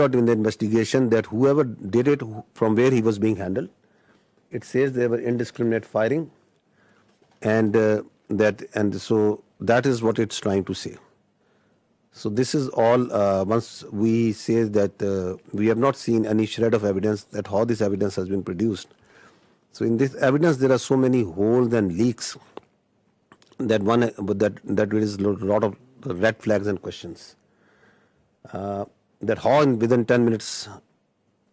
out in the investigation that whoever did it, from where he was being handled, it says there were indiscriminate firing, and so that is what it's trying to say. So this is all. Once we say that we have not seen any shred of evidence that how this evidence has been produced. So in this evidence there are so many holes and leaks that that raises a lot of red flags and questions. That how within 10 minutes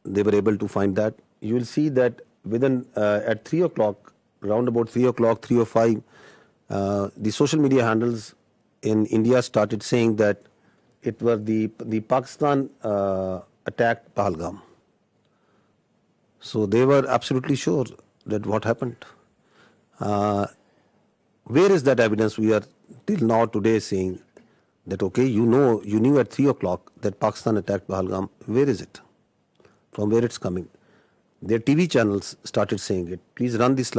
they were able to find that. You will see that within at 3 o'clock, around about 3 o'clock, 3:05, the social media handles in India started saying that it was the Pakistan attacked Pahalgam. So they were absolutely sure that what happened. Where is that evidence? We are till now today saying that okay, you knew at 3 o'clock that Pakistan attacked Pahalgam. Where is it? From where it's coming? Their TV channels started saying it. Please run this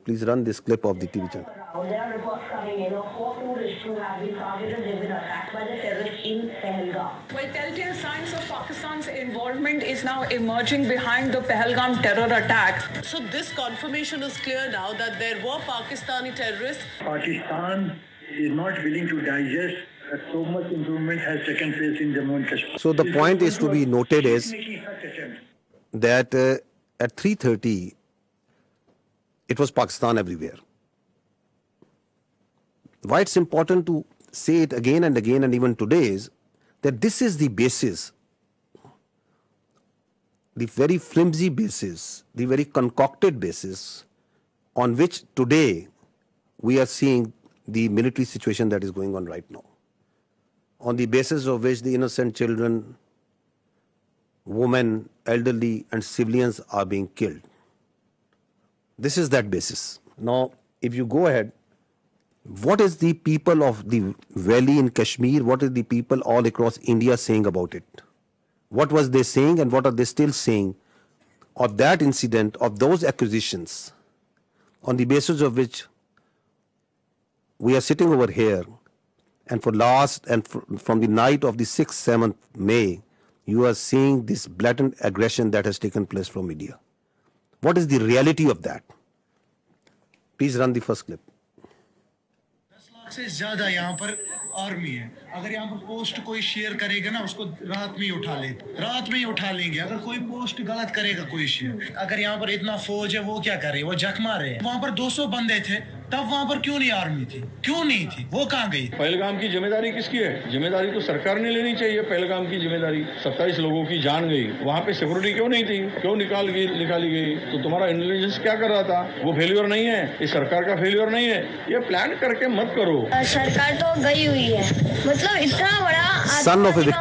please run this clip of the TV channel. There are reports coming in of 4 tourists who have been targeted. They've been attacked by the terrorists in Pahalgam. Well, telltale signs of Pakistan's involvement is now emerging behind the Pahalgam terror attack. So this confirmation is clear now that there were Pakistani terrorists. Pakistan is not willing to digest that so much improvement has taken place in Jammu and Kashmir. So the point is to be noted is that at 3:30, it was Pakistan everywhere. Why it's important to say it again and again and even today is that this is the basis, the very flimsy basis, the very concocted basis on which today we are seeing the military situation that is going on right now. On the basis of which the innocent children, women, elderly and civilians are being killed. This is that basis. Now, if you go ahead, what is the people of the valley in Kashmir, what is the people all across India saying about it? What was they saying and what are they still saying of that incident, of those accusations, on the basis of which we are sitting over here, and from the night of the 6th, 7th May, you are seeing this blatant aggression that has taken place from India. What is the reality of that? Please run the first clip. 10 lakh से ज्यादा यहाँ पर army है. अगर यहाँ पर post कोई share करेगा ना, उसको रात में ही उठा लेंगे. अगर कोई पोस्ट गलत करेगा कोई शेयर, अगर यहाँ पर इतना फौज है, वो क्या कर रहे हैं? वो जख मार रहे हैं. वहाँ पर 200 बंदे थे, तब वहाँ पर क्यों नहीं आर्मी थी? क्यों नहीं थी? वो कहाँ गई? पहलगाम की जिम्मेदारी किसकी है? जिम्मेदारी तो सरकार ने लेनी चाहिए. पहलगाम की जिम्मेदारी, 27 लोगों की जान गई. वहाँ पे सिक्योरिटी क्यों नहीं थी? क्यों निकाली गई? तो तुम्हारा इंटेलिजेंस क्या कर रहा था? वो फेल्योर नहीं है, ये सरकार का फेल्योर नहीं है. ये प्लान करके मत करो. सरकार तो गई हुई है, मतलब इतना बड़ा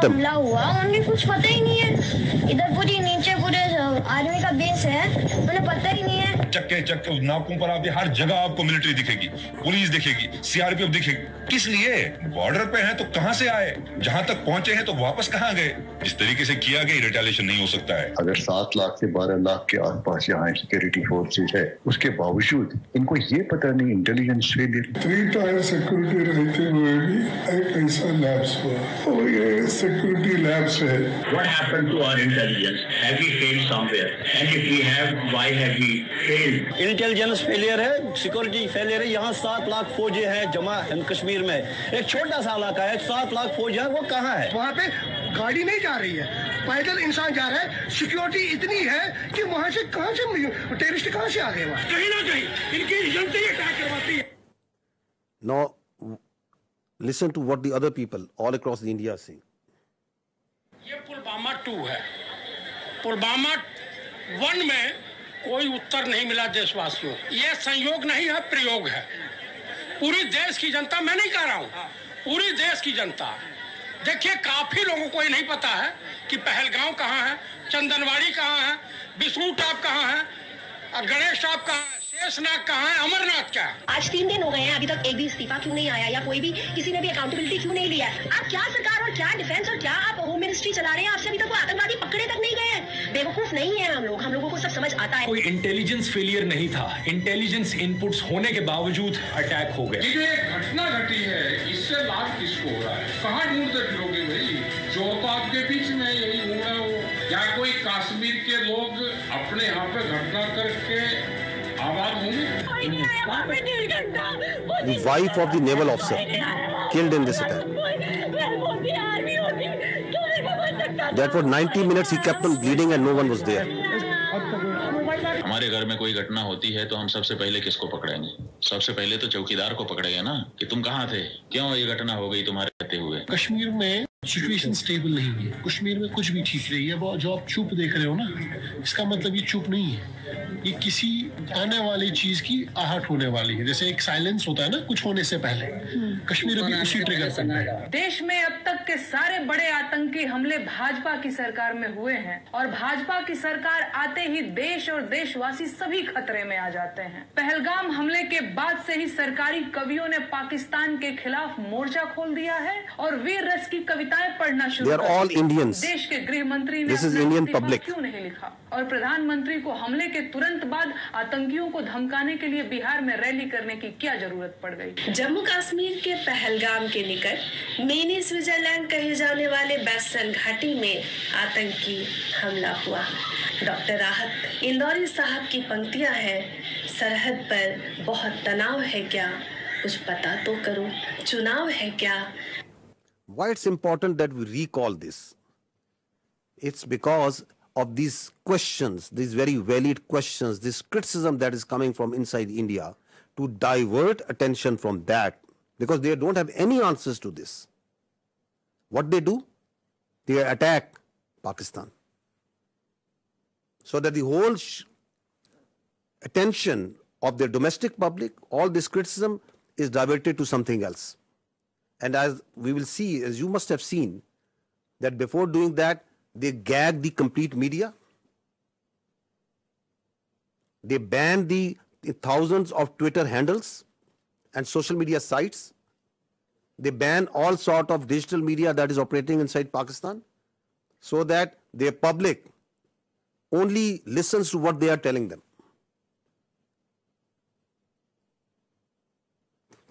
हमला हुआ, उन्हें कुछ पता ही नहीं है. इधर पूरी नीचे पूरे आर्मी का बेस है, उन्हें पता ही नहीं है. चक्के नाकों पर आपके हर जगह आपको मिलिट्री दिखेगी, पुलिस दिखेगी, सीआरपीएफ दिखेगी. किस लिए? बॉर्डर पे हैं तो कहां से आए? जहां तक पहुंचे हैं तो वापस कहां गए? इस तरीके से किया गया रिटेलिएशन नहीं हो सकता है. अगर 7 लाख से 12 लाख के आसपास यहाँ सिक्योरिटी फोर्सेज है, उसके बावजूद इनको ये पता नहीं इंटेलिजेंस फेलियर. 3 टायर सिक्योरिटी रहते हुए भी एक ऐसा लैब्स हुआ, और ये सिक्योरिटी लैब्स है. What happened to our intelligence? Have we failed somewhere? And if we have, why have we failed? Intelligence failure है, सिक्योरिटी फेलियर है. यहाँ 7 लाख फौजी है जमा कश्मीर में. एक छोटा सा इलाका है, 7 लाख फौज है, वो कहाँ है? वहाँ पे गाड़ी नहीं जा रही है, पैदल इंसान जा रहा है. सिक्योरिटी इतनी है कि वहाँ से टेररिस्ट कहाँ से आ गए? वहाँ कहीं ना कहीं इनकी एजेंसी अटैक करवाती है. Now, listen to what the other people all across India are saying. ये पुलवामा 2 है. पुलवामा 1 में कोई उत्तर नहीं मिला देशवासियों. ये संयोग नहीं है, प्रयोग है. पूरी देश की जनता, मैं नहीं कह रहा हूँ, पूरी देश की जनता. देखिए, काफी लोगों को ये नहीं पता है कि पहलगांव कहाँ है, चंदनवाड़ी कहाँ है, विष्णु टॉप कहाँ है, गणेश टॉप कहाँ है, शेषनाग कहाँ है, अमरनाथ क्या है. आज 3 दिन हो गए हैं, अभी तक एक भी इस्तीफा क्यों नहीं आया, या कोई भी किसी ने भी अकाउंटेबिलिटी क्यों नहीं लिया है? आप क्या सरकार और क्या डिफेंस और क्या आप होम मिनिस्ट्री चला रहे हैं? आपसे अभी तक वो आतंकवादी पकड़े तक नहीं गए हैं. बेवकूफ नहीं है हम लोगों को सब समझ आता है. कोई इंटेलिजेंस फेलियर नहीं था, इंटेलिजेंस इनपुट्स होने के बावजूद अटैक हो गए. ये जो एक घटना घटी है, इससे लाभ किसको हो रहा है? कहाँ ढूंढते फिरोगे भाई? जो तो आपके बीच में यही हुआ है वो क्या कोई कश्मीर के लोग अपने यहाँ पे घटना करके आबाद होंगे? The wife of the naval officer killed in this attack. That for 90 minutes he kept on bleeding and no one was there. हमारे घर में कोई घटना होती है तो हम सबसे पहले किसको पकड़ेंगे? सबसे पहले तो चौकीदार को पकड़ेंगे ना, कि तुम कहाँ थे, क्यों ये घटना हो गई तुम्हारे रहते हुए। कश्मीर में सिचुएशन स्टेबल नहीं है, कश्मीर में कुछ भी ठीक नहीं है। जो आप चुप देख रहे हो ना, इसका मतलब ये चुप नहीं है, ये किसी आने वाली चीज की आहट होने वाली है। जैसे एक साइलेंस होता है ना कुछ होने से पहले, कश्मीर अभी उसी ट्रिगर पर है। देश में अब तक के सारे बड़े आतंकी हमले भाजपा की सरकार में हुए हैं और भाजपा की सरकार आते ही देश और देशवासी सभी खतरे में आ जाते हैं। पहलगाम हमले के बाद से ही सरकारी कवियों ने पाकिस्तान के खिलाफ मोर्चा खोल दिया है और वीर रस की कविताएं पढ़ना शुरू कर दिया। All Indians. देश के गृह मंत्री ने क्यों नहीं लिखा और प्रधानमंत्री को हमले के तुरंत बाद आतंकियों को धमकाने के लिए बिहार में रैली करने की क्या जरूरत पड़ गई? जम्मू कश्मीर के पहलगाम के निकट मिनी स्विट्जरलैंड कहे जाने वाले बैसल घाटी में आतंकी हमला हुआ। डॉक्टर राहत इंदौरी साहब की पंक्तियां हैं, सरहद पर बहुत तनाव है क्या, कुछ पता तो करो, चुनाव है क्या। Why it's important that we recall this? It's because of these questions, these very valid questions, this criticism that is coming from inside India to divert attention from that, because they don't have any answers to this. What they do? They attack Pakistan. So that the whole attention of their domestic public, all this criticism is diverted to something else. And as we will see, as you must have seen, that before doing that, they gagged the complete media. They banned the thousands of Twitter handles and social media sites. They banned all sort of digital media that is operating inside Pakistan, so that their public only listens to what they are telling them.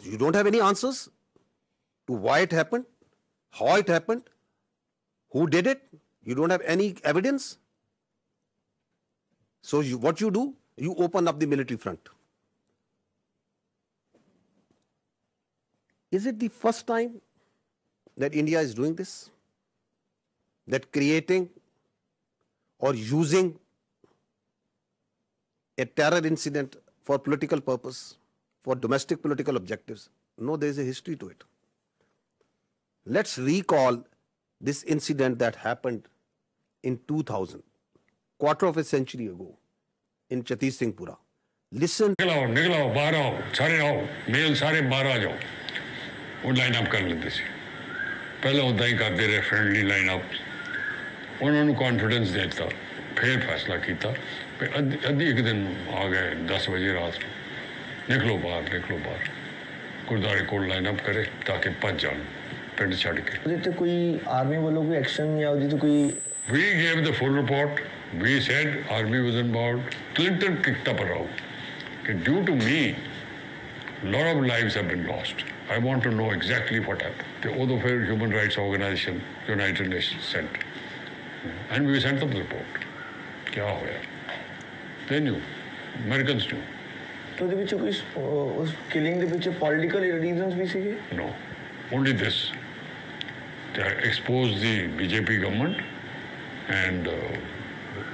You don't have any answers to why it happened, how it happened, who did it. You don't have any evidence. So what you do, you open up the military front. Is it the first time that India is doing this? That creating or using a terror incident for political purpose, for domestic political objectives? No, there is a history to it. Let's recall this incident that happened in 2000, quarter of a century ago, in Chhattis Singhpura. Listen. निकलो बाहर आओ, सारे आओ, mail सारे बाहर आ जाओ। वो line up कर लेते थे, पहले उदा ही करते रहे, फ्रेंडली लाइन अप। उन्होंने कॉन्फिडेंस देता, फिर फैसला किया, फिर अद्धी एक दिन आ गए 10 बजे रात को, निकलो बाहर, गुरुद्वारे को लाइन अप करे ताकि पच जान पिंड छड़ के। तो कोई आर्मी वालों कोई एक्शन या तो कोई? We gave the full report. We said army was involved. Clinton kicked up a row. Due to me, a lot of lives have been lost. I want to know exactly what happened. The other human rights organization, United Nations, sent. And we sent them the report. क्या होया? They knew. Americans knew. तो the पीछे कोई उस killing के पीछे political reasons भी सीखे? No. Only this. They exposed the BJP government, and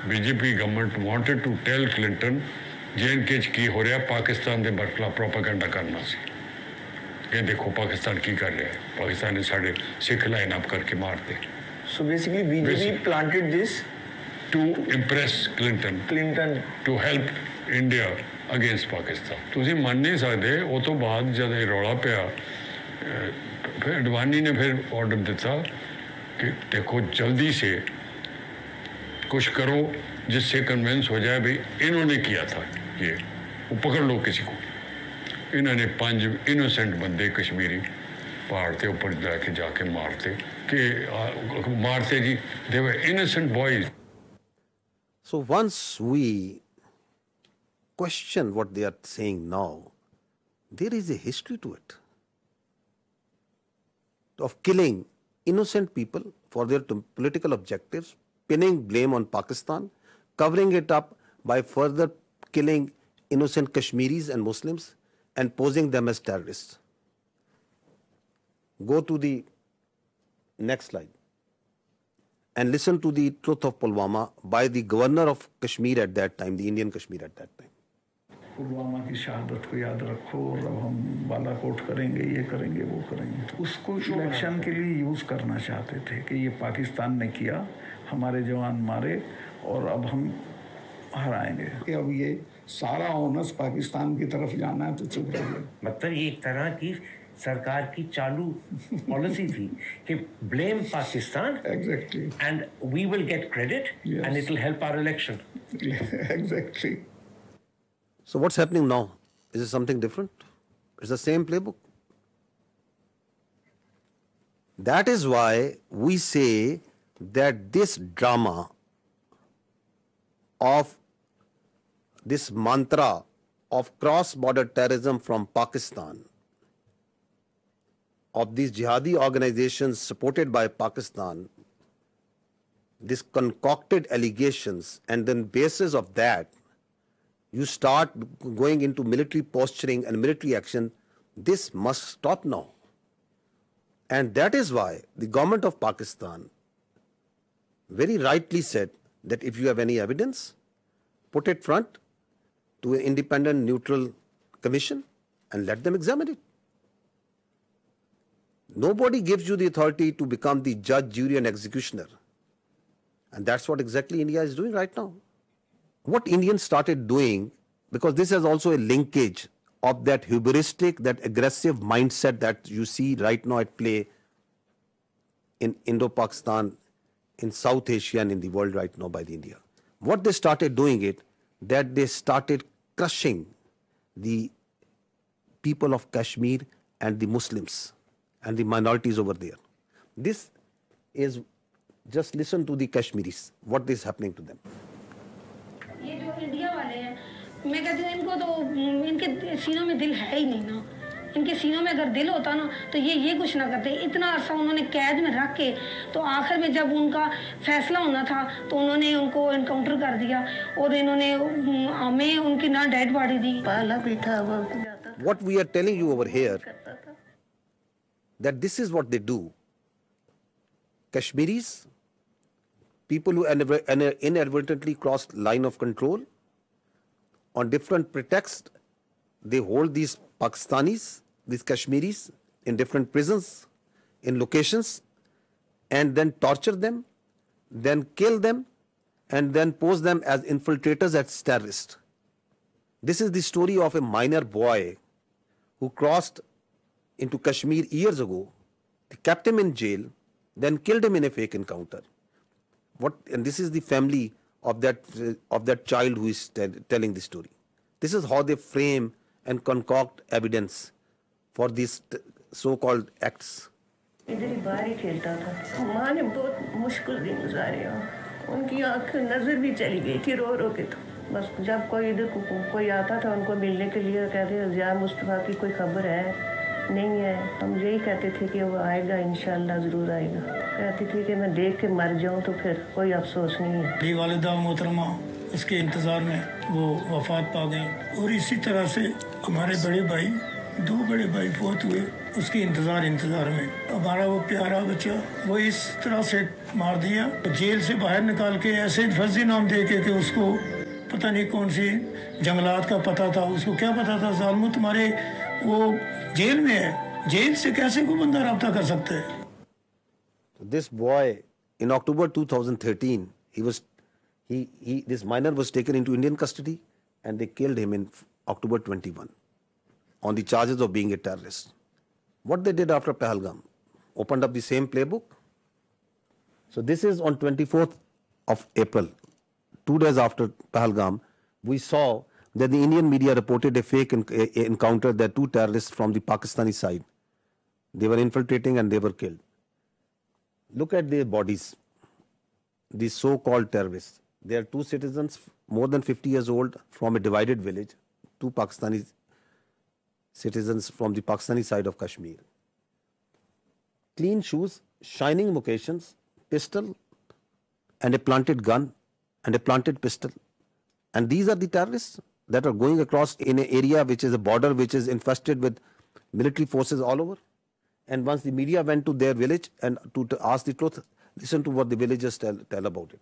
BJP government wanted to tell Clinton J&K की हो रहा पाकिस्तान के बरखला प्रोपेगेंडा करना सी। ये देखो पाकिस्तान की कर रहा है, पाकिस्तान ने साढ़े सिख लाइन अप करके मारते। So basically BJP planted this to impress Clinton to help India against Pakistan. तुझे मान नहीं सकते, वो तो बाद जब ये रौला पिया, फिर अडवाणी ने फिर ऑर्डर दिया कि देखो जल्दी से कुछ करो जिससे कन्विंस हो जाए भाई इन्होंने किया था, ये वो पकड़ लो किसी को। इन्होंने 5 इनोसेंट बंदे कश्मीरी पहाड़ के ऊपर जाके मारते जी, they were innocent boys. So once we question what they are saying now, there is a history to it of killing innocent people for their political objectives, pinning blame on Pakistan, covering it up by further killing innocent Kashmiris and Muslims and posing them as terrorists. Go to the next slide and listen to the truth of Pulwama by the governor of Kashmir at that time, the Indian Kashmir at that time. Pulwama की शहादत को याद रखो और अब हम बालाकोट करेंगे, ये करेंगे, वो करेंगे। तो उसको इलेक्शन के लिए यूज़ करना चाहते थे कि ये पाकिस्तान ने किया, हमारे जवान मारे और अब हम हराएंगे। कि अब ये सारा ओनस पाकिस्तान की तरफ जाना है तो चुप रहिए। मतलब ये एक तरह की सरकार की चालू पॉलिसी थी कि blame Pakistan exactly and we will get credit and it will help our election exactly So what's happening now? Is it something different? It's the same playbook. That is why we say that this drama of this mantra of cross-border terrorism from Pakistan, of these jihadi organizations supported by Pakistan, these concocted allegations, and then basis of that, you start going into military posturing and military action. This must stop now. And that is why the government of Pakistan very rightly said that if you have any evidence, put it front to an independent, neutral commission and let them examine it. Nobody gives you the authority to become the judge, jury, and executioner. And that's what exactly India is doing right now. What Indians started doing, because this has also a linkage of that hubristic, that aggressive mindset that you see right now at play in Indo-Pakistan, in South Asia and in the world right now by the India. What they started doing it, that they started crushing the people of Kashmir and the Muslims and the minorities over there. This is, just listen to the Kashmiris, what is happening to them. ये जो India वाले हैं, मैं कहती हूँ इनको तो इनके सीनों में दिल है ही नहीं ना। इनके सीनों में अगर दिल होता ना तो ये कुछ ना करते। इतना अरसा उन्होंने कैद में रख के तो आखिर में जब उनका फैसला होना था तो उन्होंने उनको एनकाउंटर कर दिया और इन्होंने हमें उनकी ना डेड बॉडी दी। पाला भी था वो। What we are telling you over here, that this is what they do. Kashmiris, people who inadvertently crossed line of control, on different pretexts, they hold these Pakistanis, these Kashmiris, in different prisons, in locations, and then torture them, then kill them, and then pose them as infiltrators, as terrorists. This is the story of a minor boy who crossed into Kashmir years ago. They kept him in jail, then killed him in a fake encounter. And this is the family of that child who is telling the story. This is how they frame and concoct evidence for these so-called acts. इधर ही बाहर ही खेलता था। माँ ने बहुत मुश्किल दिन गुजारे हैं। उनकी आँखें नजर भी चली गई थी रो रो के। तो बस जब कोई इधर कोई आता था उनको मिलने के लिए कहते जिया मुस्तफा की कोई खबर है नहीं है। हम यही कहते थे कि वो आएगा, इंशाल्लाह जरूर आएगा। कहती थी कि मैं देख के मर जाऊं तो फिर कोई अफसोस नहीं है। मेरी वालिदा मोहतरमा उसके इंतज़ार में वो वफात पा गई और इसी तरह से हमारे बड़े भाई, दो बड़े भाई फौत हुए उसके इंतज़ार में। हमारा वो प्यारा बच्चा वो इस तरह से मार दिया, जेल से बाहर निकाल के ऐसे फर्जी नाम दे के कि उसको पता नहीं कौन सी जंगलात का पता था। उसको क्या पता था जालिमो तुम्हारे वो जेल में है, जेल से कैसे कोई बंदा राब्ता कर सकता है। This boy, in October 2013, this minor was taken into Indian custody and they killed him in October 21 on the charges of being a terrorist. What they did after Pahalgam, opened up the same playbook. So this is on 24th of April, 2 days after Pahalgam, we saw that the Indian media reported a fake encounter that two terrorists from the Pakistani side, they were infiltrating and they were killed. Look at their bodies, these so-called terrorists. They are two citizens, more than 50 years old, from a divided village, two Pakistani citizens from the Pakistani side of Kashmir. Clean shoes, shining locations, pistol, and a planted gun and a planted pistol. And these are the terrorists that are going across in an area which is a border which is infested with military forces all over. And once the media went to their village and to ask the truth, listen to what the villagers tell about it.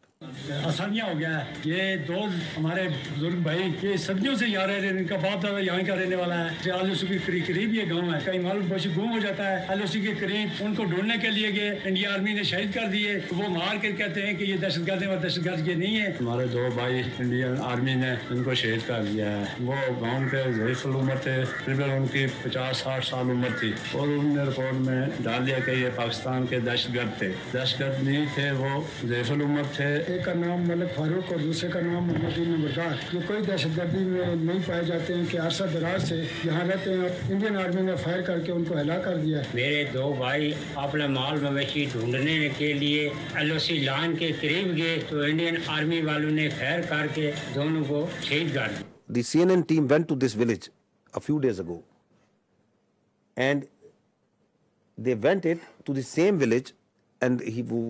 आसानियाँ हो गया है। ये दो हमारे बुजुर्ग भाई ये सदियों से यहाँ रह रहे हैं, इनका बाप दादा यहाँ का रहने वाला है। आलोसी के करीब ये गांव है, कहीं मालूम पहुंची गुम हो जाता है। आलोसी के करीब उनको ढूंढने के लिए गए, इंडिया आर्मी ने शहीद कर दिए। वो मार के कहते हैं कि ये दहशतगर्द है, दहशतगर्द ये नहीं है। हमारे दो भाई इंडियन आर्मी ने इनको शहीद कर दिया है। वो गाँव के ज़ईफ़ुल उम्र थे, तकरीबन उनकी 50-60 साल उम्र थी और उन्होंने रिपोर्ट में डाल दिया कि ये पाकिस्तान के दहशतगर्द थे। दहशतगर्द नहीं थे, वो ज़ईफ़ुल उम्र थे। एक का नाम मलिक फारूक और दूसरे का नाम मोहम्मद नंबरदार। ये कोई दहशतगर्दी में नहीं पाए जाते हैं कि अरसा दराज से यहाँ रहते हैं। इंडियन आर्मी ने फायर करके उनको हला कर दिया। मेरे दो भाई अपना माल मवेशी ढूंढने के लिए एलओसी लाइन के करीब गए तो इंडियन आर्मी वालों ने फायर करके दोनों को शहीद कर दिया। The CNN team went to this village a few days ago, and they went to the same village, and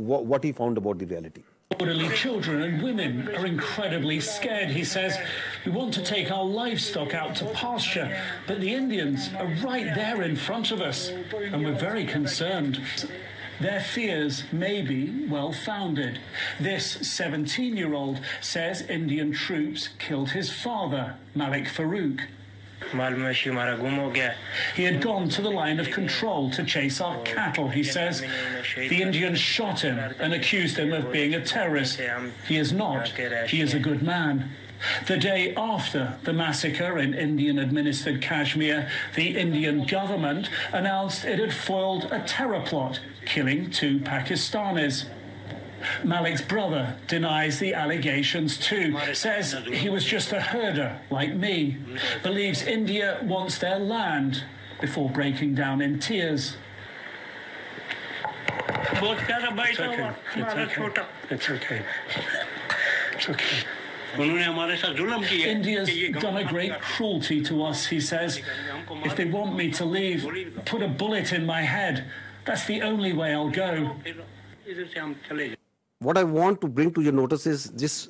what he found about the reality. Elderly children and women are incredibly scared. He says, we want to take our livestock out to pasture, but the Indians are right there in front of us, and we're very concerned. Their fears may be well-founded. This 17-year-old says Indian troops killed his father, Malik Farouk. He had gone to the line of control to chase our cattle, he says. The Indians shot him and accused him of being a terrorist. He is not. He is a good man. The day after the massacre in Indian-administered Kashmir, the Indian government announced it had foiled a terror plot, killing 2 Pakistanis. Malik's brother denies the allegations too, says he was just a herder like me, believes India wants their land before breaking down in tears. It's okay. It's okay. It's okay. India's done a great cruelty to us, he says. If they want me to leave, put a bullet in my head. That's the only way I'll go. What I want to bring to your notice is this: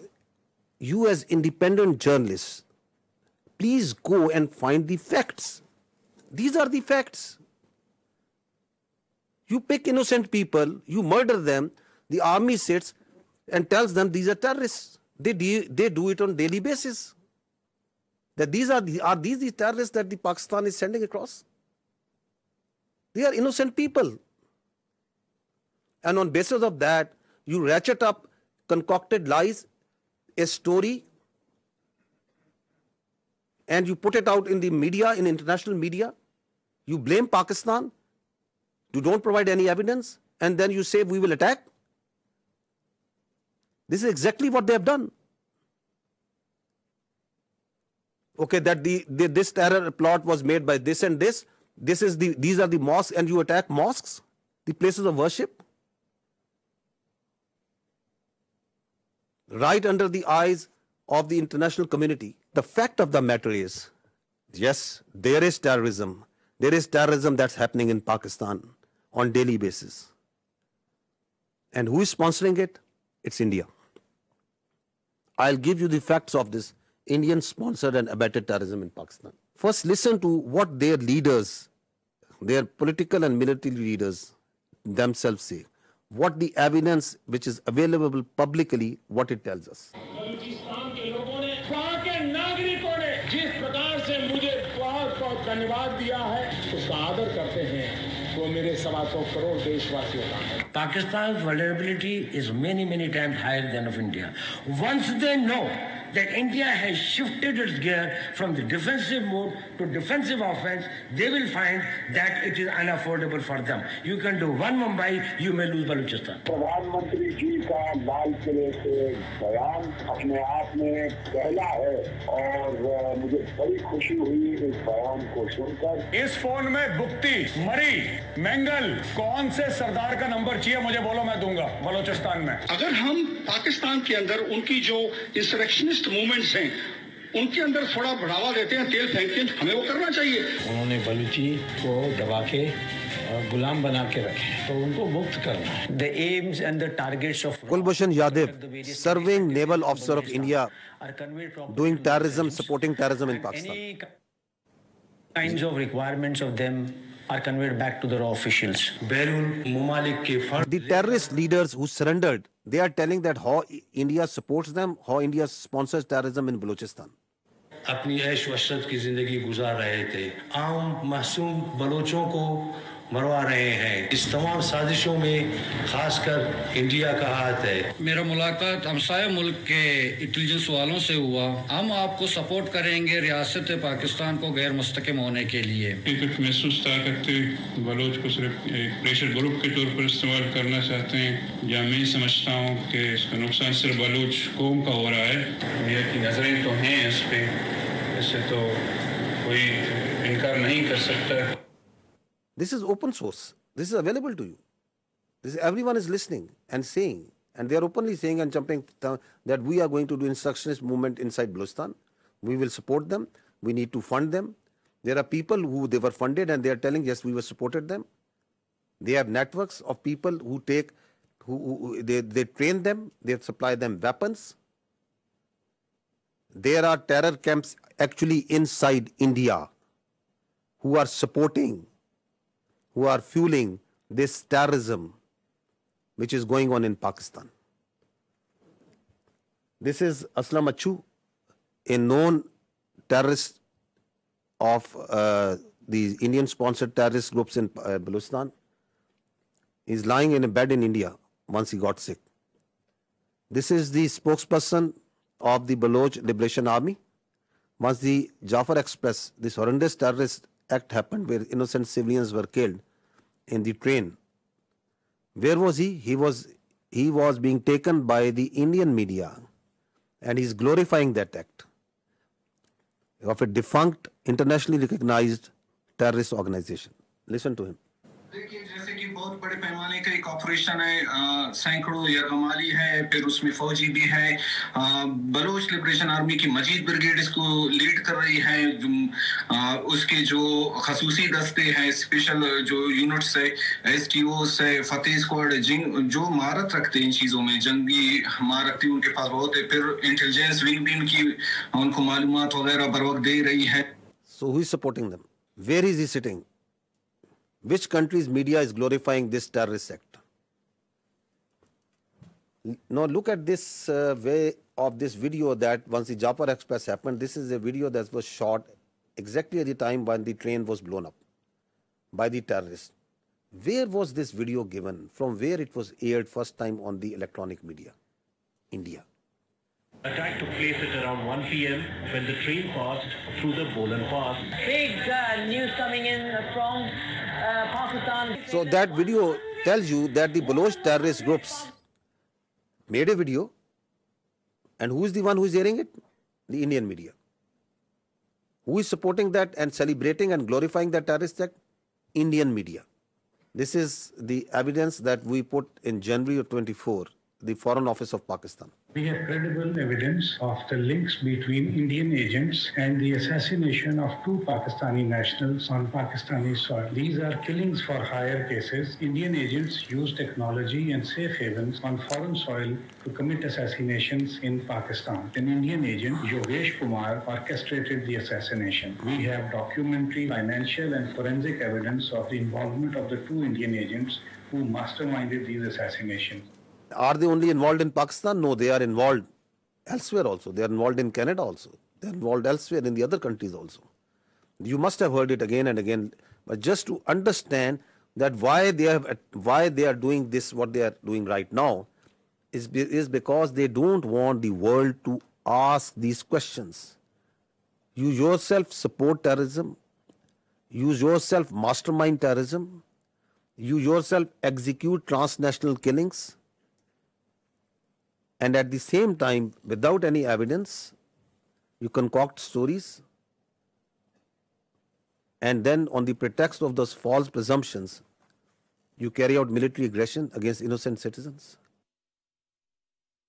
you as independent journalists, please go and find the facts. These are the facts. You pick innocent people, you murder them, the army sits and tells them these are terrorists. They do it on daily basis. That these are these the terrorists that the Pakistan is sending across? They are innocent people. And on basis of that, you ratchet up concocted lies, a story, and you put it out in the media, in international media. You blame Pakistan. You don't provide any evidence, and then you say we will attack. This is exactly what they have done. Okay, that this terror plot was made by this and this. These are the mosques, and you attack mosques, the places of worship, right under the eyes of the international community. The fact of the matter is, yes, there is terrorism. There is terrorism that's happening in Pakistan on daily basis. And who is sponsoring it? It's India. I'll give you the facts of this Indian-sponsored and abetted terrorism in Pakistan. First, listen to what their leaders, their political and military leaders themselves say. What the evidence which is available publicly, what it tells us. Pakistan's vulnerability is many times higher than of India. Once they know that India has shifted its gear from the defensive mode to defensive offense, they will find that it is unaffordable for them. You can do one Mumbai, you may lose Balochistan. प्रधानमंत्री जी का लाल किले से बयान अपने आप में पहला है और मुझे बड़ी खुशी हुई इस बयान को सुनकर। इस फोन में गुप्ती, मरी, मेंगल, कौन से सरदार का नंबर चाहिए मुझे बोलो, मैं दूंगा बलोचिस्तान में। अगर हम पाकिस्तान के अंदर उनकी जो इंसरेक्शनिस्ट मूवमेंट्स हैं उनके अंदर थोड़ा बढ़ावा देते हैं, तेल फेंकते हैं, हमें वो करना चाहिए। उन्होंने बलूची को दबा के गुलाम बना के रखें, तो उनको मुक्त करना है. The aims and the targets of Kulbhushan Yadav, serving naval officer of India, doing terrorism, supporting terrorism in Pakistan. any kinds of requirements of them are conveyed back to the raw officials. The terrorist leaders who surrendered, they are telling that how India supports them, how India sponsors terrorism in Balochistan. अपनी ऐश वशरत की जिंदगी गुजार रहे थे, आम मासूम बलोचों को मरवा रहे हैं. इस तमाम साजिशों में खासकर इंडिया का हाथ है. मेरा मुलाकात हमसाया मुल्क के इंटेलिजेंस वालों से हुआ. हम आपको सपोर्ट करेंगे रियासत पाकिस्तान को गैर मुस्तकिम होने के लिए. कुछ महसूस करते बलोच को सिर्फ एक प्रेशर ग्रुप के तौर पर इस्तेमाल करना चाहते हैं, या मैं समझता हूँ कि इसका नुकसान सिर्फ बलोच कौम का हो रहा है. मेरे की नजरें तो हैं इस पे, इससे तो कोई इनकार नहीं कर सकता. This is open source. This is available to you. Everyone is listening and saying, and they are openly saying and jumping that we are going to do instructionist movement inside Balochistan. We will support them. We need to fund them. There are people who they were funded and they are telling, yes, we were supported them. They have networks of people who they train them, they supply them weapons. There are terror camps actually inside India who are supporting, who are fueling this terrorism which is going on in Pakistan. This is Aslam Achu, a known terrorist of these Indian-sponsored terrorist groups in Balochistan. He's lying in a bed in India once he got sick. This is the spokesperson of the Baloch Liberation Army. Once the Jafar Express, this horrendous terrorist act happened where innocent civilians were killed in the train. Where was he? He was being taken by the Indian media, and he's glorifying that act of a defunct, internationally recognized terrorist organization. Listen to him. देखिए, जैसे कि बहुत बड़े पैमाने का एक operation है, सैकड़ों यरगमाली है, फिर उसमें फौजी भी है. बलोच लिबरेशन आर्मी की मजीद ब्रिगेड इसको लीड कर रही है. उसके जो खसूसी दस्ते हैं, स्पेशल जो यूनिट्स है, एसटीओस है, फतेह स्क्वाड, जो महारत रखते हैं इन चीज़ों में, जंगी महारत उनके पास बहुत है. फिर इंटेलिजेंस विंग भी उनकी उनको मालूमात वगैरह बर वक्त दे रही है. So who is supporting them? Where is he sitting? Which country's media is glorifying this terrorist act? Now look at this way of this video that once the Jafar Express happened, this is a video that was shot exactly at the time when the train was blown up by the terrorists. Where was this video given? From where it was aired first time on the electronic media? India. Attack took place at around 1 p.m. when the train passed through the BOL Pass. Big news coming in from Pakistan. So that video tells you that the Baloch terrorist groups made a video, and who is the one who is airing it? The Indian media. Who is supporting that and celebrating and glorifying that terrorist act? Indian media. This is the evidence that we put in January of 24, the Foreign Office of Pakistan. We have credible evidence of the links between Indian agents and the assassination of 2 Pakistani nationals on Pakistani soil. These are killings for hire cases. Indian agents use technology and safe havens on foreign soil to commit assassinations in Pakistan. An Indian agent, Yogesh Kumar, orchestrated the assassination. We have documentary, financial and forensic evidence of the involvement of the 2 Indian agents who masterminded these assassinations. Are they only involved in Pakistan? No, they are involved elsewhere also. They are involved in Canada also. They are involved elsewhere in the other countries also. You must have heard it again and again. But just to understand that why they are doing this, what they are doing right now, is because they don't want the world to ask these questions. You yourself support terrorism. You yourself mastermind terrorism. You yourself execute transnational killings. And at the same time, without any evidence, you concoct stories. And then on the pretext of those false presumptions, you carry out military aggression against innocent citizens.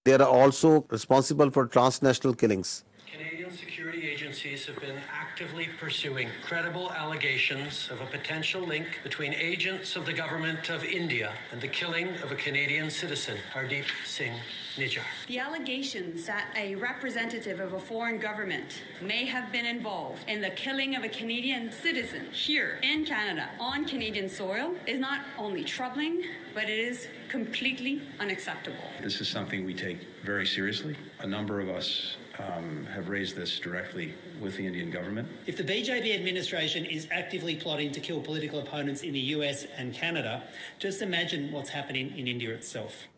They are also responsible for transnational killings. Canadian security agents agencies have been actively pursuing credible allegations of a potential link between agents of the government of India and the killing of a Canadian citizen, Hardeep Singh Nijjar. The allegations that a representative of a foreign government may have been involved in the killing of a Canadian citizen here in Canada on Canadian soil is not only troubling, but it is completely unacceptable. This is something we take very seriously. A number of us have raised this directly with the Indian government. If the BJP administration is actively plotting to kill political opponents in the US and Canada, just imagine what's happening in India itself.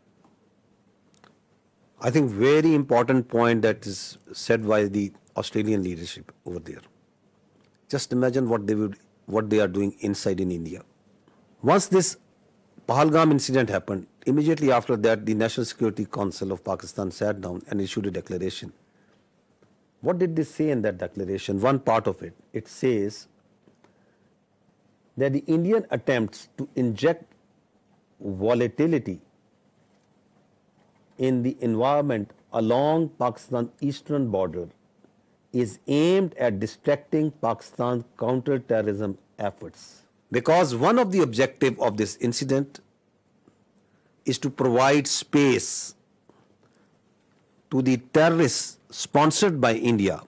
I think very important point that is said by the Australian leadership over there. Just imagine what they are doing inside in India. Once this Pahalgam incident happened, immediately after that, the National Security Council of Pakistan sat down and issued a declaration. What did they say in that declaration? One part of it, it says that the Indian attempts to inject volatility in the environment along Pakistan's eastern border is aimed at distracting Pakistan's counter-terrorism efforts. Because one of the objectives of this incident is to provide space to the terrorists sponsored by India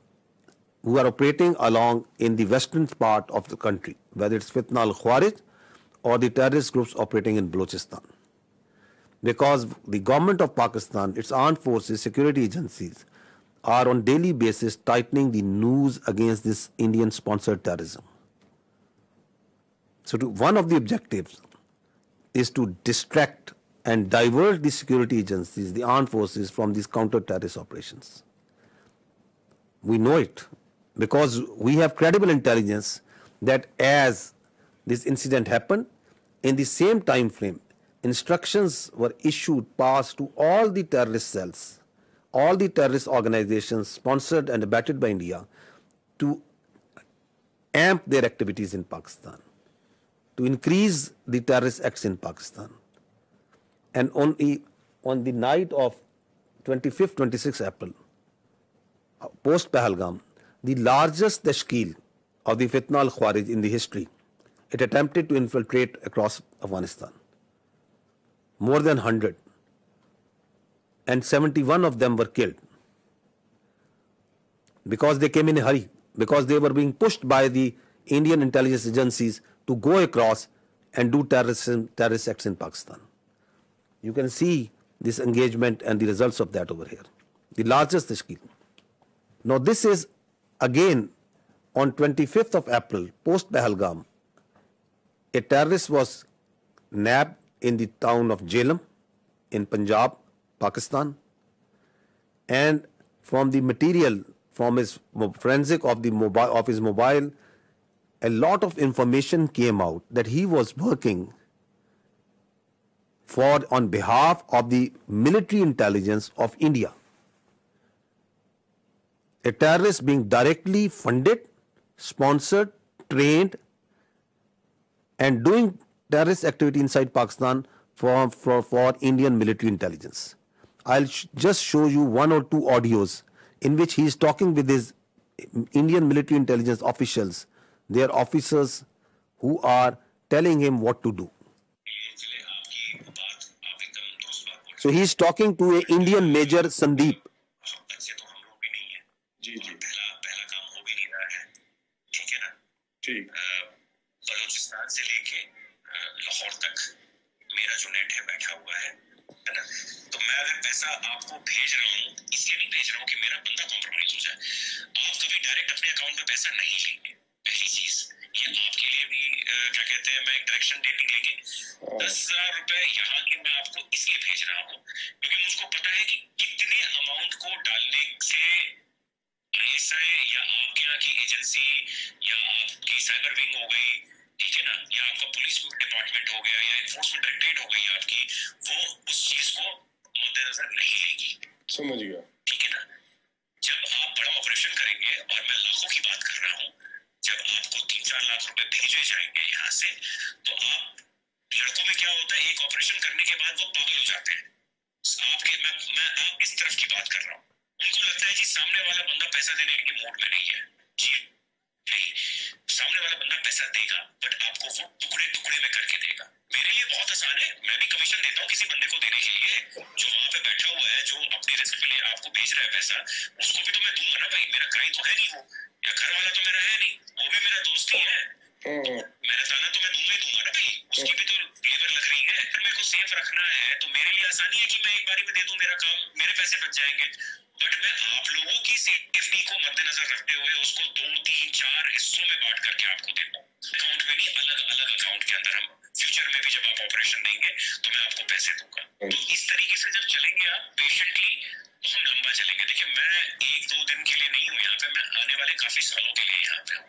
who are operating along in the western part of the country, whether it's Fitna al-Khawarij or the terrorist groups operating in Balochistan. Because the government of Pakistan, its armed forces, security agencies are on daily basis tightening the noose against this Indian-sponsored terrorism. So one of the objectives is to distract and divert the security agencies, the armed forces, from these counter-terrorist operations. We know it because we have credible intelligence that as this incident happened, in the same time frame, instructions were issued, passed to all the terrorist cells, all the terrorist organizations sponsored and abetted by India to amp their activities in Pakistan, to increase the terrorist acts in Pakistan. And on the night of 25th, 26th April, post Pahalgam, the largest tashkeel of the Fitna al-Khawarij in the history, it attempted to infiltrate across Afghanistan. More than 100. And 71 of them were killed. Because they came in a hurry, because they were being pushed by the Indian intelligence agencies to go across and do terrorist acts in Pakistan. You can see this engagement and the results of that over here. The largest tashkeel. Now this is again on 25th of April, post Pahalgam, a terrorist was nabbed in the town of Jhelum in Punjab, Pakistan, and from the material, from his forensic of his mobile, a lot of information came out that he was working on behalf of the military intelligence of India. A terrorist being directly funded, sponsored, trained, and doing terrorist activity inside Pakistan for Indian military intelligence. I'll just show you one or two audios in which he is talking with his Indian military intelligence officials, their officers who are telling him what to do. So he is talking to an Indian Major Sandeep. Balochistan से लेके लाहौर तक मेरा जो net है बैठा हुआ है ना, तो मैं अगर पैसा आपको भेज रहा हूँ इसलिए नहीं भेज रहा हूँ कि मेरा बंदा कॉम्प्रोमाइज हो जाए। आप कभी डायरेक्ट अपने अकाउंट में पैसा नहीं लेंगे। पहली चीज ये आपके लिए भी क्या कहते हैं, मैं एक डायरेक्शन देती लेंगे 10,000 रुपए यहाँ के मैं आपको इसलिए भेज रहा हूँ क्योंकि मुझको पता है कि कितने अमाउंट को डालने से ISI या आपके यहाँ की एजेंसी या आपकी साइबर विंग हो गई, ठीक है ना, या आपका पुलिस डिपार्टमेंट हो गया या एनफोर्समेंट डायरेक्टरेट हो गई आपकी, वो उस चीज को मद्देनजर नहीं लेगी। समझ गया, ठीक है ना। जब आप बड़ा ऑपरेशन करेंगे, और मैं लाखों की बात कर रहा हूँ, जब आपको 3-4 लाख रुपए भेजे जाएंगे यहाँ से, तो आप लड़कों में क्या होता है, एक ऑपरेशन करने के बाद वो पागल हो जाते हैं। मैं आप इस तरफ की बात कर रहा हूँ। उनको लगता है कि सामने वाला बंदा पैसा देने के मूड में नहीं है, नहीं, सामने वाला बंदा पैसा देगा बट आपको वो टुकड़े टुकड़े में करके देगा। मेरे लिए बहुत आसान है, मैं भी कमीशन देता हूँ किसी बंदे को देने के लिए, जो वहां पे बैठा हुआ है, जो अपनी रिस्क पे आपको भेज रहा है पैसा, उसको भी तो मैं दूंगा ना भाई, मेरा क्लाइंट तो है नहीं वो, या घर वाला तो मेरा है नहीं, वो भी मेरा दोस्त ही है, मेरा ताना तो मैं दूंगा ही दूंगा ना भाई, उसकी भी तो लेबर लग रही है। अगर मेरे को सेफ रखना है तो मेरे लिए आसानी है कि मैं एक बारी में दे दूं, मेरा काम, मेरे पैसे बच जाएंगे। बट मैं आप लोगों की सेफ्टी को मद्देनजर रखते हुए उसको 2, 3, 4 हिस्सों में बांट करके आपको देता हूँ, अकाउंट में नहीं, अलग अलग अकाउंट के अंदर। हम फ्यूचर में भी जब आप ऑपरेशन देंगे तो मैं आपको पैसे दूंगा। तो इस तरीके से जब चलेंगे आप पेशेंटली, तो हम लंबा चलेंगे। देखिए, मैं 1-2 दिन के लिए नहीं हूँ यहाँ पे, मैं आने वाले काफी सालों के लिए यहाँ पे हूँ।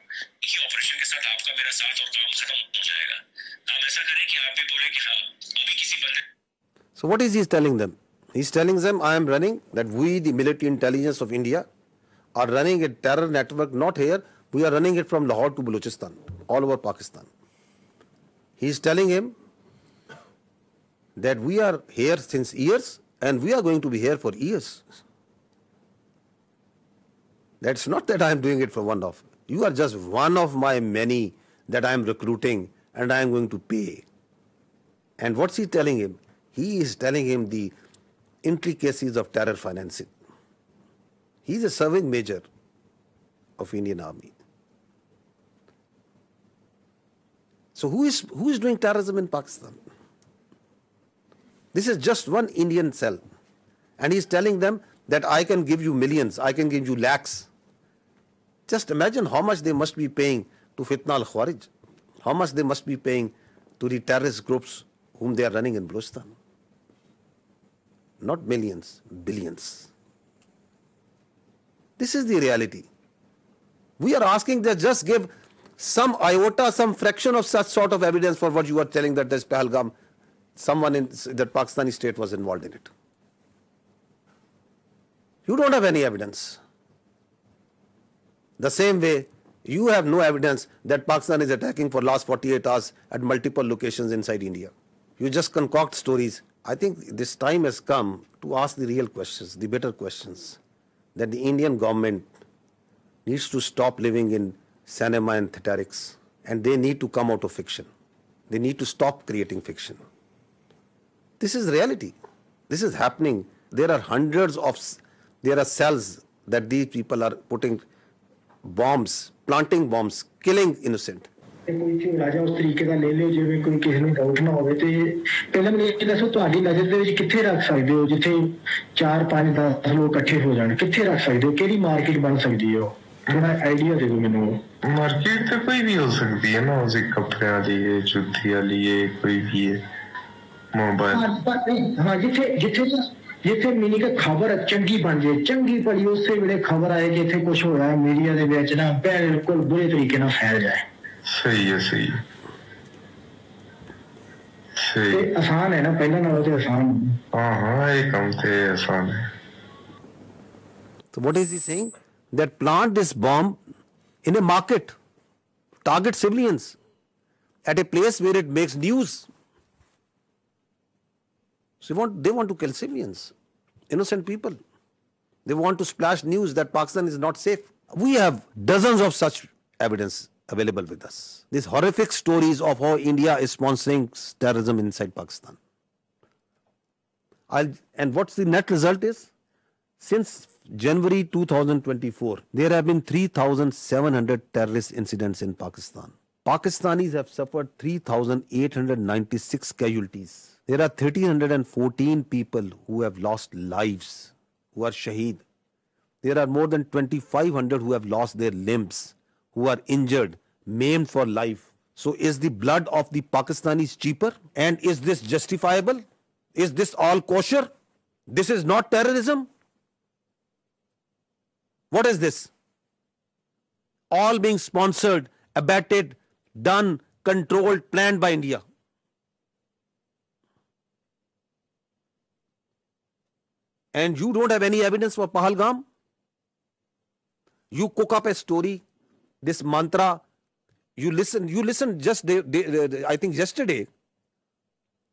ये ऑपरेशन के साथ आपका मेरा साथ और काम खत्म हो जाएगा। हम ऐसा करें कि आप भी बोले कि हाँ अभी किसी बंदे। So what is he telling them? He's telling them, I am running, that we, the military intelligence of India, are running a terror network, not here, we are running it from Lahore to Balochistan, all over Pakistan. He's telling him that we are here since years and we are going to be here for years. That's not that I am doing it for one off. You are just one of my many that I am recruiting and I am going to pay. And what's he telling him? He is telling him the intricacies of terror financing. He is a serving major of Indian Army. So who is doing terrorism in Pakistan? This is just one Indian cell. And he is telling them that I can give you millions, I can give you lakhs. Just imagine how much they must be paying to Fitna al-Khawarij, how much they must be paying to the terrorist groups whom they are running in Balochistan. Not millions, billions. This is the reality. We are asking that just give some iota, some fraction of such sort of evidence for what you are telling that this Pahalgam, someone in that Pakistani state was involved in it. You don't have any evidence. The same way, you have no evidence that Pakistan is attacking for last 48 hours at multiple locations inside India. You just concoct stories. I think this time has come to ask the real questions, the better questions, that the Indian government needs to stop living in cinema and theatrics, and they need to come out of fiction. They need to stop creating fiction. This is reality. This is happening. There are cells that these people are putting bombs, planting bombs, killing innocent. ਕੋਈ ਝੋਲਾ ਜਾਂ ਉਸ ਤਰੀਕੇ ਦਾ ਲੈ ਲਿਓ ਜਿਵੇਂ ਕੋਈ ਕਿਸੇ ਨੂੰ ਡਾਊਟ ਨਾ ਹੋਵੇ ਤੇ ਪਹਿਲਾਂ ਮੈਨੂੰ ਇਹ ਦੱਸੋ ਤੁਹਾਡੀ ਨਜ਼ਰ ਦੇ ਵਿੱਚ ਕਿੱਥੇ ਰੱਖ ਸਕਦੇ ਹੋ ਜਿੱਥੇ 4, 5, 10 ਲੋਕ ਇਕੱਠੇ ਹੋ ਜਾਣ ਕਿੱਥੇ ਰੱਖ ਸਕਦੇ ਹੋ ਕਿਹੜੀ ਮਾਰਕੀਟ ਬਣ ਸਕਦੀ ਹੈ ਥੋੜਾ ਆਈਡੀਆ ਦੇ ਦਿਓ ਮੈਨੂੰ ਮਾਰਕੀਟ ਤਾਂ ਕੋਈ ਵੀ ਹੋ ਸਕਦੀ ਹੈ ਨਾ ਉਸੇ ਕੱਪੜਿਆਂ ਦੀ ਹੈ ਜੁੱਤੀ ਵਾਲੀ ਹੈ ਕੋਈ ਵੀ ਹੈ ਮੋਬਾਈਲ ਹਾਂ ਜਿੱਥੇ ਮਿਨੀ ਕਿ ਖਬਰ ਚੰਗੀ ਬਣ ਜੇ ਚੰਗੀ ਭਲੀ ਉਸੇ ਵੇਲੇ ਖਬਰ ਆਏ ਕਿ ਇੱਥੇ ਕੁਝ ਹੋਇਆ ਮੀਡੀਆ ਦੇ ਵਿੱਚ ਨਾ ਬਿਲਕੁਲ ਬੁਰੇ ਤਰੀਕੇ ਨਾਲ ਫੈਲ ਜਾਏ सही है सही आसान है ना पहले नालों से आसान हाँ ये काम थे आसान है So what is he saying? That plant this bomb in a market, target civilians at a place where it makes news. So they want to kill civilians, innocent people. They want to splash news that Pakistan is not safe. We have dozens of such evidence available with us. These horrific stories of how India is sponsoring terrorism inside Pakistan. And what's the net result is? Since January 2024, there have been 3,700 terrorist incidents in Pakistan. Pakistanis have suffered 3,896 casualties. There are 1,314 people who have lost lives, who are shaheed. There are more than 2,500 who have lost their limbs, who are injured, maimed for life. So is the blood of the Pakistanis cheaper? And is this justifiable? Is this all kosher? This is not terrorism? What is this? All being sponsored, abetted, done, controlled, planned by India. And you don't have any evidence for Pahalgam? You cook up a story, this mantra, you listen just I think yesterday.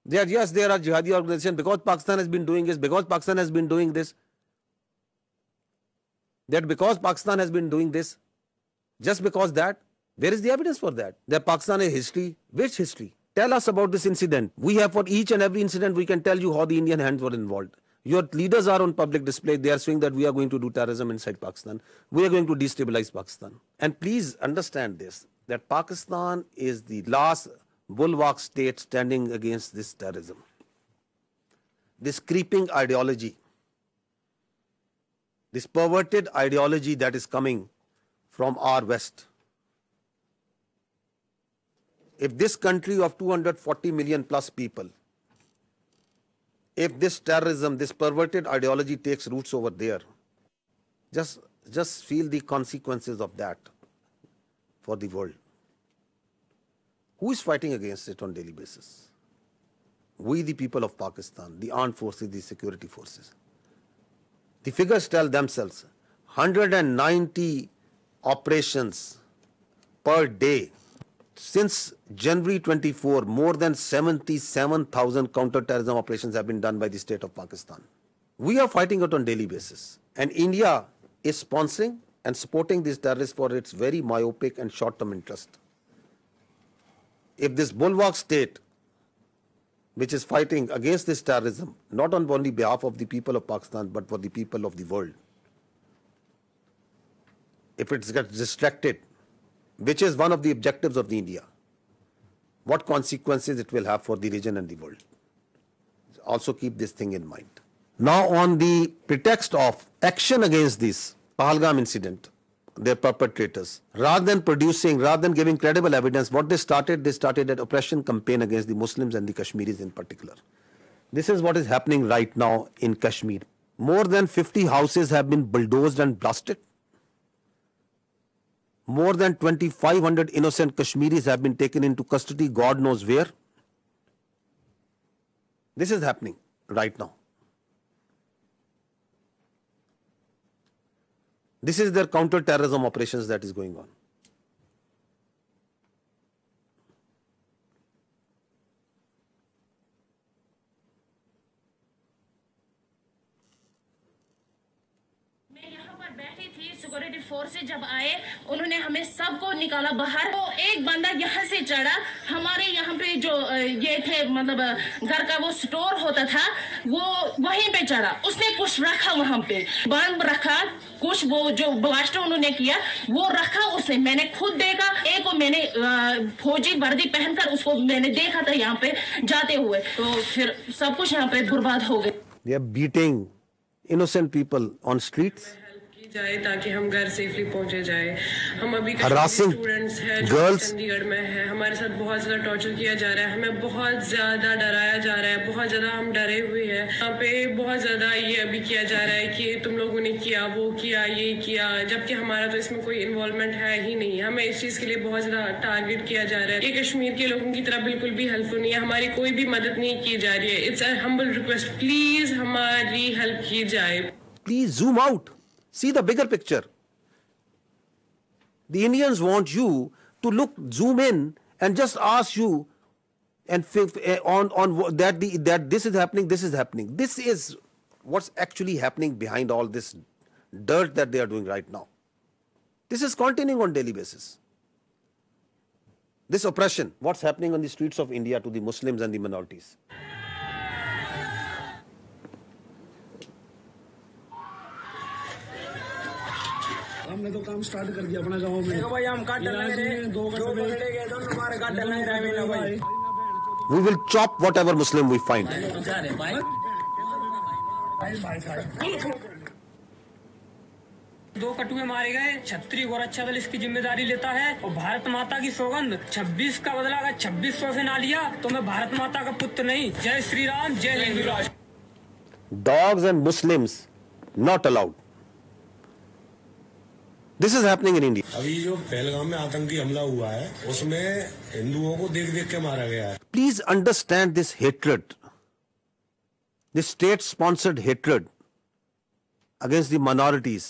There are jihadi organizations because Pakistan has been doing this, because Pakistan has been doing this. That because Pakistan has been doing this, Just because that, where is the evidence for that? That Pakistan has history. Which history? Tell us about this incident. We have, for each and every incident, we can tell you how the Indian hands were involved. Your leaders are on public display. They are saying that we are going to do terrorism inside Pakistan. We are going to destabilize Pakistan. And please understand this, that Pakistan is the last bulwark state standing against this terrorism. This creeping ideology, this perverted ideology that is coming from our West. If this country of 240 million plus people, if this terrorism, this perverted ideology takes roots over there, just feel the consequences of that for the world. Who is fighting against it on a daily basis? We, the people of Pakistan, the armed forces, the security forces. The figures tell themselves, 190 operations per day. Since January 24, more than 77,000 counter-terrorism operations have been done by the state of Pakistan. We are fighting it on a daily basis. And India is sponsoring and supporting these terrorists for its very myopic and short-term interest. If this bulwark state, which is fighting against this terrorism, not on only behalf of the people of Pakistan, but for the people of the world, if it gets distracted, which is one of the objectives of the India, what consequences it will have for the region and the world. Also keep this thing in mind. Now, on the pretext of action against this Pahalgam incident, their perpetrators, rather than giving credible evidence, what they started an oppression campaign against the Muslims and the Kashmiris in particular. This is what is happening right now in Kashmir. More than 50 houses have been bulldozed and blasted. More than 2,500 innocent Kashmiris have been taken into custody, God knows where. This is happening right now. This is their counter-terrorism operations that is going on. Security forces जब आए, उन्होंने हमें सबको निकाला बाहर। तो एक बंदा यहाँ से चढ़ा, हमारे यहाँ पे जो ये थे, मतलब घर का वो स्टोर होता था, वो वहीं पे चढ़ा। उसने कुछ रखा वहाँ पे, बम रखा, कुछ वो जो ब्लास्ट उन्होंने किया वो रखा उसने। मैंने खुद देखा, एक को मैंने फौजी वर्दी पहनकर उसको मैंने देखा था यहाँ पे जाते हुए। तो फिर सब कुछ यहाँ पे बर्बाद हो गया। They are beating innocent people on streets. जाए ताकि हम घर सेफली पहुंचे जाए। हम अभी स्टूडेंट्स हैं जो चंडीगढ़ में है, हमारे साथ बहुत ज्यादा टॉर्चर किया जा रहा है, हमें बहुत ज्यादा डराया जा रहा है, बहुत ज्यादा हम डरे हुए हैं। यहाँ पे बहुत ज्यादा ये अभी किया जा रहा है कि तुम लोगों ने किया, वो किया, ये किया, जबकि हमारा तो इसमें कोई इन्वॉल्वमेंट है ही नहीं। हमें इस चीज के लिए बहुत ज्यादा टारगेट किया जा रहा है। ये कश्मीर के लोगों की तरह बिल्कुल भी हेल्पफुल नहीं है, हमारी कोई भी मदद नहीं की जा रही है। It's a humble request, please हमारी हेल्प की जाए। Please zoom out. See the bigger picture. The Indians want you to zoom in and just ask you and on that this is happening, this is happening. This is what's actually happening behind all this dirt that they are doing right now. This is continuing on daily basis. This oppression, what's happening on the streets of India to the Muslims and the minorities. हमने तो काम start कर दिया अपने गांव में। देखो भाई हम काट लेंगे, दो पकड़े गए तो हमारे काट लेंगे भाई। We will chop whatever Muslim we find. दो कटुए मारे गए, छत्री और अच्छा दल इसकी जिम्मेदारी लेता है और भारत माता की सौगंध 26 का बदला अगर 2600 से ना लिया तो मैं भारत माता का पुत्र नहीं। जय श्री राम, जय हिंदुराज। Dogs and Muslims not allowed. This is happening in India. अभी जो पहलगाम में आतंकी हमला हुआ है उसमें हिंदुओं को देख-देख के मारा गया है। Please understand this hatred, this state-sponsored hatred against the minorities,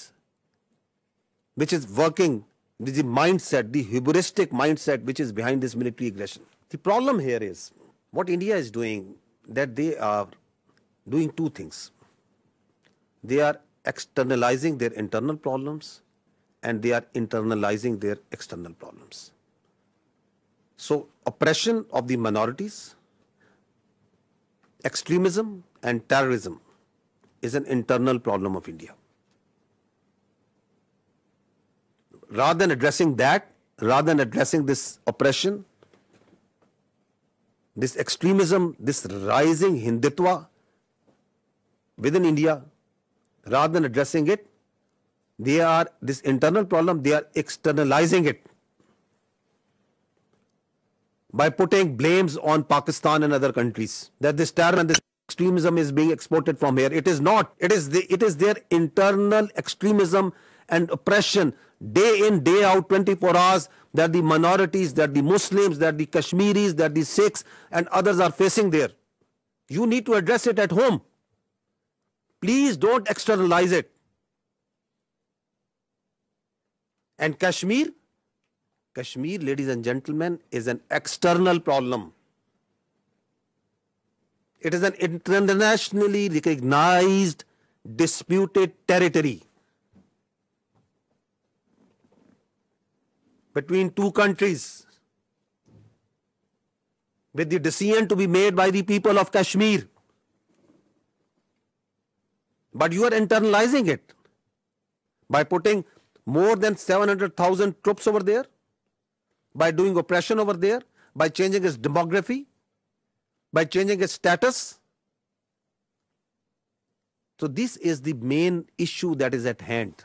which is working with the mindset, the hubristic mindset which is behind this military aggression. The problem here is what India is doing, that they are doing two things. They are externalizing their internal problems and they are internalizing their external problems. So oppression of the minorities, extremism and terrorism is an internal problem of India. Rather than addressing that, rather than addressing this oppression, this extremism, this rising Hindutva within India, rather than addressing it, they are, this internal problem, they are externalizing it by putting blames on Pakistan and other countries, that this terror and this extremism is being exported from here. It is not. It is their internal extremism and oppression, day in, day out, 24 hours, that the minorities, that the Muslims, that the Kashmiris, that the Sikhs and others are facing there. You need to address it at home. Please don't externalize it. And Kashmir, ladies and gentlemen, is an external problem. It is an internationally recognized disputed territory between two countries, with the decision to be made by the people of Kashmir. But you are internalizing it by putting more than 700,000 troops over there, by doing oppression over there, by changing its demography, by changing its status. So this is the main issue that is at hand.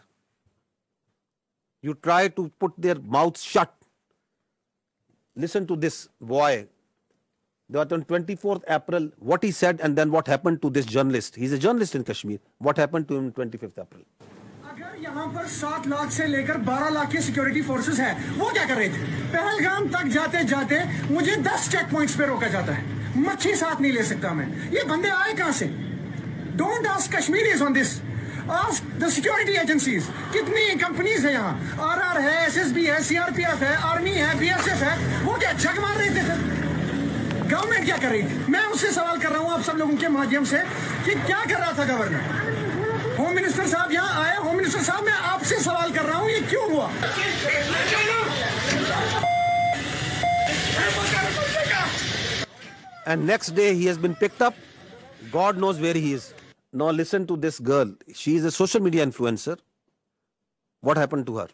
You try to put their mouths shut. Listen to this boy. That on 24th April, what he said and then what happened to this journalist. He's a journalist in Kashmir. What happened to him on 25th April? अगर यहाँ पर 7 लाख से लेकर 12 लाख की security forces हैं, वो क्या कर रहे थे? पहलगाम तक जाते जाते मुझे 10 चेक पॉइंट्स पे रोका जाता है, मच्छी साथ नहीं ले सकता मैं. ये बंदे आए कहाँ से? Don't ask Kashmiris on this. Ask the security agencies. कितनी कंपनीज है यहाँ? RR है, SSB है, CRPF है, आर्मी है, BSF है. वो क्या जग मार रहे थे फिर? गवर्नमेंट क्या कर रही थी? मैं उससे सवाल कर रहा हूँ आप सब लोगों के माध्यम से कि क्या कर रहा था गवर्नमेंट? होम मिनिस्टर साहब यहाँ आए. होम मिनिस्टर साहब, मैं आपसे सवाल कर रहा हूँ, ये क्यों हुआ? And next day he has been picked up. God knows where he is. Now listen to this girl. She is a social media influencer. What happened to her?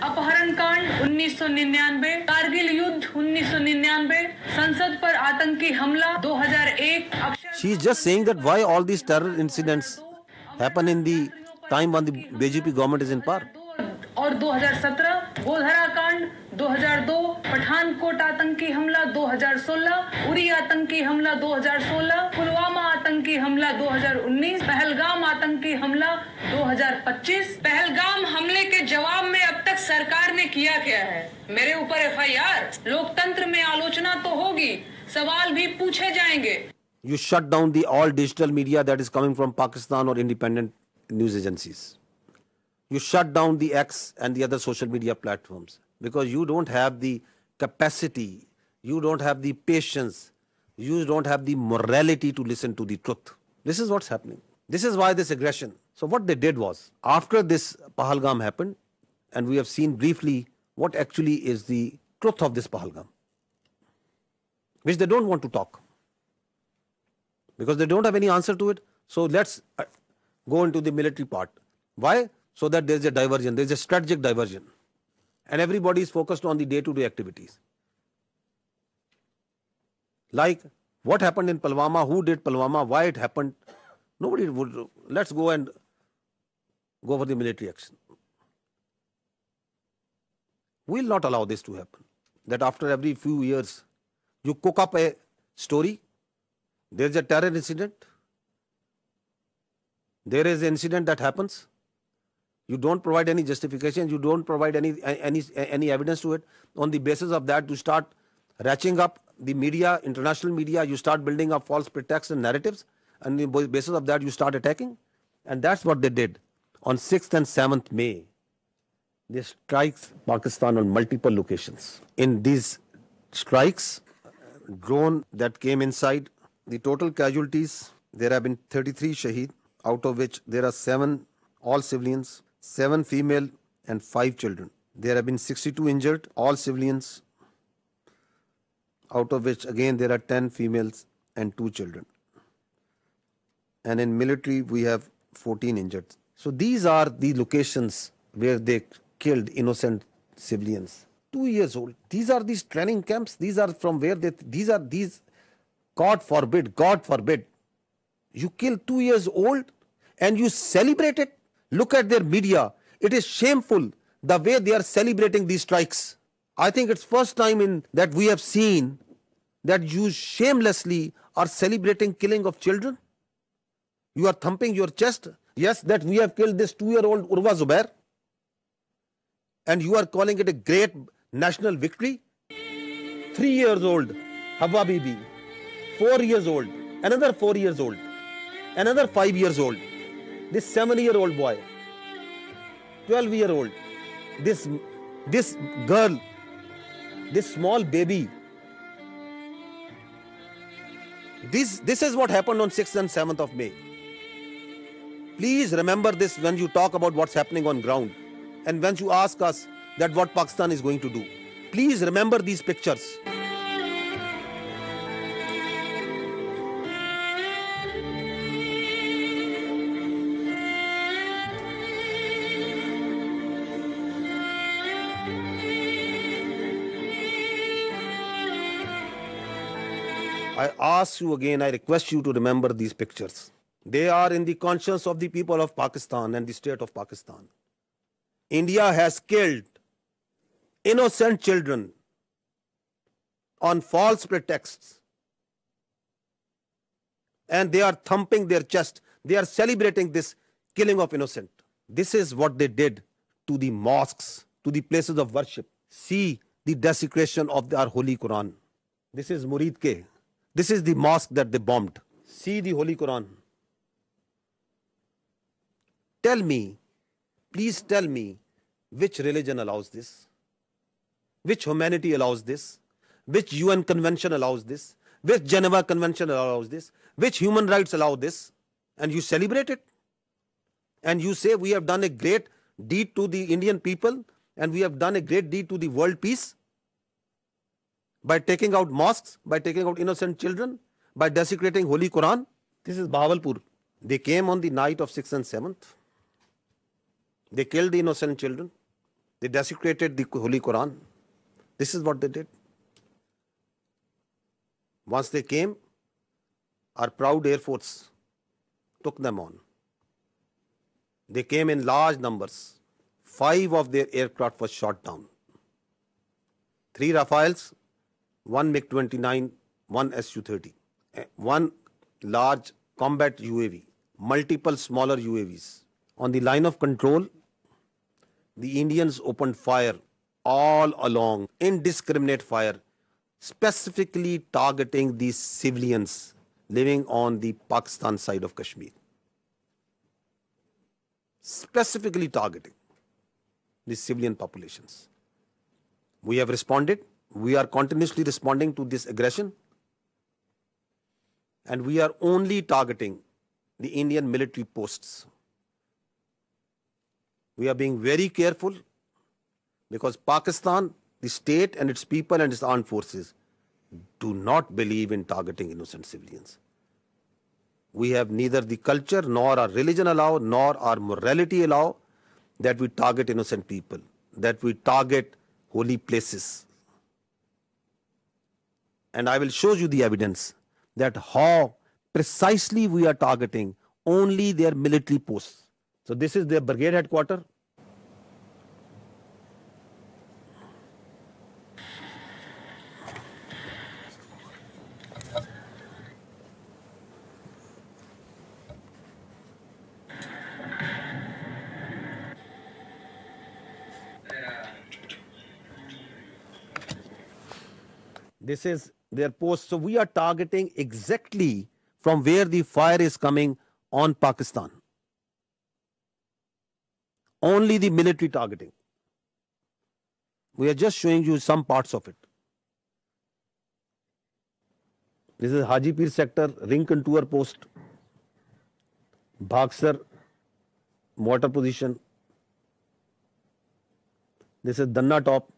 अपहरण कांड 1999, कारगिल युद्ध 1999, संसद पर आतंकी हमला 2001. She is just saying that why all these terror incidents happen in the time when the BJP government is in power. और 2017 गोधरा कांड 2002, पठानकोट आतंकी हमला 2016, उरी आतंकी हमला 2016, पुलवामा आतंकी हमला 2019, पहलगाम आतंकी हमला 2025. पहलगाम हमले के जवाब में अब तक सरकार ने किया क्या है? मेरे ऊपर FIR. लोकतंत्र में आलोचना तो होगी, सवाल भी पूछे जाएंगे. You shut down the all digital media that is coming from Pakistan or independent news agencies. You shut down the X and the other social media platforms because you don't have the capacity, you don't have the patience, you don't have the morality to listen to the truth. This is what's happening. This is why this aggression. So what they did was, after this Pahalgam happened, and we have seen briefly what actually is the truth of this Pahalgam, which they don't want to talk because they don't have any answer to it. So let's go into the military part. Why? So that there's a diversion, there's a strategic diversion. And everybody is focused on the day-to-day activities. Like what happened in Pulwama, who did Pulwama, why it happened. Nobody would, let's go and go for the military action. We will not allow this to happen. That after every few years, you cook up a story, there's a terror incident, there is an incident that happens, you don't provide any justification, you don't provide any evidence to it. On the basis of that, you start ratcheting up the media, international media, you start building up false pretexts and narratives, and on the basis of that, you start attacking. And that's what they did. On 6th and 7th May, they strikes Pakistan on multiple locations. In these strikes, drone that came inside, the total casualties, there have been 33 shaheed, out of which there are 7 all civilians, 7 female and 5 children. There have been 62 injured, all civilians, out of which again there are 10 females and 2 children. And in military we have 14 injured. So these are the locations where they killed innocent civilians. 2 years old. These are these training camps. These are from where these, God forbid, you kill 2 years old and you celebrate it. Look at their media. It is shameful the way they are celebrating these strikes. I think it's first time that we have seen that you shamelessly are celebrating killing of children. You are thumping your chest. Yes, that we have killed this 2-year-old Urwa Zubair. And you are calling it a great national victory. 3 years old, Hawa Bibi. 4 years old, another 4 years old, another 5 years old. This 7-year-old boy, 12-year-old, this girl, this small baby. This is what happened on 6th and 7th of May. Please remember this when you talk about what's happening on ground and when you ask us that what Pakistan is going to do. Please remember these pictures. I ask you again, I request you to remember these pictures. They are in the conscience of the people of Pakistan and the state of Pakistan. India has killed innocent children on false pretexts. And they are thumping their chest. They are celebrating this killing of innocent. This is what they did to the mosques, to the places of worship. See the desecration of our Holy Quran. This is Murid Ke. This is the mosque that they bombed. See the Holy Quran. Tell me, please tell me, which religion allows this? Which humanity allows this? Which UN convention allows this? Which Geneva Convention allows this? Which human rights allow this? And you celebrate it? And you say we have done a great deed to the Indian people and we have done a great deed to the world peace? By taking out mosques, by taking out innocent children, by desecrating Holy Quran. This is Bahawalpur. They came on the night of 6th and 7th. They killed the innocent children. They desecrated the Holy Quran. This is what they did. Once they came, our proud Air Force took them on. They came in large numbers. 5 of their aircraft was shot down. 3 Rafales, 1 MiG-29, 1 Su-30, 1 large combat UAV, multiple smaller UAVs. On the line of control, the Indians opened fire all along, indiscriminate fire, specifically targeting these civilians living on the Pakistan side of Kashmir. Specifically targeting the civilian populations. We have responded. We are continuously responding to this aggression. And we are only targeting the Indian military posts. We are being very careful because Pakistan, the state and its people and its armed forces do not believe in targeting innocent civilians. We have neither the culture nor our religion allow nor our morality allow that we target innocent people, that we target holy places. And I will show you the evidence that how precisely we are targeting only their military posts. So this is their brigade headquarters. This is their post. So we are targeting exactly from where the fire is coming on Pakistan. Only the military targeting. We are just showing you some parts of it. This is Hajipir sector, ring contour post, Bhagsar mortar position. This is Danna Top.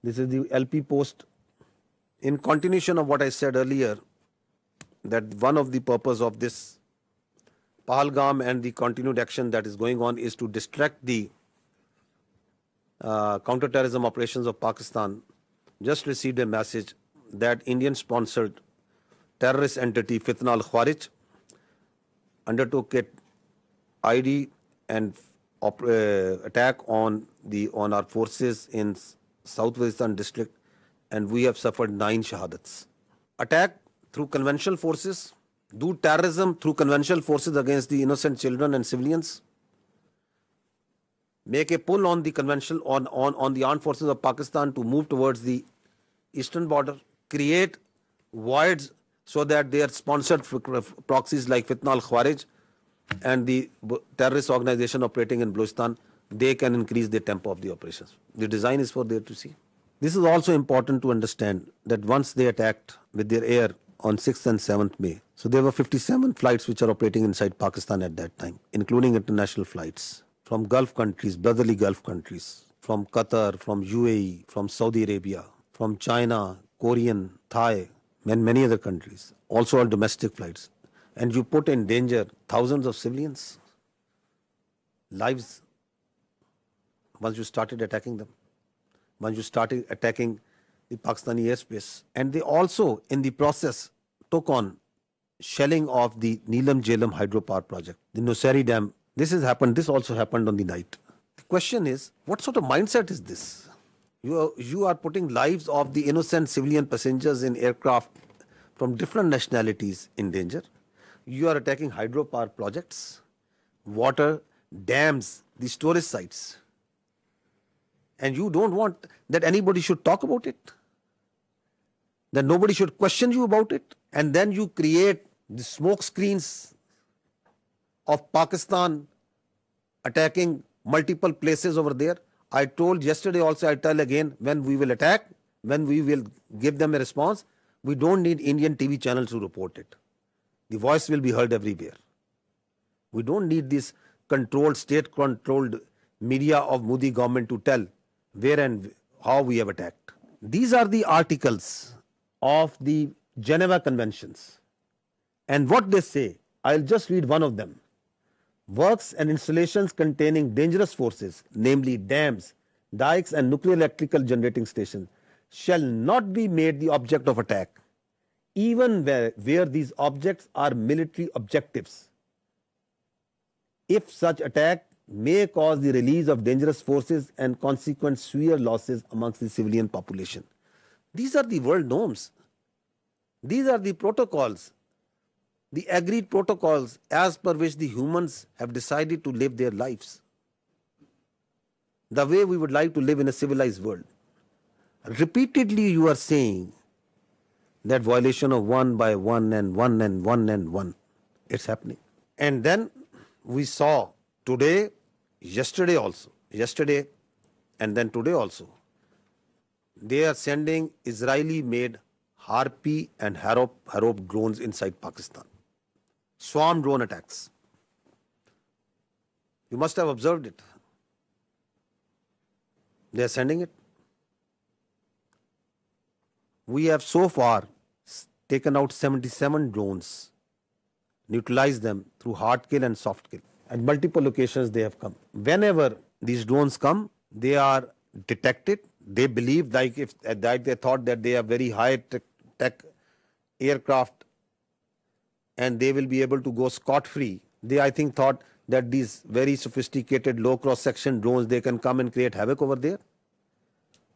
This is the LP post. In continuation of what I said earlier, that one of the purpose of this Pahalgam and the continued action that is going on is to distract the counterterrorism operations of Pakistan. Just received a message that Indian-sponsored terrorist entity Fitna al-Khawarij undertook an ID and attack on our forces in South Waziristan district, and we have suffered 9 shahadats. Attack through conventional forces, do terrorism through conventional forces against the innocent children and civilians, make a pull on the conventional on the armed forces of Pakistan to move towards the eastern border, create voids so that their sponsored proxies like Fitna al-Khawarij and the terrorist organization operating in Balochistan, they can increase the tempo of the operations. The design is for there to see. This is also important to understand that once they attacked with their air on 6th and 7th May, so there were 57 flights which are operating inside Pakistan at that time, including international flights from Gulf countries, brotherly Gulf countries, from Qatar, from UAE, from Saudi Arabia, from China, Korean, Thai, and many other countries, also all domestic flights. And you put in danger thousands of civilians' lives once you started attacking them, once you started attacking the Pakistani airspace. And they also, in the process, took on shelling of the Neelam Jhelum hydropower project, the Nusari Dam. This also happened on the night. The question is, what sort of mindset is this? You are putting lives of the innocent civilian passengers in aircraft from different nationalities in danger. You are attacking hydropower projects, water, dams, the storage sites. And you don't want that anybody should talk about it, that nobody should question you about it. And then you create the smoke screens of Pakistan attacking multiple places over there. I told yesterday also, I tell again, when we will attack, when we will give them a response, we don't need Indian TV channels to report it. The voice will be heard everywhere. We don't need this state-controlled media of Modi government to tell where and how we have attacked. These are the articles of the Geneva Conventions. And what they say, I'll just read one of them. Works and installations containing dangerous forces, namely dams, dikes and nuclear electrical generating stations, shall not be made the object of attack, even where these objects are military objectives, if such attack may cause the release of dangerous forces and consequent severe losses amongst the civilian population. These are the world norms. These are the protocols, the agreed protocols as per which the humans have decided to live their lives, the way we would like to live in a civilized world. Repeatedly you are saying that violation of 1 by 1 and 1 and 1 and 1. It's happening. And then we saw today, yesterday and then today also, they are sending Israeli-made Harpy and Harop drones inside Pakistan. Swarm drone attacks. You must have observed it. They are sending it. We have so far taken out 77 drones, neutralized them through hard kill and soft kill. At multiple locations they have come. Whenever these drones come, they are detected. They believe they thought that they are very high tech aircraft and they will be able to go scot-free. They, I think, thought that these very sophisticated low cross-section drones, they can come and create havoc over there.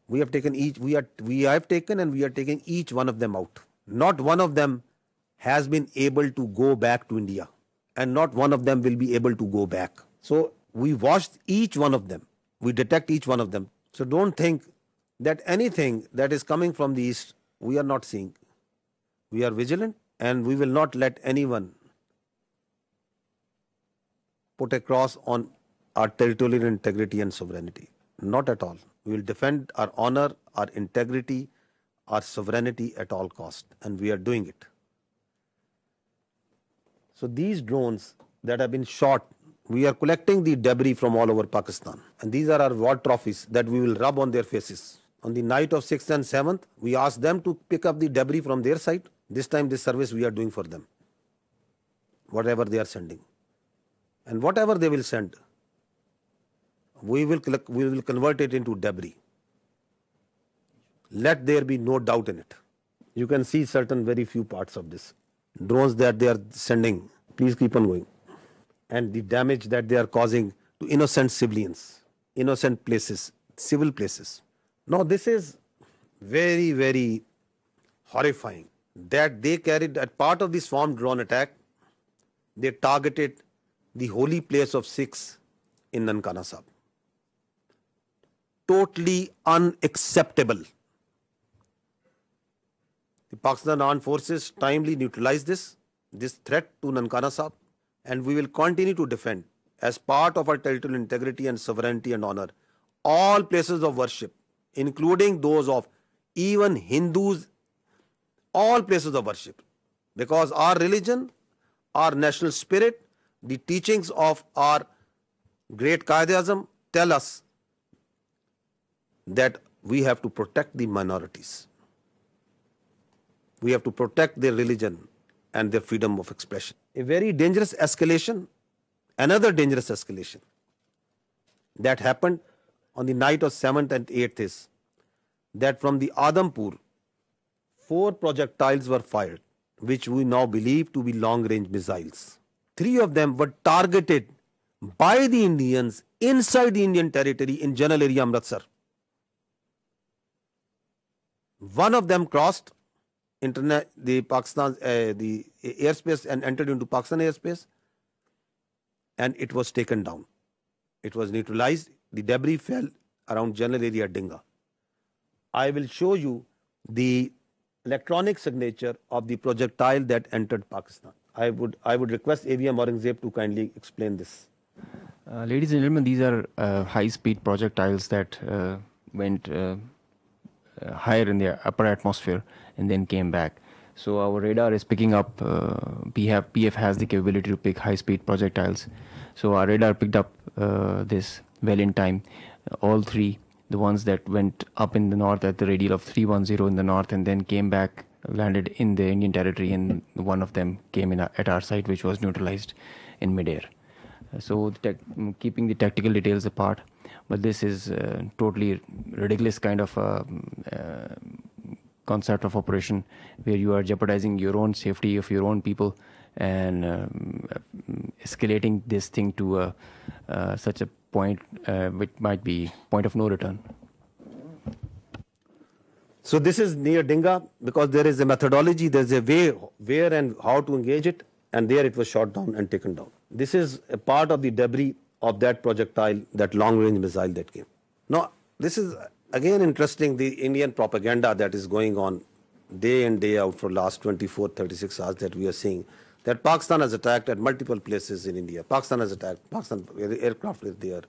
We have taken we are taking each one of them out. Not one of them has been able to go back to India, and not one of them will be able to go back. So we watched each one of them. We detect each one of them. So don't think that anything that is coming from the east, we are not seeing. We are vigilant and we will not let anyone put a cross on our territorial integrity and sovereignty. Not at all. We will defend our honor, our integrity, our sovereignty at all cost, and we are doing it. So these drones that have been shot We are collecting the debris from all over Pakistan. And these are our war trophies that we will rub on their faces. On the night of 6th and 7th, we asked them to pick up the debris from their side. This time this service we are doing for them. Whatever they are sending. And whatever they will send, we will convert it into debris. Let there be no doubt in it. You can see certain very few parts of this. Drones that they are sending, please keep on going. And the damage that they are causing to innocent civilians, innocent places, civil places. Now this is very, very horrifying that they carried, as part of the swarm drone attack, they targeted the holy place of Sikhs in Nankana Sahib. Totally unacceptable. The Pakistan Armed Forces timely neutralized this threat to Nankana Sahib, and we will continue to defend, as part of our territorial integrity and sovereignty and honor, all places of worship, including those of even Hindus, all places of worship. Because our religion, our national spirit, the teachings of our great Qaid-e-Azam tell us that we have to protect the minorities. We have to protect their religion and their freedom of expression. A very dangerous escalation, another dangerous escalation that happened on the night of 7th and 8th is that from the Adampur, 4 projectiles were fired, which we now believe to be long-range missiles. 3 of them were targeted by the Indians inside the Indian territory in General Area Amritsar. 1 of them crossed the airspace and entered into Pakistan airspace, and it was taken down. It was neutralized. The debris fell around General Area Dinga. I will show you the electronic signature of the projectile that entered Pakistan. I would request AVM Aurangzeb to kindly explain this. Ladies and gentlemen, these are high-speed projectiles that went higher in the upper atmosphere and then came back. So our radar is picking up, PF has the capability to pick high-speed projectiles. So our radar picked up this well in time. All 3, the ones that went up in the north at the radial of 310 in the north and then came back, landed in the Indian territory, and one of them came in at our site, which was neutralized in midair. So keeping the tactical details apart, but this is totally ridiculous kind of concept of operation where you are jeopardizing your own safety of your own people and escalating this thing to such a point which might be point of no return. So this is near Dinga because there is a methodology, there is a way where and how to engage it, and there it was shot down and taken down. This is a part of the debris of that projectile, that long-range missile that came. Now, this is again interesting, the Indian propaganda that is going on day in, day out for last 24, 36 hours that we are seeing, that Pakistan has attacked at multiple places in India. Pakistan has attacked, Pakistan aircraft is there,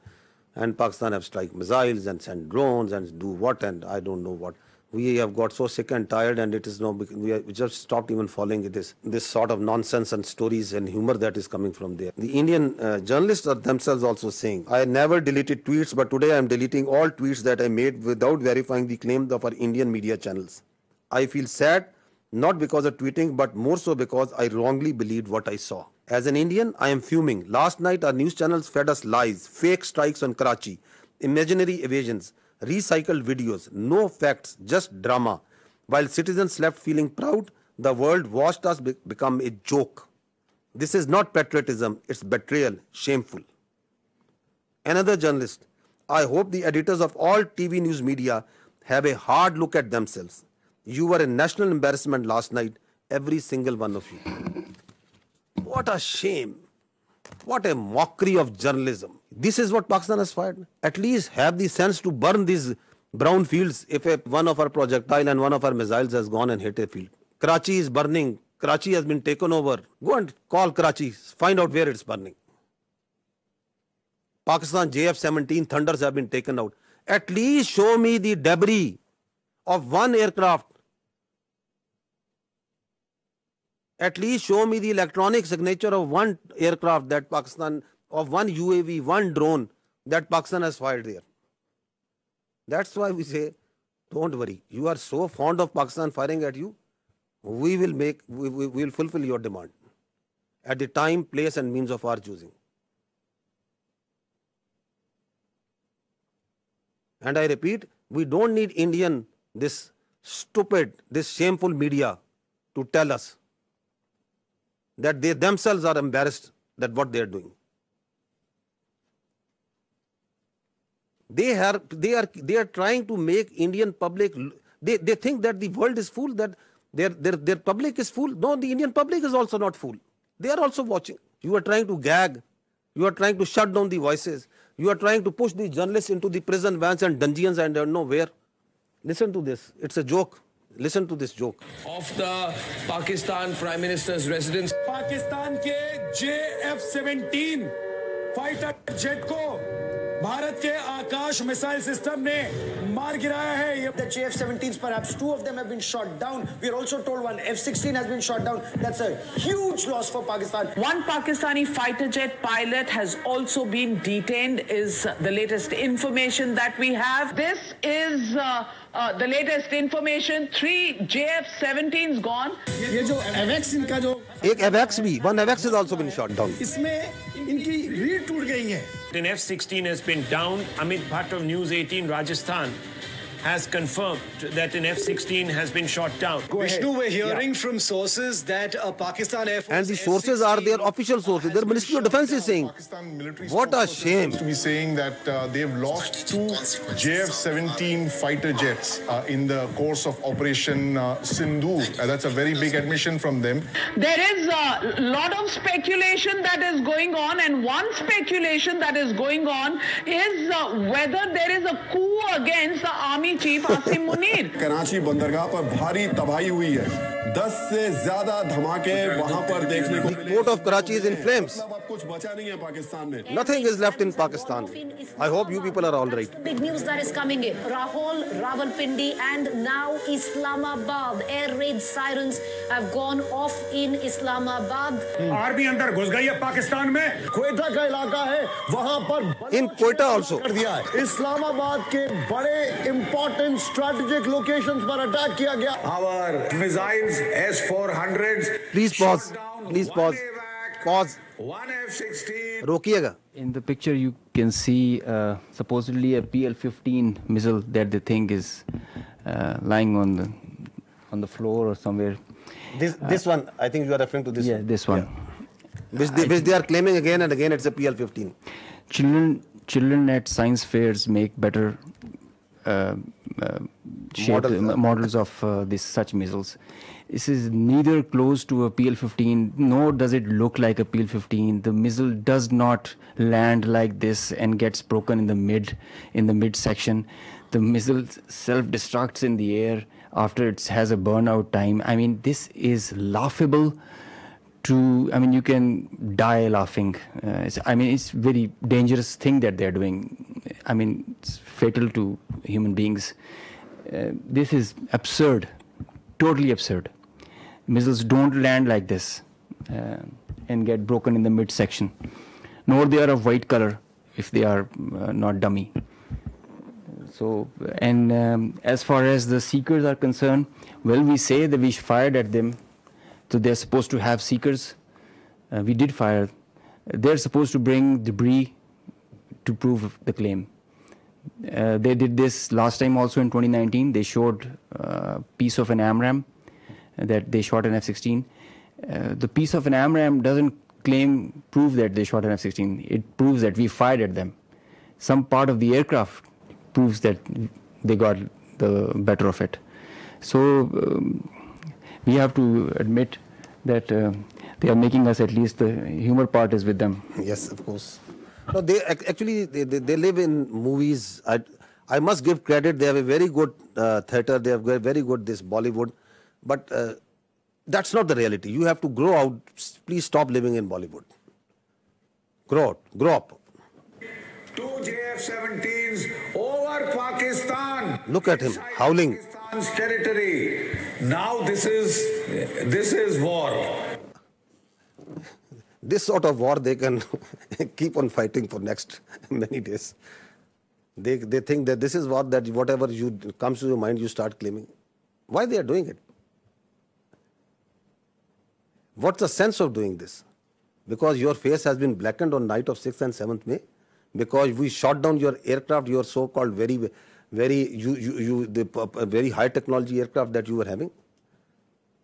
and Pakistan have strike missiles and send drones and do what and I don't know what. We have got so sick and tired, and it is now we just stopped even following this sort of nonsense and stories and humor that is coming from there. The Indian journalists are themselves also saying, I never deleted tweets, but today I am deleting all tweets that I made without verifying the claims of our Indian media channels. I feel sad, not because of tweeting, but more so because I wrongly believed what I saw. As an Indian, I am fuming. Last night, our news channels fed us lies, fake strikes on Karachi, imaginary evasions, recycled videos, no facts, just drama. While citizens slept feeling proud, the world watched us become a joke. This is not patriotism, it's betrayal, shameful. Another journalist, I hope the editors of all TV news media have a hard look at themselves. You were a national embarrassment last night, every single one of you. What a shame. What a mockery of journalism. This is what Pakistan has fired. At least have the sense to burn these brown fields if one of our projectile and one of our missiles has gone and hit a field. Karachi is burning. Karachi has been taken over. Go and call Karachi. Find out where it's burning. Pakistan JF-17 Thunders have been taken out. At least show me the debris of one aircraft. At least show me the electronic signature of one aircraft that Pakistan of one UAV, one drone that Pakistan has fired there. That's why we say, don't worry. You are so fond of Pakistan firing at you, we will fulfill your demand at the time, place and means of our choosing. And I repeat, we don't need this stupid, this shameful media to tell us that they themselves are embarrassed that what they are doing. They are trying to make Indian public, they think that the world is full, that their public is full. No, the Indian public is also not full. They are also watching. You are trying to gag. You are trying to shut down the voices. You are trying to push the journalists into the prison vans and dungeons and don't know where. Listen to this. It's a joke. Listen to this joke. Of the Pakistan Prime Minister's residence. Pakistan के JF-17 fighter jet को भारत के आकाश missile system ने मार गिराया है. The JF-17s, perhaps 2 of them have been shot down. We are also told one F-16 has been shot down. That's a huge loss for Pakistan. One Pakistani fighter jet pilot has also been detained, is the latest information that we have. This is the latest information. 3 JF-17s gone. ये जो AVAX इनका जो एक AVAX भी, one AVAX has also been shot down. इसमें इनकी रीढ़ टूट गई है. An F-16 has been down. Amit Bhatt of News 18 Rajasthan has confirmed that an F-16 has been shot down. Vishnu, we're hearing from sources that a Pakistan Air Force and the sources are their official sources. Their Ministry of Defense is saying, what a shame. To be saying that they've lost 2 JF-17 fighter jets in the course of Operation Sindhu. That's a very big admission from them. There is a lot of speculation that is going on, and one speculation that is going on is whether there is a coup against the army chief Asim Munir. Karachi बंदरगाह पर भारी तबाही हुई है. 10 से ज्यादा धमाके वहां पर देखने को. The port of Karachi is in flames. कुछ बचा नहीं है पाकिस्तान में. Nothing is left in Pakistan. I hope you people are all right. Big news that is coming in. Rahul, Rawalpindi and now Islamabad. Air raid sirens have gone off in Islamabad. Army अंदर घुस गई है पाकिस्तान में. क्वेटा का इलाका है, वहां पर in Quetta also कर दिया है. इस्लामाबाद के बड़े important strategic locations पर अटैक किया गया. Our missiles S-400s. Please pause. Please pause. Pause. One F-16. रोकिएगा. In the picture, you can see supposedly a PL-15 missile that they think is lying on the floor or somewhere. This one, I think you are referring to this. Yeah, one. this one. Yeah. Which they are claiming again and again. It's a PL-15. Children at science fairs make better models of such missiles. This is neither close to a PL-15, nor does it look like a PL-15. The missile does not land like this and gets broken in the mid section. The missile self-destructs in the air after it has a burnout time. I mean, this is laughable. You can die laughing. It's very dangerous thing that they're doing. It's fatal to human beings. This is absurd, totally absurd. Missiles don't land like this and get broken in the midsection. Nor they are of white color if they are not dummy. So, and as far as the seekers are concerned, well, we say that we fired at them. So they're supposed to have seekers. We did fire. They're supposed to bring debris to prove the claim. They did this last time also in 2019. They showed a piece of an AMRAAM that they shot an F-16. The piece of an AMRAAM doesn't prove that they shot an F-16. It proves that we fired at them. Some part of the aircraft proves that they got the better of it. So we have to admit that they are making us, at least the humor part is with them. Yes, of course. No, they actually they live in movies. I must give credit. They have a very good theatre. They have very good this Bollywood, but that's not the reality. You have to grow out. Please stop living in Bollywood. Grow up. 2 JF-17s over Pakistan. Look at him howling. Pakistan's territory. Now this is war. This sort of war they can keep on fighting for next many days. They think that this is war, that whatever comes to your mind, you start claiming. Why they are doing it? What's the sense of doing this? Because your face has been blackened on night of 6th and 7th May? Because we shot down your aircraft, your so-called very high technology aircraft that you were having,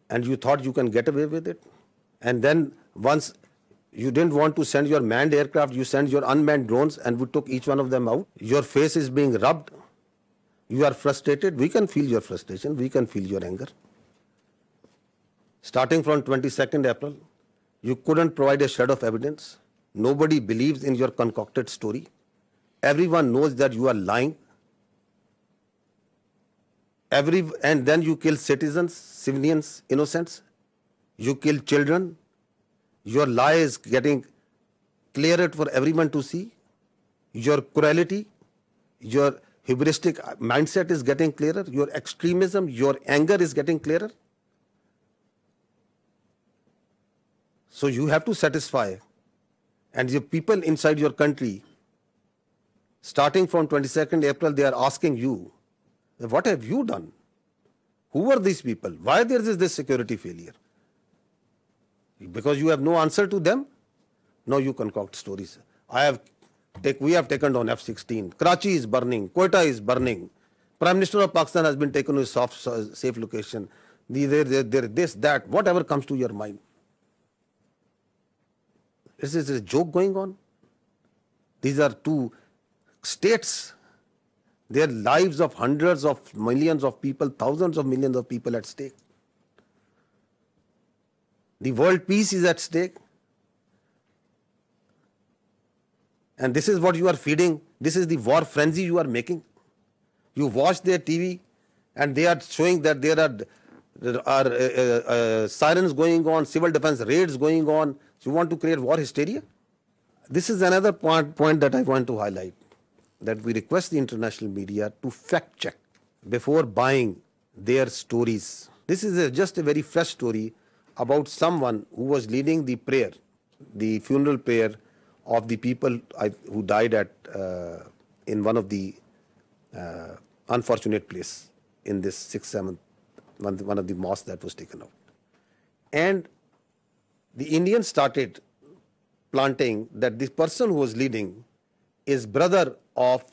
and you thought you can get away with it? And then once you didn't want to send your manned aircraft, you sent your unmanned drones, and we took each one of them out. Your face is being rubbed. You are frustrated. We can feel your frustration. We can feel your anger. Starting from 22nd April, you couldn't provide a shred of evidence. Nobody believes in your concocted story. Everyone knows that you are lying. And then you kill citizens, civilians, innocents. You kill children. Your lie is getting clearer for everyone to see. Your cruelty, your hubristic mindset is getting clearer. Your extremism, your anger is getting clearer. So you have to satisfy. And the people inside your country, starting from 22nd April, they are asking you, what have you done? Who are these people? Why there is this security failure? Because you have no answer to them? No, you concoct stories. We have taken down F-16. Karachi is burning. Quetta is burning. Prime Minister of Pakistan has been taken to a safe location. This, that, whatever comes to your mind. Is this a joke going on? These are two states. Their lives of hundreds of millions of people, thousands of millions of people at stake. The world peace is at stake. And this is what you are feeding. This is the war frenzy you are making. You watch their TV and they are showing that there are sirens going on, civil defense raids going on. So you want to create war hysteria? This is another point that I want to highlight, that we request the international media to fact check before buying their stories. This is just a very fresh story about someone who was leading the prayer, the funeral prayer of the people who died in one of the unfortunate place in this 6th, 7th, one of the mosques that was taken out. And the Indians started planting that this person who was leading is brother of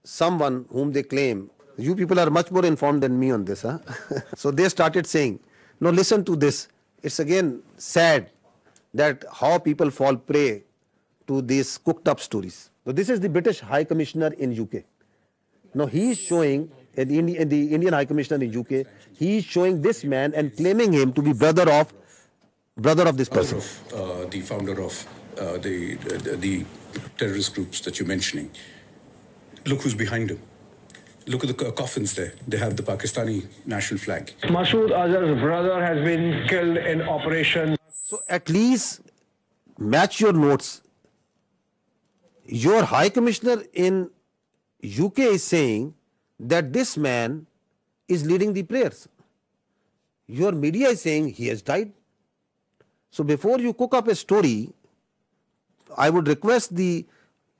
someone whom they claim. You people are much more informed than me on this, huh? So they started saying, no, listen to this. It's again sad that how people fall prey to these cooked up stories. So this is the British High Commissioner in UK. Now he is showing, the Indian High Commissioner in UK, he is showing this man and claiming him to be brother of this person. The founder of the terrorist groups that you're mentioning. Look who's behind him. Look at the coffins there. They have the Pakistani national flag. Masood Azhar's brother has been killed in operation. So at least match your notes. Your High Commissioner in UK is saying that this man is leading the prayers. Your media is saying he has died. So before you cook up a story, I would request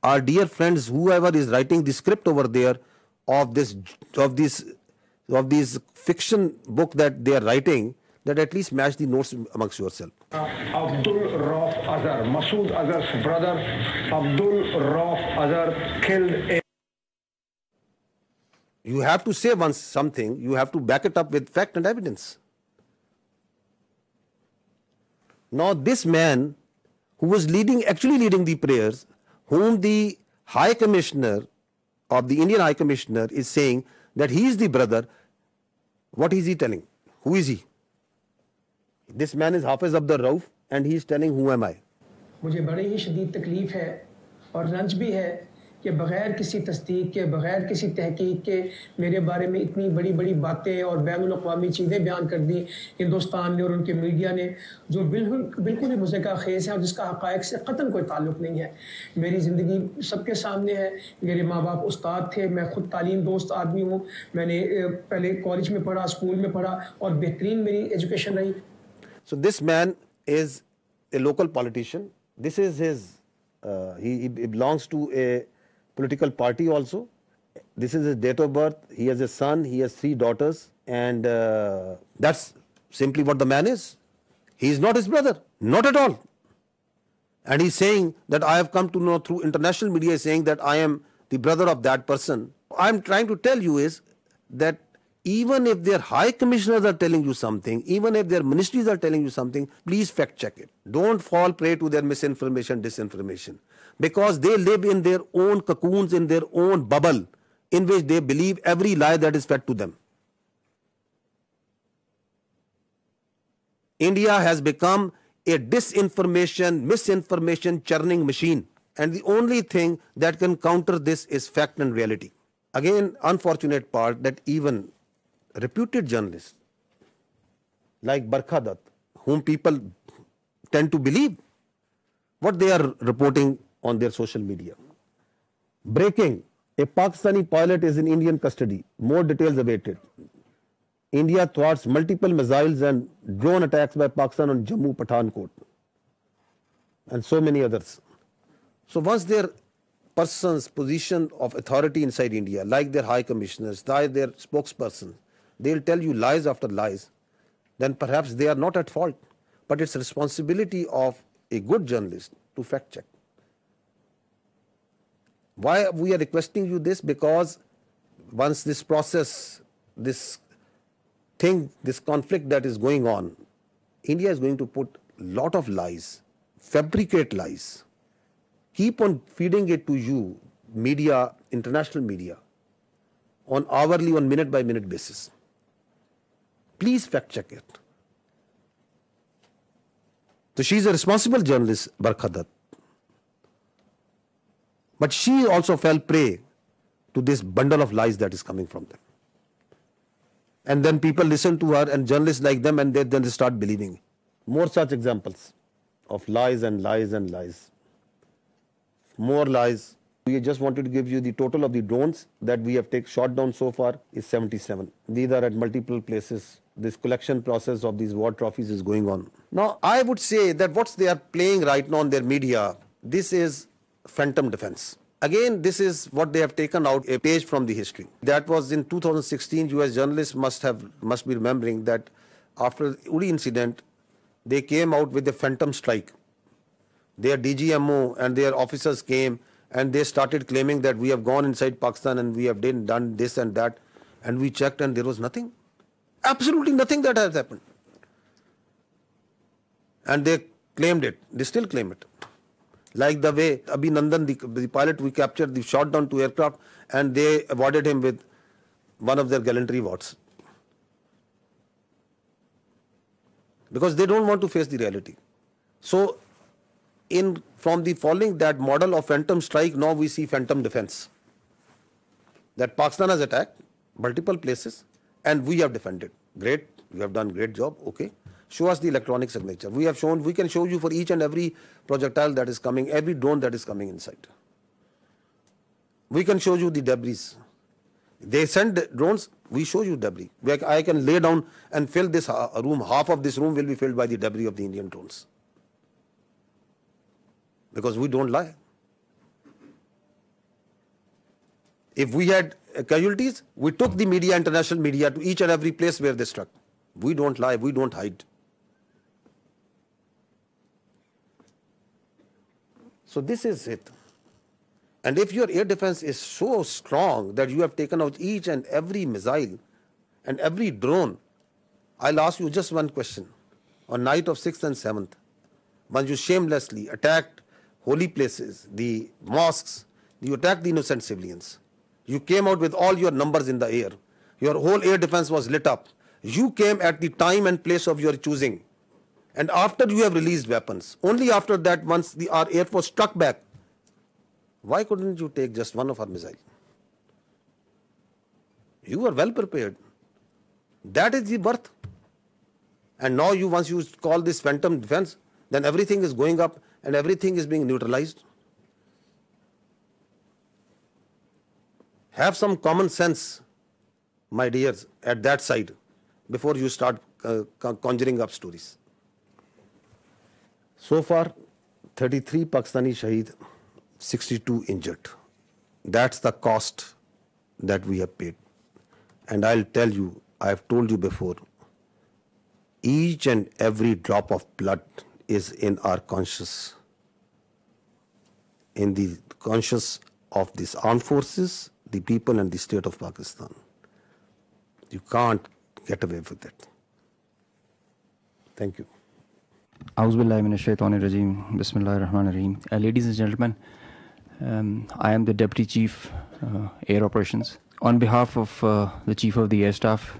our dear friends, whoever is writing the script over there of this fiction book that they are writing, that at least match the notes amongst yourself. Abdul Rauf Azhar, Masood Azhar's brother, Abdul Rauf Azhar killed in. You have to say once something, you have to back it up with fact and evidence. Now this man who was actually leading the prayers, whom the High Commissioner of the Indian High Commissioner is saying that he is the brother, what is he telling? Who is he? This man is Hafiz Abdul Rauf and he is telling, who am I? मुझे बड़ी ही शदीद तकलीफ है और रंज भी है कि बग़ैर किसी तस्दीक के, बग़ैर किसी तहकीक के मेरे बारे में इतनी बड़ी बड़ी बातें और बैनुल-अक़वामी चीज़ें बयान कर दी हिंदुस्तान ने और उनके मीडिया ने, जो बिल्कुल ही मुज़क्का खेज़ है और जिसका हक़ाइक़ से क़तन कोई ताल्लुक़ नहीं है। मेरी ज़िंदगी सबके सामने है। मेरे माँ बाप उस्ताद थे, मैं ख़ुद तालीम दोस्त आदमी हूँ। मैंने पहले कॉलेज में पढ़ा, स्कूल में पढ़ा और बेहतरीन मेरी एजुकेशन रही। So this man is a local politician. This is his, he belongs to a political party also. This is his date of birth. He has a son, he has 3 daughters, and that's simply what the man is. He is not his brother, not at all. And he's saying that I have come to know through international media, saying that I am the brother of that person. I'm trying to tell you is that even if their high commissioners are telling you something, even if their ministries are telling you something, please fact check it. Don't fall prey to their misinformation, disinformation, because they live in their own cocoons, in their own bubble, in which they believe every lie that is fed to them. India has become a disinformation, misinformation churning machine. And the only thing that can counter this is fact and reality. Again, unfortunate part that even reputed journalists like Barkha Dutt, whom people tend to believe what they are reporting on their social media. Breaking, a Pakistani pilot is in Indian custody. More details awaited. India thwarts multiple missiles and drone attacks by Pakistan on Jammu, Pathankot, and so many others. So once their person's position of authority inside India, like their high commissioners, like their spokespersons, they'll tell you lies after lies, then perhaps they are not at fault. But it's responsibility of a good journalist to fact check. Why we are requesting you this? Because once this process, this thing, this conflict that is going on, India is going to put a lot of lies, fabricate lies, keep on feeding it to you, media, international media, on hourly, on minute by minute basis. Please fact check it. So she's a responsible journalist, Barkha Dutt. But she also fell prey to this bundle of lies that is coming from them. And then people listen to her and journalists like them, and then they start believing. More such examples of lies and lies and lies. More lies. We just wanted to give you the total of the drones that we have shot down so far is 77. These are at multiple places. This collection process of these war trophies is going on. Now, I would say that what they are playing right now on their media, this is phantom defense. Again, this is what they have taken out, a page from the history. That was in 2016. US journalists must be remembering that after the Uri incident, they came out with a phantom strike. Their DGMO and their officers came and they started claiming that we have gone inside Pakistan and we have done this and that, and we checked and there was nothing. Absolutely nothing that has happened. And they claimed it. They still claim it. Like the way Abhinandan, the pilot we captured, they shot down 2 aircraft and they awarded him with one of their gallantry awards. Because they don't want to face the reality. So, from the following that model of phantom strike, now we see phantom defense. That Pakistan has attacked multiple places and we have defended. Great, you have done great job, okay. Show us the electronic signature. We can show you for each and every projectile that is coming, every drone that is coming inside. We can show you the debris. They send drones, we show you debris. I can lay down and fill this room, half of this room will be filled by the debris of the Indian drones. Because we don't lie. If we had casualties, we took the media, international media, to each and every place where they struck. We don't lie, we don't hide. So this is it. And if your air defense is so strong that you have taken out each and every missile and every drone, I'll ask you just one question. On night of 6th and 7th, when you shamelessly attacked holy places, the mosques, you attacked the innocent civilians. You came out with all your numbers in the air. Your whole air defense was lit up. You came at the time and place of your choosing. And after you have released weapons, only after that, once our Air Force struck back, why couldn't you take just one of our missiles? You were well prepared. That is the worth. And now once you call this phantom defense, then everything is going up and everything is being neutralized. Have some common sense, my dears, at that side before you start conjuring up stories. So far, 33 Pakistani Shaheed, 62 injured. That's the cost that we have paid. And I'll tell you, I've told you before, each and every drop of blood is in our conscience, in the conscience of these armed forces, the people and the state of Pakistan. You can't get away with it. Thank you. Auzubillahiminash-shaytanir-rajeem. Bismillahir-rahmanir-rahim. Ladies and gentlemen, I am the Deputy Chief Air Operations. On behalf of the Chief of the Air Staff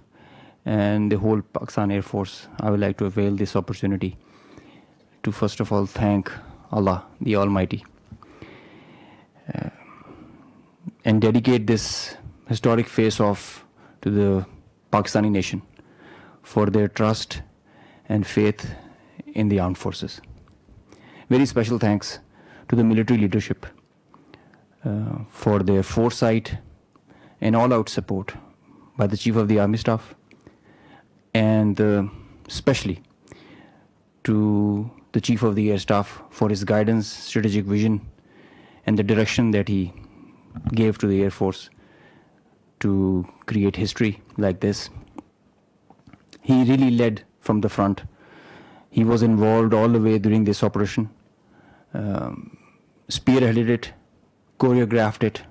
and the whole Pakistan Air Force, I would like to avail this opportunity to first of all thank Allah, the Almighty, and dedicate this historic face-off to the Pakistani nation for their trust and faith in the armed forces. Very special thanks to the military leadership for their foresight and all-out support by the Chief of the Army Staff, and especially to the Chief of the Air Staff for his guidance, strategic vision, and the direction that he gave to the Air Force to create history like this. He really led from the front. He was involved all the way during this operation, spearheaded it, choreographed it.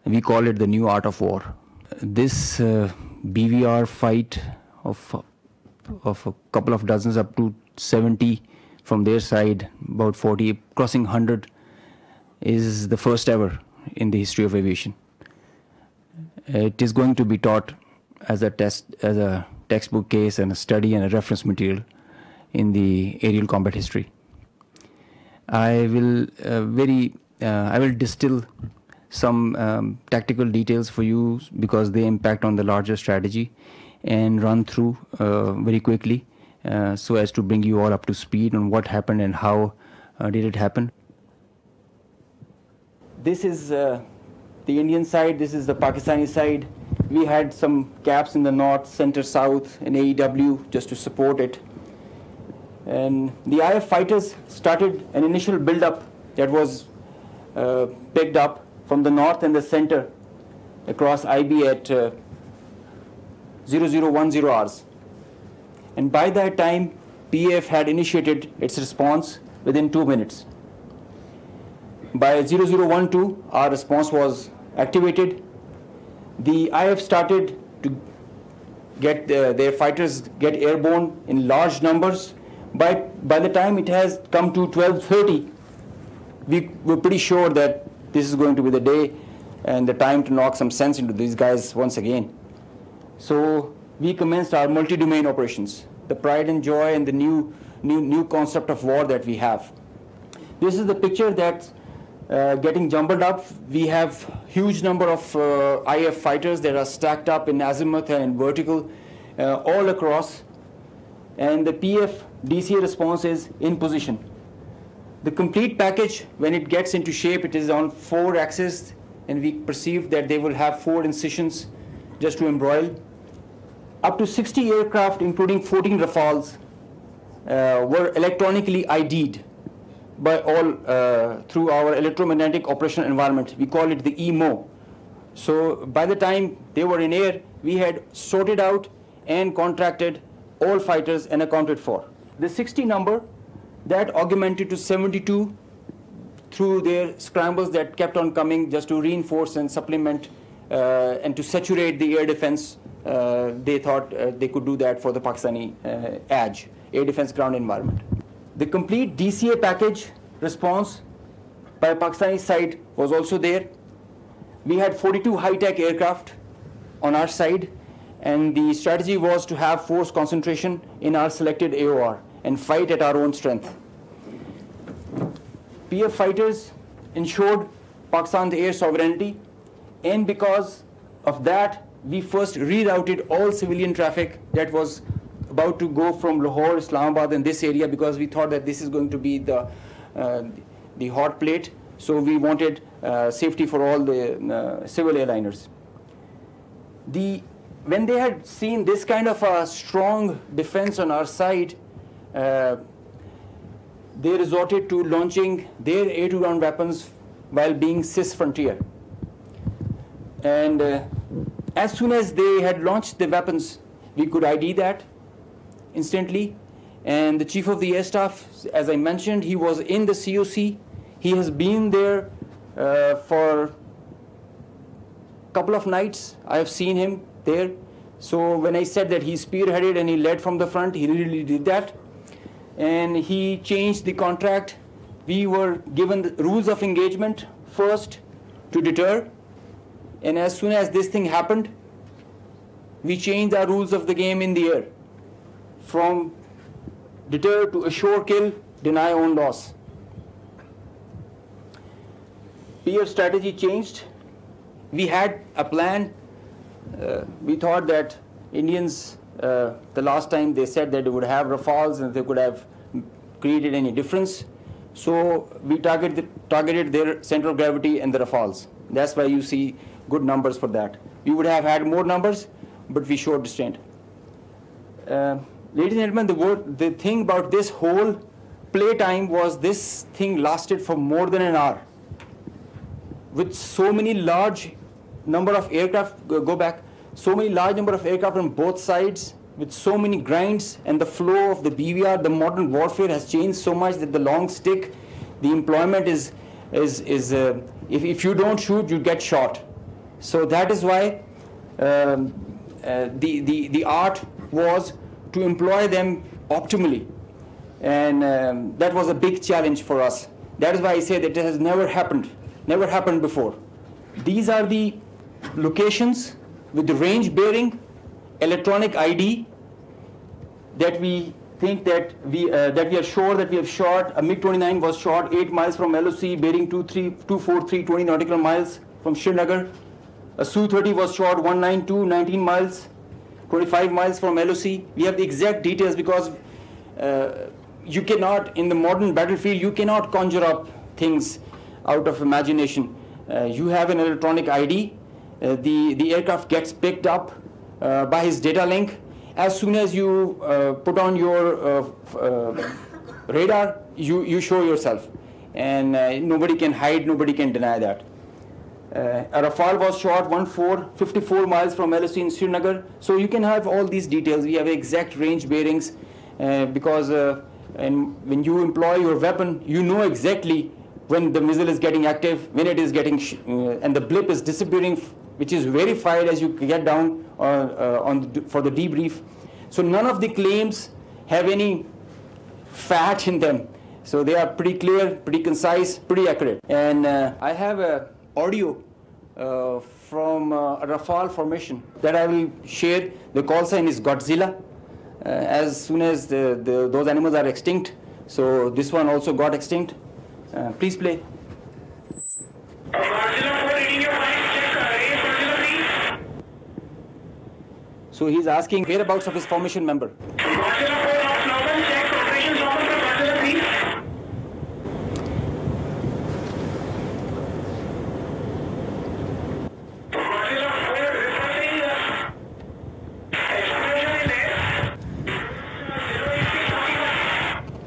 We call it the new art of war. This BVR fight of a couple of dozens up to 70 from their side, about 40, crossing 100, is the first ever in the history of aviation. It is going to be taught as a textbook case and a study and a reference material in the aerial combat history. I will distill some tactical details for you because they impact on the larger strategy, and run through very quickly so as to bring you all up to speed on what happened and how did it happen. This is the Indian side, this is the Pakistani side. We had some gaps in the north, center, south, and AEW just to support it. And the IF fighters started an initial build-up that was picked up from the north and the center across IB at 0010 hours. And by that time, PAF had initiated its response within 2 minutes. By 0012, our response was activated. The IF started to get their fighters get airborne in large numbers. By the time it has come to 12:30, we were pretty sure that this is going to be the day and the time to knock some sense into these guys once again. So we commenced our multi-domain operations, the pride and joy and the new concept of war that we have. This is the picture that's getting jumbled up. We have huge number of IF fighters that are stacked up in azimuth and in vertical all across, and the PF DCA response is in position. The complete package, when it gets into shape, it is on 4 axes, and we perceive that they will have 4 incisions just to embroil. Up to 60 aircraft, including 14 Rafales, were electronically ID'd by all through our electromagnetic operational environment. We call it the EMO. So by the time they were in air, we had sorted out and contracted all fighters and accounted for. The 60 number, that augmented to 72 through their scrambles that kept on coming just to reinforce and supplement and to saturate the air defense. They thought they could do that for the Pakistani ADGE, air defense ground environment. The complete DCA package response by Pakistani side was also there. We had 42 high-tech aircraft on our side, and the strategy was to have force concentration in our selected AOR and fight at our own strength. PF fighters ensured Pakistan's air sovereignty, and because of that, we first rerouted all civilian traffic that was about to go from Lahore, Islamabad, and this area, because we thought that this is going to be the hot plate. So we wanted safety for all the civil airliners. When they had seen this kind of a strong defense on our side, they resorted to launching their air-to-ground weapons while being cis-frontier. And as soon as they had launched the weapons, we could ID that instantly. And the Chief of the Air Staff, as I mentioned, he was in the COC. He has been there for a couple of nights. I have seen him there. So when I said that he spearheaded and he led from the front, he really did that. And he changed the contract. We were given the rules of engagement first to deter. And as soon as this thing happened, we changed our rules of the game in the air from deter to assure kill, deny own loss. Peer strategy changed. We had a plan. We thought that Indians, the last time they said that they would have Rafales and they could have created any difference. So we targeted their center of gravity and the Rafales. That's why you see good numbers for that. We would have had more numbers, but we showed restraint. Ladies and gentlemen, the thing about this whole playtime was this thing lasted for more than an hour. With so many large number of aircraft, so many large number of aircraft on both sides, with so many grinds, and the flow of the BVR, the modern warfare has changed so much that the long stick, the employment is if you don't shoot, you get shot. So that is why the art was to employ them optimally, and that was a big challenge for us. That is why I say that it has never happened before. These are the locations with the range bearing, electronic ID that we think that we are sure that we have shot. A MiG-29 was shot 8 miles from LOC, bearing 243, 20 nautical miles from Srinagar. A Su-30 was shot 192, 19 miles, 25 miles from LOC. We have the exact details because you cannot, in the modern battlefield, you cannot conjure up things out of imagination. You have an electronic ID. The aircraft gets picked up by his data link. As soon as you put on your radar, you show yourself. And nobody can hide, nobody can deny that. A Rafale was shot 54 miles from LOC in Srinagar. So you can have all these details. We have exact range bearings because when you employ your weapon, you know exactly when the missile is getting active, when it is getting, and the blip is disappearing, which is verified as you get down for the debrief. So none of the claims have any fat in them. So they are pretty clear, pretty concise, pretty accurate. And I have an audio from a Rafale formation that I will share. The call sign is Godzilla. As soon as those animals are extinct, so this one also got extinct. Please play. So he's asking whereabouts of his formation member.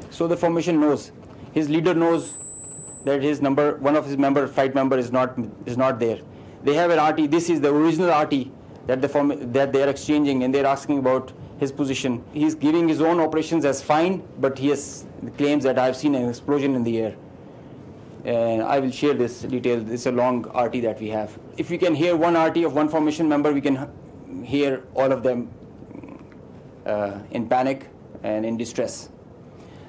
So the formation knows, his leader knows that his number, one of his flight member is not there. They have an RT. This is the original RT that they are exchanging, and they're asking about his position. He's giving his own operations as fine, but he has claims that I've seen an explosion in the air. And I will share this detail. It's a long RT that we have. If we can hear one RT of one formation member, we can hear all of them in panic and in distress.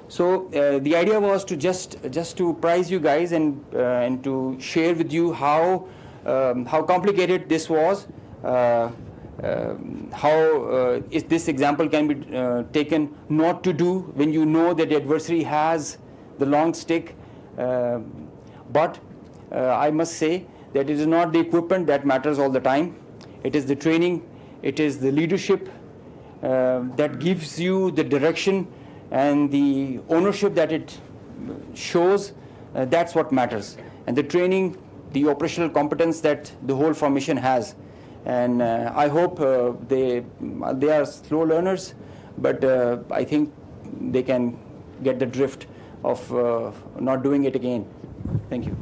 So the idea was to just to prize you guys and to share with you how complicated this was, how this example can be taken not to do when you know that the adversary has the long stick. But I must say that it is not the equipment that matters all the time. It is the training, it is the leadership that gives you the direction and the ownership that it shows. That's what matters. And the training, the operational competence that the whole formation has. And I hope they are slow learners, but I think they can get the drift not doing it again. Thank you.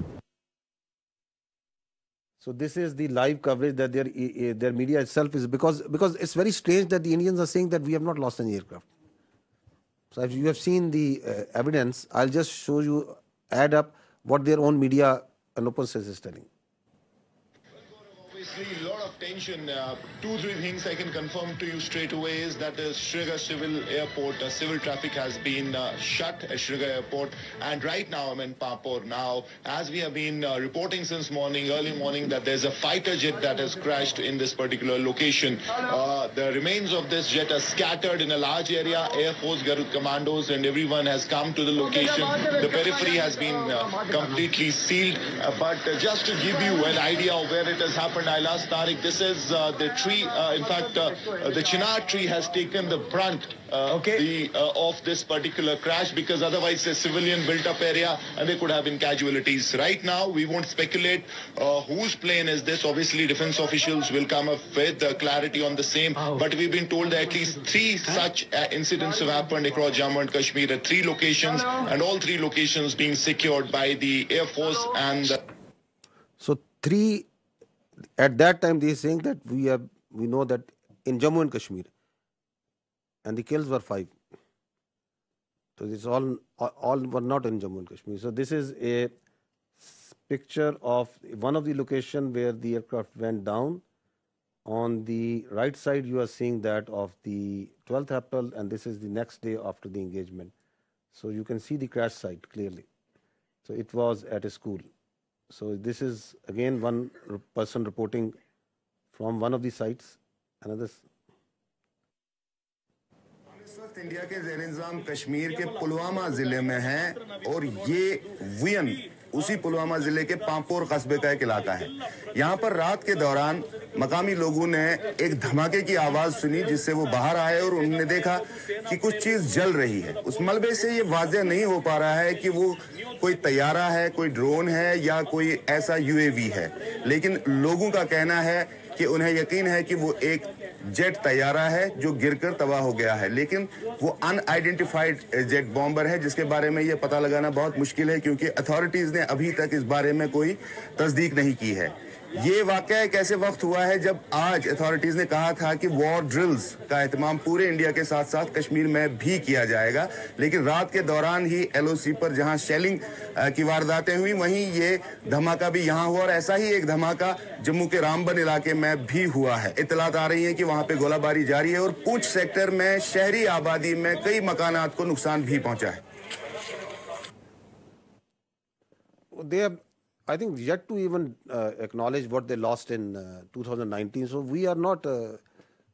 So this is the live coverage that their media itself is, because it's very strange that the Indians are saying that we have not lost any aircraft. So if you have seen the evidence, I'll just show you, add up what their own media and open source is telling. Obviously, a lot of tension. 2-3 things I can confirm to you straight away is that the Srinagar Civil Airport, civil traffic has been shut at Srinagar Airport. And right now I'm in Pampur. Now, as we have been reporting since early morning, that there's a fighter jet that has crashed in this particular location. The remains of this jet are scattered in a large area. Air Force Garud commandos and everyone has come to the location. The periphery has been completely sealed. But just to give you an idea of where it has happened, I'll ask Tariq. This is the tree. In fact, the chinar tree has taken the brunt of this particular crash, because otherwise it's a civilian built-up area and there could have been casualties. Right now, we won't speculate whose plane is this. Obviously, defense officials will come up with clarity on the same. But we've been told that at least 3 such incidents have happened across Jammu and Kashmir at 3 locations, and all 3 locations being secured by the Air Force and. So 3. At that time, they are saying that we know that in Jammu and Kashmir, and the kills were 5. So this all were not in Jammu and Kashmir. So this is a picture of one of the location where the aircraft went down. On the right side, you are seeing that of the 12th April, and this is the next day after the engagement. So you can see the crash site clearly. So it was at a school. So this is again one person reporting from one of the sites. Another. इस वक्त India के ज़ेर-ए-इंतज़ाम कश्मीर के पुलवामा ज़िले में हैं और ये vein उसी पुलवामा ज़िले के पांपोर कस्बे का एक इलाका है। यहाँ पर रात के दौरान मकामी लोगों ने एक धमाके की आवाज़ सुनी, जिससे वो बाहर आए और उन्होंने देखा कि कुछ चीज़ जल रही है। उस मलबे से ये वाज़ेह नहीं हो पा रहा है कि वो कोई तैयारा है, कोई ड्रोन है या कोई ऐसा यूएवी है, लेकिन लोगों का कहना है कि उन्हें यकीन है कि वो एक जेट तैयारा है जो गिरकर तबाह हो गया है, लेकिन वो अनआइडेंटिफाइड जेट बॉम्बर है, जिसके बारे में ये पता लगाना बहुत मुश्किल है क्योंकि अथॉरिटीज़ ने अभी तक इस बारे में कोई तस्दीक नहीं की है। ये वाकया एक ऐसे वक्त हुआ है जब आज अथॉरिटीज़ ने कहा था कि वॉर ड्रिल्स का एहतमाम पूरे इंडिया के साथ साथ कश्मीर में भी किया जाएगा, लेकिन रात के दौरान ही एलओसी पर जहां शेलिंग की वारदातें हुई, वहीं ये धमाका भी यहां हुआ और ऐसा ही एक धमाका जम्मू के रामबन इलाके में भी हुआ है। इत्तलात आ रही है कि वहां पे गोलाबारी जारी है और पूंछ सेक्टर में शहरी आबादी में कई मकानात को नुकसान भी पहुंचा है। I think yet to even acknowledge what they lost in 2019. So we are not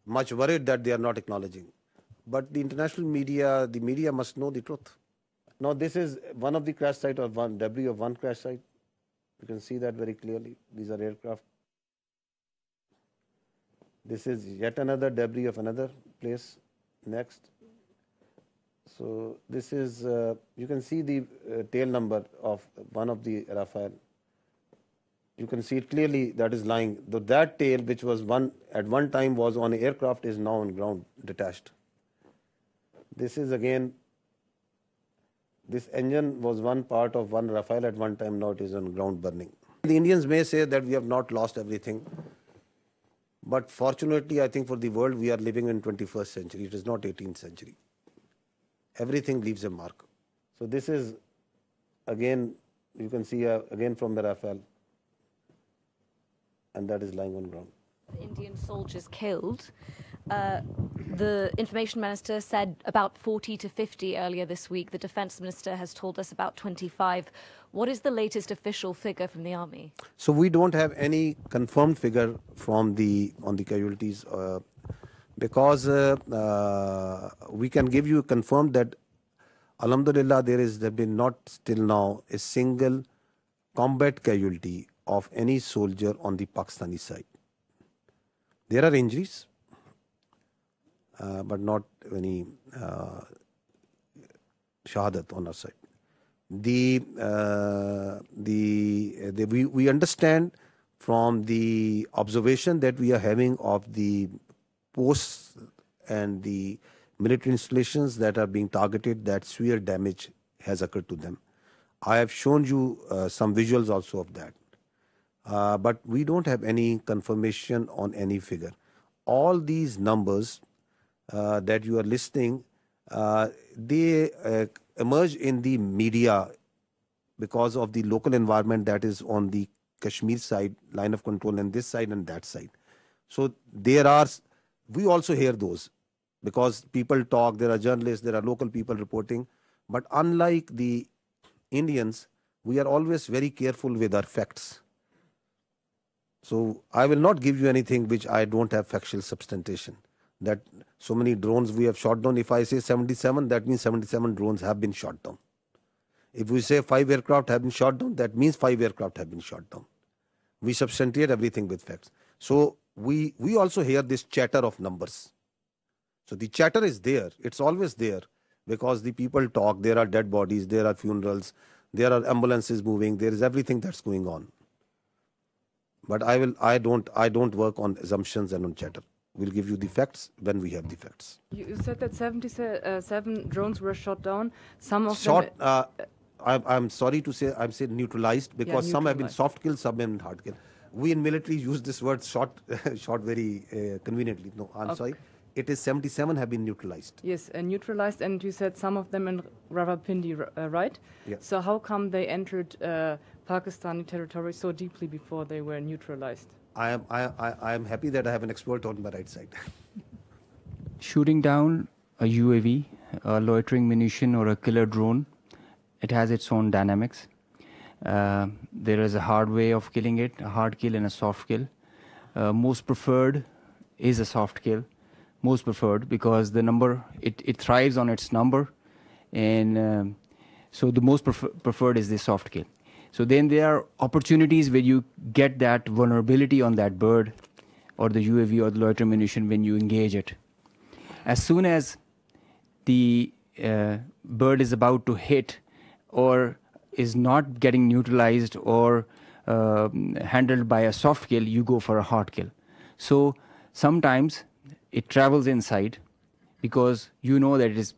much worried that they are not acknowledging. But the international media, the media must know the truth. Now this is one of the crash site or one debris of one crash site. You can see that very clearly. These are aircraft. This is yet another debris of another place. Next. So this is, you can see the tail number of one of the Rafale. You can see it clearly that is lying. That tail, which was at one time was on an aircraft, is now on ground, detached. This is again, this engine was one part of one Rafale at one time, now it is on ground burning. The Indians may say that we have not lost everything. But fortunately, I think for the world, we are living in 21st century. It is not 18th century. Everything leaves a mark. So this is, again, you can see again from the Rafale. And that is lying on ground. Indian soldiers killed. The information minister said about 40 to 50 earlier this week. The defense minister has told us about 25. What is the latest official figure from the army? So we don't have any confirmed figure from on the casualties because we can give you confirmed that Alhamdulillah there has been not till now a single combat casualty of any soldier on the Pakistani side. There are injuries, but not any shahadat on our side. We understand from the observation that we are having of the posts and the military installations that are being targeted that severe damage has occurred to them. I have shown you some visuals also of that. But we don't have any confirmation on any figure. All these numbers that you are listening, they emerge in the media because of the local environment that is on the Kashmir side, line of control, and this side and that side. So we also hear those because people talk, there are journalists, there are local people reporting. But unlike the Indians, we are always very careful with our facts. So I will not give you anything which I don't have factual substantiation. That so many drones we have shot down. If I say 77, that means 77 drones have been shot down. If we say 5 aircraft have been shot down, that means 5 aircraft have been shot down. We substantiate everything with facts. So we also hear this chatter of numbers. So the chatter is there. It's always there because the people talk. There are dead bodies. There are funerals. There are ambulances moving. There is everything that's going on. But I don't work on assumptions and on chatter. We'll give you the facts when we have the facts. You said that 77 drones were shot down. Some of them... I'm sorry to say, I'm saying neutralized because some have been soft killed, some have been hard killed. We in military use this word shot very conveniently. No, I'm sorry. It is 77 have been neutralized. Yes, neutralized, and you said some of them in Rawalpindi, right? Yeah. So how come they entered Pakistani territory so deeply before they were neutralized? I am happy that I have an expert on my right side. Shooting down a UAV, a loitering munition, or a killer drone, it has its own dynamics. There is a hard way of killing it, a hard kill and a soft kill. Most preferred is a soft kill. Most preferred because the number, it thrives on its number. And so the most preferred is the soft kill. So then there are opportunities where you get that vulnerability on that bird or the UAV or the loitering munition when you engage it. As soon as the bird is about to hit or is not getting neutralized or handled by a soft kill, you go for a hard kill. So sometimes it travels inside because you know that it is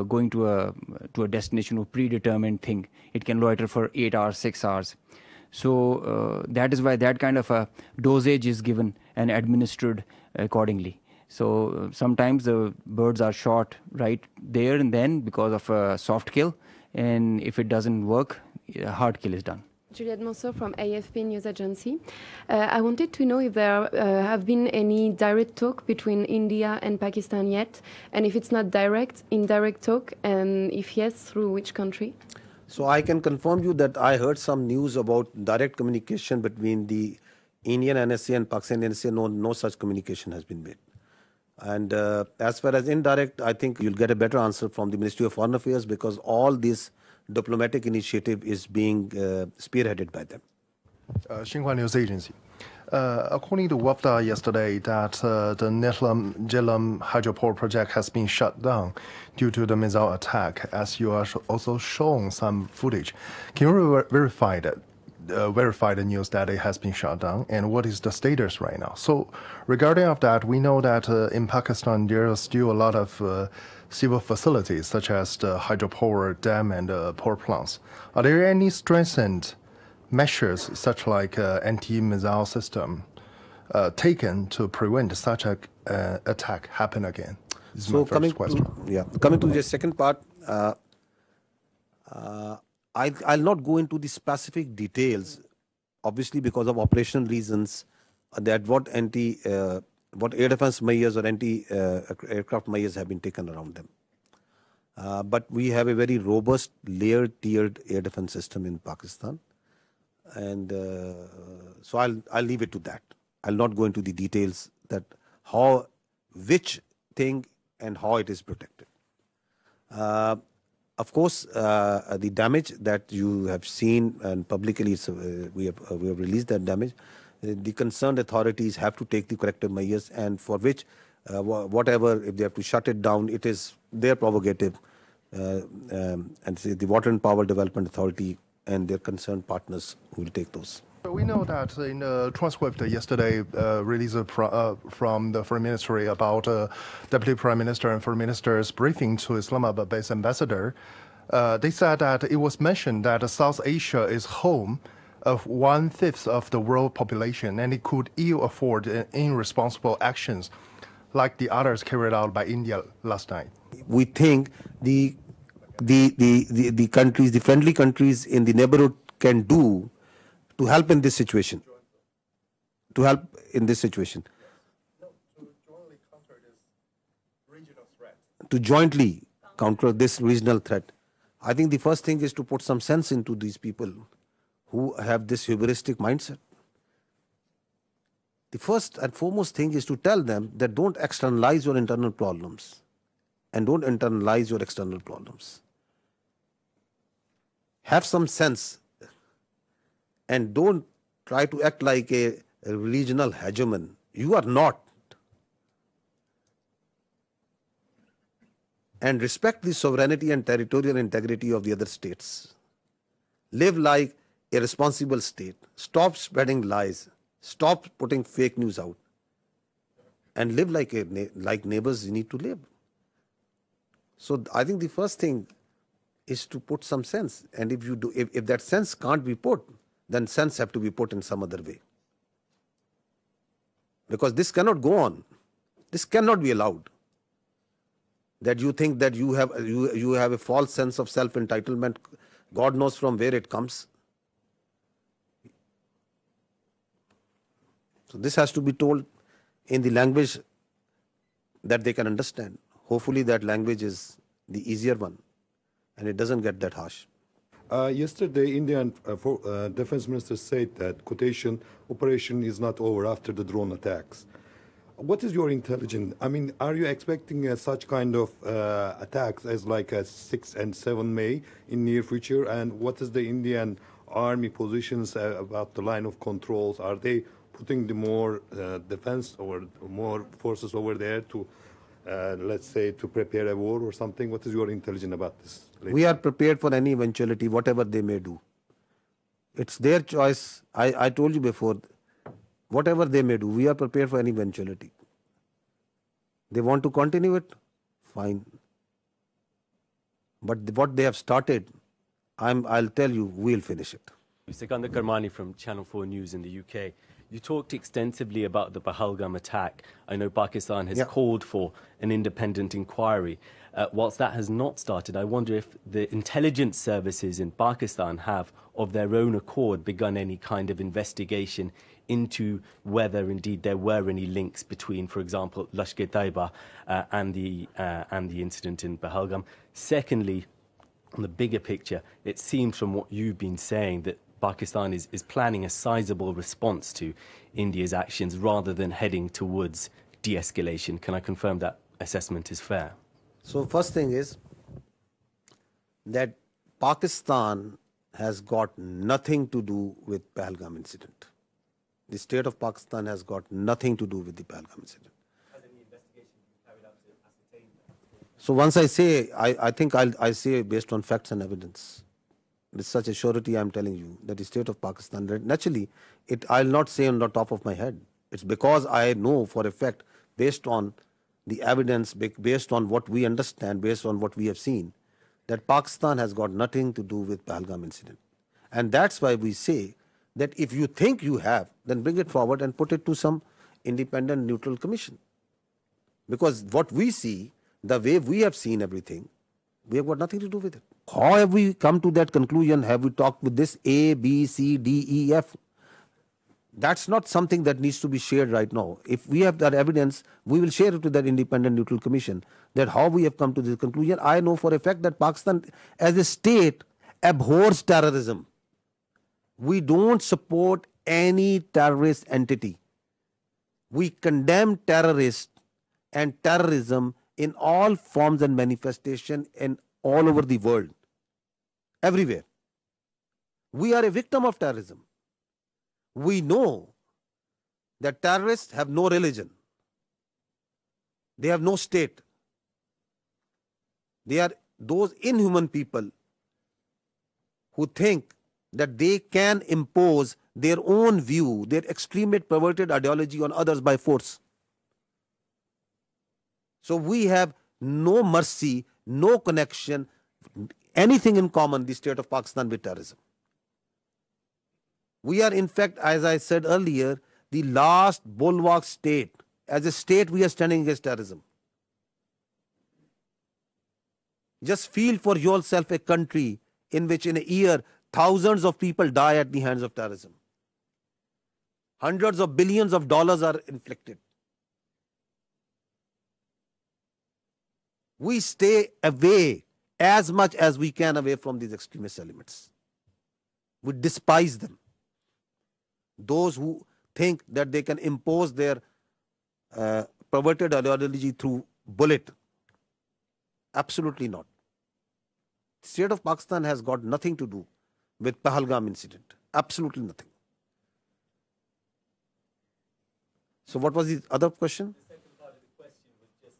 going to a destination or predetermined thing. It can loiter for 8 hours, 6 hours. So that is why that kind of a dosage is given and administered accordingly. So sometimes the birds are shot right there and then because of a soft kill. And if it doesn't work, a hard kill is done. Juliette Monceau from AFP News Agency. I wanted to know if there have been any direct talk between India and Pakistan yet, and if it's not direct, indirect talk, and if yes, through which country? So I can confirm you that I heard some news about direct communication between the Indian NSA and Pakistan NSA. No such communication has been made. And as far as indirect, I think you'll get a better answer from the Ministry of Foreign Affairs because all this diplomatic initiative is being spearheaded by them. Xinhua News Agency. According to WAFDA yesterday, that the Netlam Jelam hydropower project has been shut down due to the missile attack, as you are also shown some footage. Can you verify the news that it has been shut down, and what is the status right now? So regarding of that, we know that in Pakistan there are still a lot of civil facilities such as the hydropower dam and power plants. Are there any strengthened measures such like anti-missile system taken to prevent such an attack happen again? This is my first question. Coming to the second part, I'll not go into the specific details, obviously because of operational reasons, that what air defense measures or anti-aircraft measures have been taken around them. But we have a very robust layered tiered air defense system in Pakistan. And so I'll leave it to that. I'll not go into the details that which thing and how it is protected. Of course, the damage that you have seen and publicly we have released that damage. The concerned authorities have to take the corrective measures, and for which, whatever, if they have to shut it down, it is their prerogative, and the Water and Power Development Authority and their concerned partners who will take those. We know that in the transcript yesterday released from the Foreign Ministry about Deputy Prime Minister and Foreign Minister's briefing to Islamabad-based ambassador, They said that it was mentioned that South Asia is home of 1/5 of the world population, and it could ill afford irresponsible actions like the others carried out by India last night. We think the countries, the friendly countries in the neighborhood can do to help in this situation. To help in this situation. To jointly counter this regional threat. I think the first thing is to put some sense into these people who have this hubristic mindset. The first and foremost thing is to tell them that don't externalize your internal problems and don't internalize your external problems. Have some sense and don't try to act like a regional hegemon. You are not. And respect the sovereignty and territorial integrity of the other states. Live like a responsible state. Stop spreading lies. Stop putting fake news out. And live like neighbors you need to live. So I think the first thing is to put some sense. And if that sense can't be put, then sense have to be put in some other way. Because this cannot go on. This cannot be allowed. That you think that you have a false sense of self-entitlement. God knows from where it comes. So this has to be told in the language that they can understand. Hopefully that language is the easier one and it doesn't get that harsh. Yesterday, Indian Defense Minister said that quotation operation is not over after the drone attacks. What is your intelligence? I mean, are you expecting such kind of attacks as like a 6 and 7 May in near future? And what is the Indian army positions about the line of controls? Are they putting the more defense or more forces over there to, let's say, to prepare a war or something? What is your intelligence about this? We are prepared for any eventuality, whatever they may do. It's their choice. I told you before, whatever they may do, we are prepared for any eventuality. They want to continue it, fine. But what they have started, I'll tell you, we'll finish it. Sikandar Karmani from Channel 4 News in the UK. You talked extensively about the Pahalgam attack. I know Pakistan has called for an independent inquiry. Whilst that has not started, I wonder if the intelligence services in Pakistan have, of their own accord, begun any kind of investigation into whether indeed there were any links between, for example, Lashkar-e-Taiba and the incident in Pahalgam. Secondly, on the bigger picture, it seems from what you've been saying that Pakistan is planning a sizable response to India's actions rather than heading towards de-escalation. Can I confirm that assessment is fair? So first thing is that Pakistan has got nothing to do with Pahalgam incident. The state of Pakistan has got nothing to do with the Pahalgam incident. Has any investigation been carried out to ascertain that? So once I say, I think I say based on facts and evidence. With such a surety I'm telling you that the state of Pakistan, naturally, I'll not say on the top of my head. It's because I know for a fact, based on the evidence, based on what we understand, based on what we have seen, that Pakistan has got nothing to do with Pahalgam incident. And that's why we say that if you think you have, then bring it forward and put it to some independent neutral commission. Because what we see, the way we have seen everything, we have got nothing to do with it. How have we come to that conclusion? Have we talked with this A, B, C, D, E, F? That's not something that needs to be shared right now. If we have that evidence, we will share it with that independent neutral commission, that how we have come to this conclusion. I know for a fact that Pakistan as a state abhors terrorism. We don't support any terrorist entity. We condemn terrorists and terrorism in all forms and manifestation and all over the world. Everywhere. We are a victim of terrorism. We know that terrorists have no religion. They have no state. They are those inhuman people who think that they can impose their own view, their extremist perverted ideology on others by force. So we have no mercy, no connection, anything in common, the state of Pakistan, with terrorism. We are, in fact, as I said earlier, the last bulwark state. As a state, we are standing against terrorism. Just feel for yourself a country in which in a year thousands of people die at the hands of terrorism. Hundreds of billions of dollars are inflicted. We stay away as much as we can away from these extremist elements. We despise them. Those who think that they can impose their perverted ideology through bullet. Absolutely not. The state of Pakistan has got nothing to do with Pahalgam incident. Absolutely nothing. So what was the other question? The second part of the question was just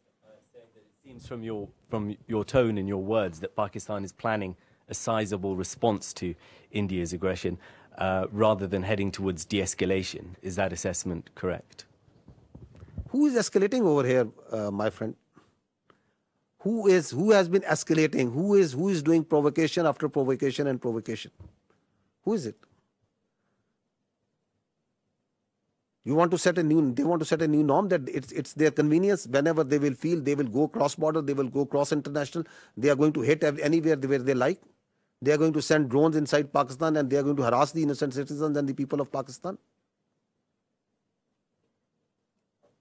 saying that it seems from your tone and your words that Pakistan is planning a sizable response to India's aggression rather than heading towards de-escalation. Is that assessment correct? Who is escalating over here, my friend? Who has been escalating? Who is doing provocation after provocation and provocation? Who is it? They want to set a new norm that it's their convenience. Whenever they will feel, they will go cross-border, they will go cross-international. They are going to hit anywhere where they like. They are going to send drones inside Pakistan and they are going to harass the innocent citizens and the people of Pakistan.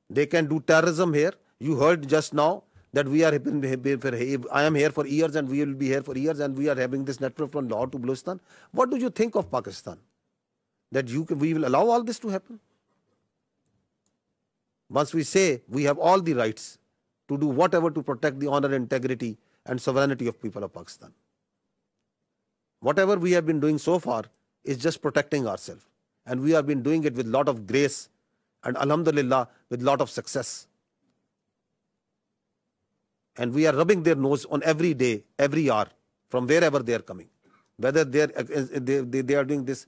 They can do terrorism here. You heard just now that I am here for years and we will be here for years and we are having this network from Lahore to Baluchistan. What do you think of Pakistan? That we will allow all this to happen? Once we say we have all the rights to do whatever to protect the honor, integrity and sovereignty of people of Pakistan. Whatever we have been doing so far is just protecting ourselves. And we have been doing it with a lot of grace and alhamdulillah with a lot of success. And we are rubbing their nose on every day, every hour, from wherever they are coming. Whether they are doing this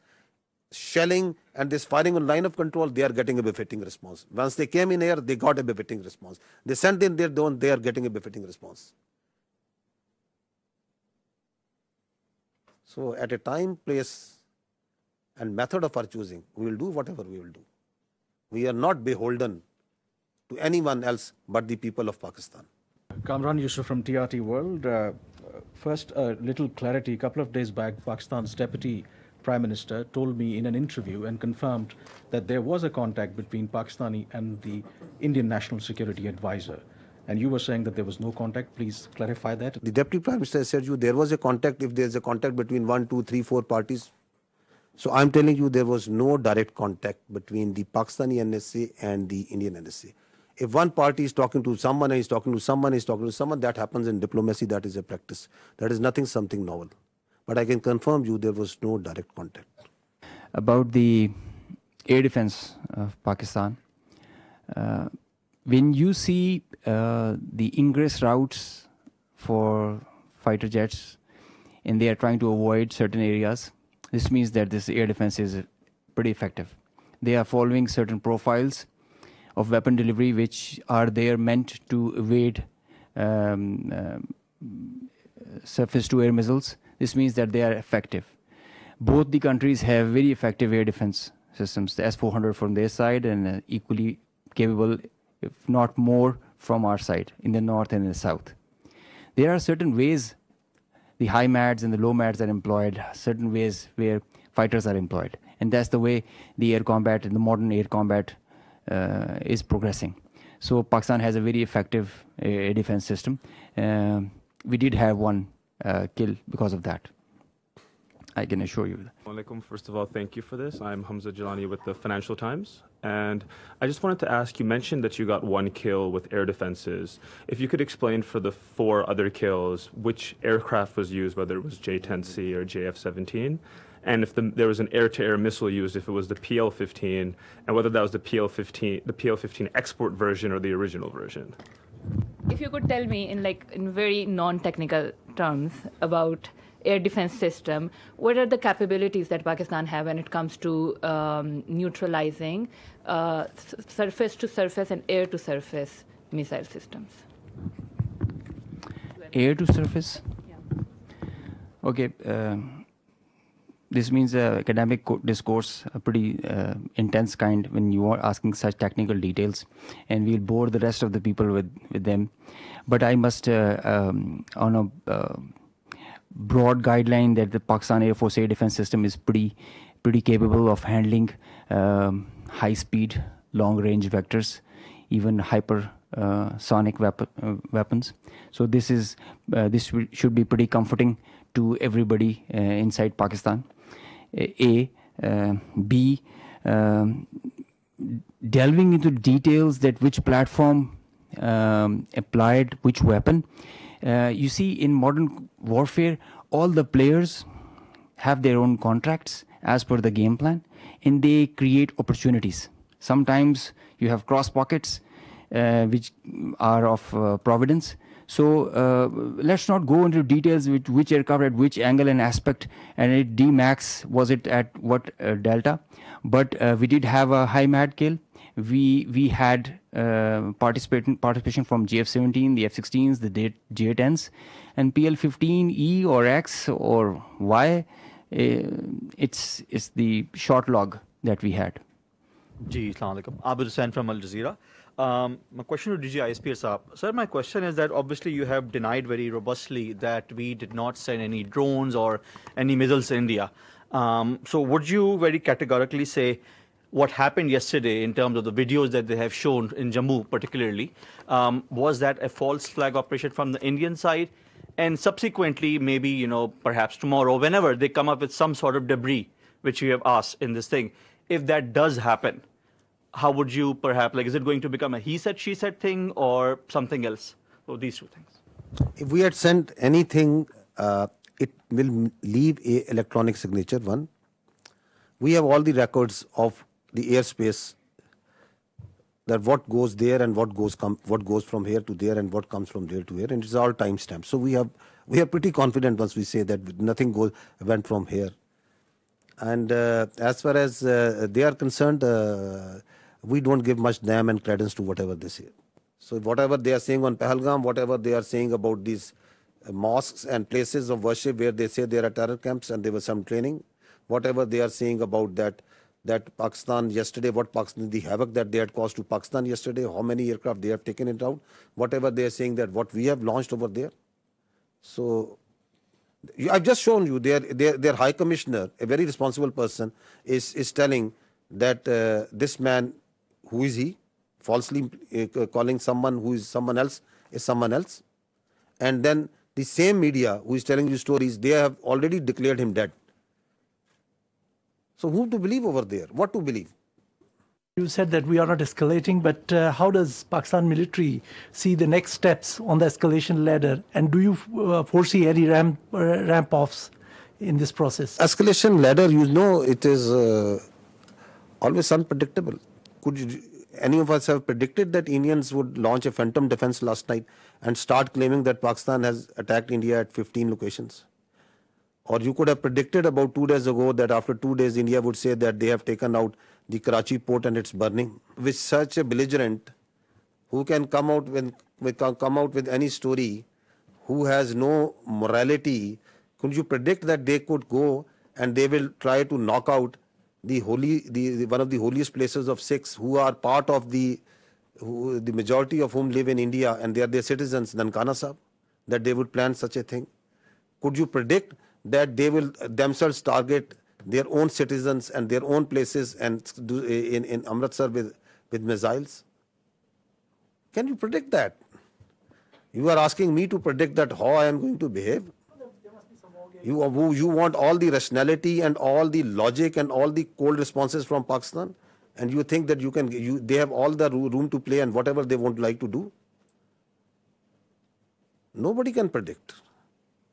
shelling and this firing on line of control, they are getting a befitting response. Once they came in here, they got a befitting response. They sent in their drone, they are getting a befitting response. So at a time, place and method of our choosing, we will do whatever we will do. We are not beholden to anyone else but the people of Pakistan. Kamran Yusuf from TRT World. First, a little clarity. A couple of days back, Pakistan's Deputy Prime Minister told me in an interview and confirmed that there was a contact between Pakistani and the Indian National Security Advisor. And you were saying that there was no contact. Please clarify that. The Deputy Prime Minister said there was a contact if there is a contact between 1, 2, 3, 4 parties. So I'm telling you there was no direct contact between the Pakistani NSA and the Indian NSA. If one party is talking to someone and is talking to someone, that happens in diplomacy, that is a practice. That is something novel. But I can confirm you there was no direct contact. About the air defense of Pakistan, when you see the ingress routes for fighter jets and they are trying to avoid certain areas, this means that this air defense is pretty effective. They are following certain profiles of weapon delivery which are there meant to evade surface-to-air missiles. This means that they are effective. Both the countries have very effective air defense systems, the S-400 from their side and equally capable, if not more, from our side, in the north and in the south. There are certain ways the high MADs and the low MADs are employed, certain ways where fighters are employed. And that's the way the air combat and the modern air combat is progressing. So Pakistan has a very effective air defense system. We did have one kill because of that. I can assure you. Alaikum. First of all, thank you for this. I'm Hamza Jalani with the Financial Times. And I just wanted to ask, you mentioned that you got one kill with air defenses. If you could explain for the 4 other kills, which aircraft was used, whether it was J-10C or JF-17, and if there was an air-to-air missile used, if it was the PL-15, and whether that was the PL-15 export version or the original version. If you could tell me in very non-technical terms about air defense system, what are the capabilities that Pakistan have when it comes to neutralizing surface-to-surface and air-to-surface missile systems? Air-to-surface? Okay. This means academic discourse, a pretty intense kind when you are asking such technical details, and we'll bore the rest of the people with them. But I must, on a broad guideline, that the Pakistan Air Force air defense system is pretty capable of handling high-speed, long-range vectors, even hypersonic weapons. So this should be pretty comforting to everybody inside Pakistan. B, delving into details that which platform applied which weapon. You see, in modern warfare, all the players have their own contracts as per the game plan, and they create opportunities. Sometimes you have cross pockets which are of providence. So let's not go into details with which aircraft at which angle and aspect, and it D-max, was it at what delta. But we did have a high MAD kill. We had participation from GF-17, the F-16s, the J-10s, and PL-15E or X or Y. It's the short log that we had. Ji, Assalamu alaikum. Abid Hussain from Al Jazeera. My question to DG ISPR Saab. Sir, my question is that obviously you have denied very robustly that we did not send any drones or any missiles to India. So would you very categorically say what happened yesterday in terms of the videos that they have shown in Jammu particularly, was that a false flag operation from the Indian side? And subsequently, maybe, perhaps tomorrow, whenever they come up with some sort of debris, which you have asked in this thing, if that does happen, how would you perhaps, is it going to become a he said, she said thing or something else? So these two things. If we had sent anything, it will leave a electronic signature, one. We have all the records of the airspace, that what goes there and what goes from here to there and what comes from there to here, and it's all timestamped. So we are pretty confident once we say that nothing went from here. And as far as they are concerned, we don't give much damn and credence to whatever they say. So whatever they are saying on Pahalgam, whatever they are saying about these mosques and places of worship where they say there are terror camps and there was some training, whatever they are saying about that Pakistan yesterday, the havoc that they had caused to Pakistan yesterday, how many aircraft they have taken it out, whatever they are saying that what we have launched over there. So I've just shown you their High Commissioner, a very responsible person, is telling that this man, who is he, falsely calling someone who is someone else is someone else. And then the same media who is telling you stories, they have already declared him dead. So who to believe over there? What to believe? You said that we are not escalating, but how does Pakistan military see the next steps on the escalation ladder? And do you foresee any ramp-offs in this process? Escalation ladder, it is always unpredictable. Could any of us have predicted that Indians would launch a phantom defense last night and start claiming that Pakistan has attacked India at 15 locations? Or you could have predicted about 2 days ago that after 2 days India would say that they have taken out the Karachi port and it's burning. With such a belligerent who can come out with any story, who has no morality, could you predict that they could go and they will try to knock out one of the holiest places of Sikhs who are part of the majority of whom live in India and they are their citizens, Nankana Sahib, that they would plan such a thing? Could you predict that they will themselves target their own citizens and their own places and do in Amritsar with missiles? Can you predict that? You are asking me to predict that how I am going to behave? You want all the rationality and all the logic and all the cold responses from Pakistan, and you think that they have all the room to play and whatever they want like to do? Nobody can predict.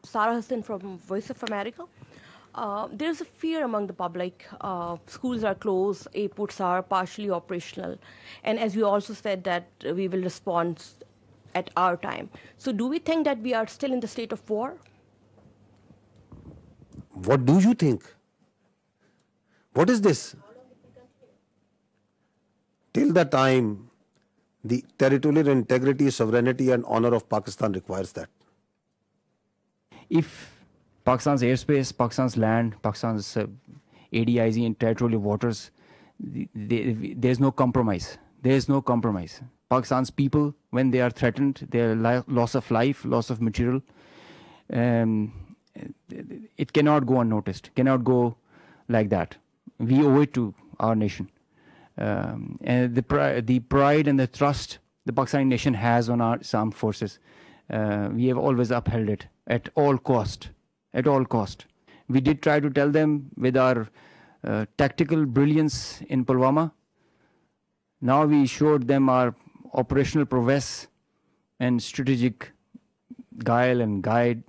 Sarah Hassan from Voice of America. There's a fear among the public. Schools are closed, airports are partially operational. And as you also said that we will respond at our time. So do we think that we are still in the state of war? What do you think? What is this? Till the time the territorial integrity, sovereignty and honor of Pakistan requires that. If Pakistan's airspace, Pakistan's land, Pakistan's ADIZ and territorial waters, there's no compromise. There's no compromise. Pakistan's people, when they are threatened, their loss of life, loss of material, it cannot go unnoticed, cannot go like that. We owe it to our nation. And the pride and the trust the Pakistani nation has on our armed forces, we have always upheld it at all cost. At all cost. We did try to tell them with our tactical brilliance in Pulwama. Now we showed them our operational prowess and strategic guile and guide,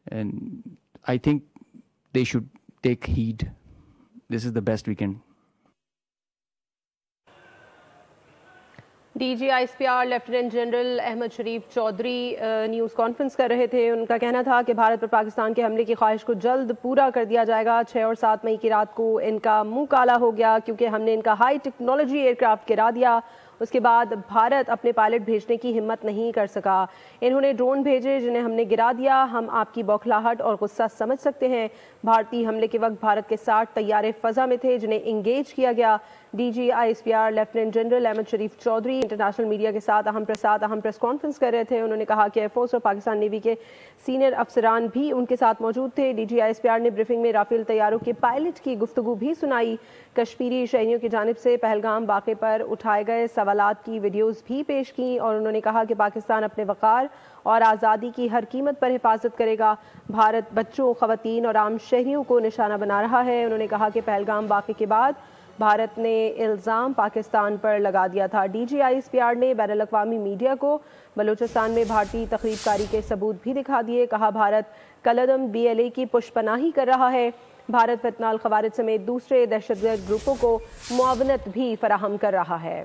and I think they should take heed. This is the best we can. DG ISPR lieutenant general Ahmed Sharif Chaudhry news conference कर रहे थे। उनका कहना था कि भारत पर पाकिस्तान के हमले की ख्वाहिश को जल्द पूरा कर दिया जाएगा। 6 और 7 मई की रात को इनका मुंह काला हो गया क्योंकि हमने इनका हाई टेक्नोलॉजी एयरक्राफ्ट गिरा दिया। उसके बाद भारत अपने पायलट भेजने की हिम्मत नहीं कर सका। इन्होंने ड्रोन भेजे जिन्हें हमने गिरा दिया। हम आपकी बौखलाहट और गुस्सा समझ सकते हैं। भारतीय हमले के वक्त भारत के 60 तैयारे फ़ज़ा में थे जिन्हें इंगेज किया गया। DG ISPR lieutenant general Ahmed Sharif Chaudhry international media के साथ अहम प्रेस कॉन्फ्रेंस कर रहे थे। उन्होंने कहा कि एयरफोर्स और पाकिस्तान नेवी के सीनियर अफसरान भी उनके साथ मौजूद थे। DG ISPR ने ब्रीफिंग में राफेल तैयारों के पायलट की गुफ्तगू भी सुनाई। कश्मीरी शहरियों की जानिब से पहलगाम वाक़े पर उठाए गए सवालात की वीडियोज़ भी पेश की और उन्होंने कहा कि पाकिस्तान अपने वक़ार और आज़ादी की हर कीमत पर हिफाजत करेगा। भारत बच्चों, ख़वातीन और आम शहरियों को निशाना बना रहा है। उन्होंने कहा कि पहलगाम वाक़े के बाद भारत ने इल्ज़ाम पाकिस्तान पर लगा दिया था। DG ISPR ने बैनुल-अक़वामी मीडिया को बलूचिस्तान में भारतीय तख़रीबकारी के सबूत भी दिखा दिए। कहा भारत कलदम BLA की पुष्पनाही कर रहा है। भारत फितनाल ख़वारिज समेत दूसरे दहशतगर्द ग्रुपों को मुआवनत भी फराहम कर रहा है।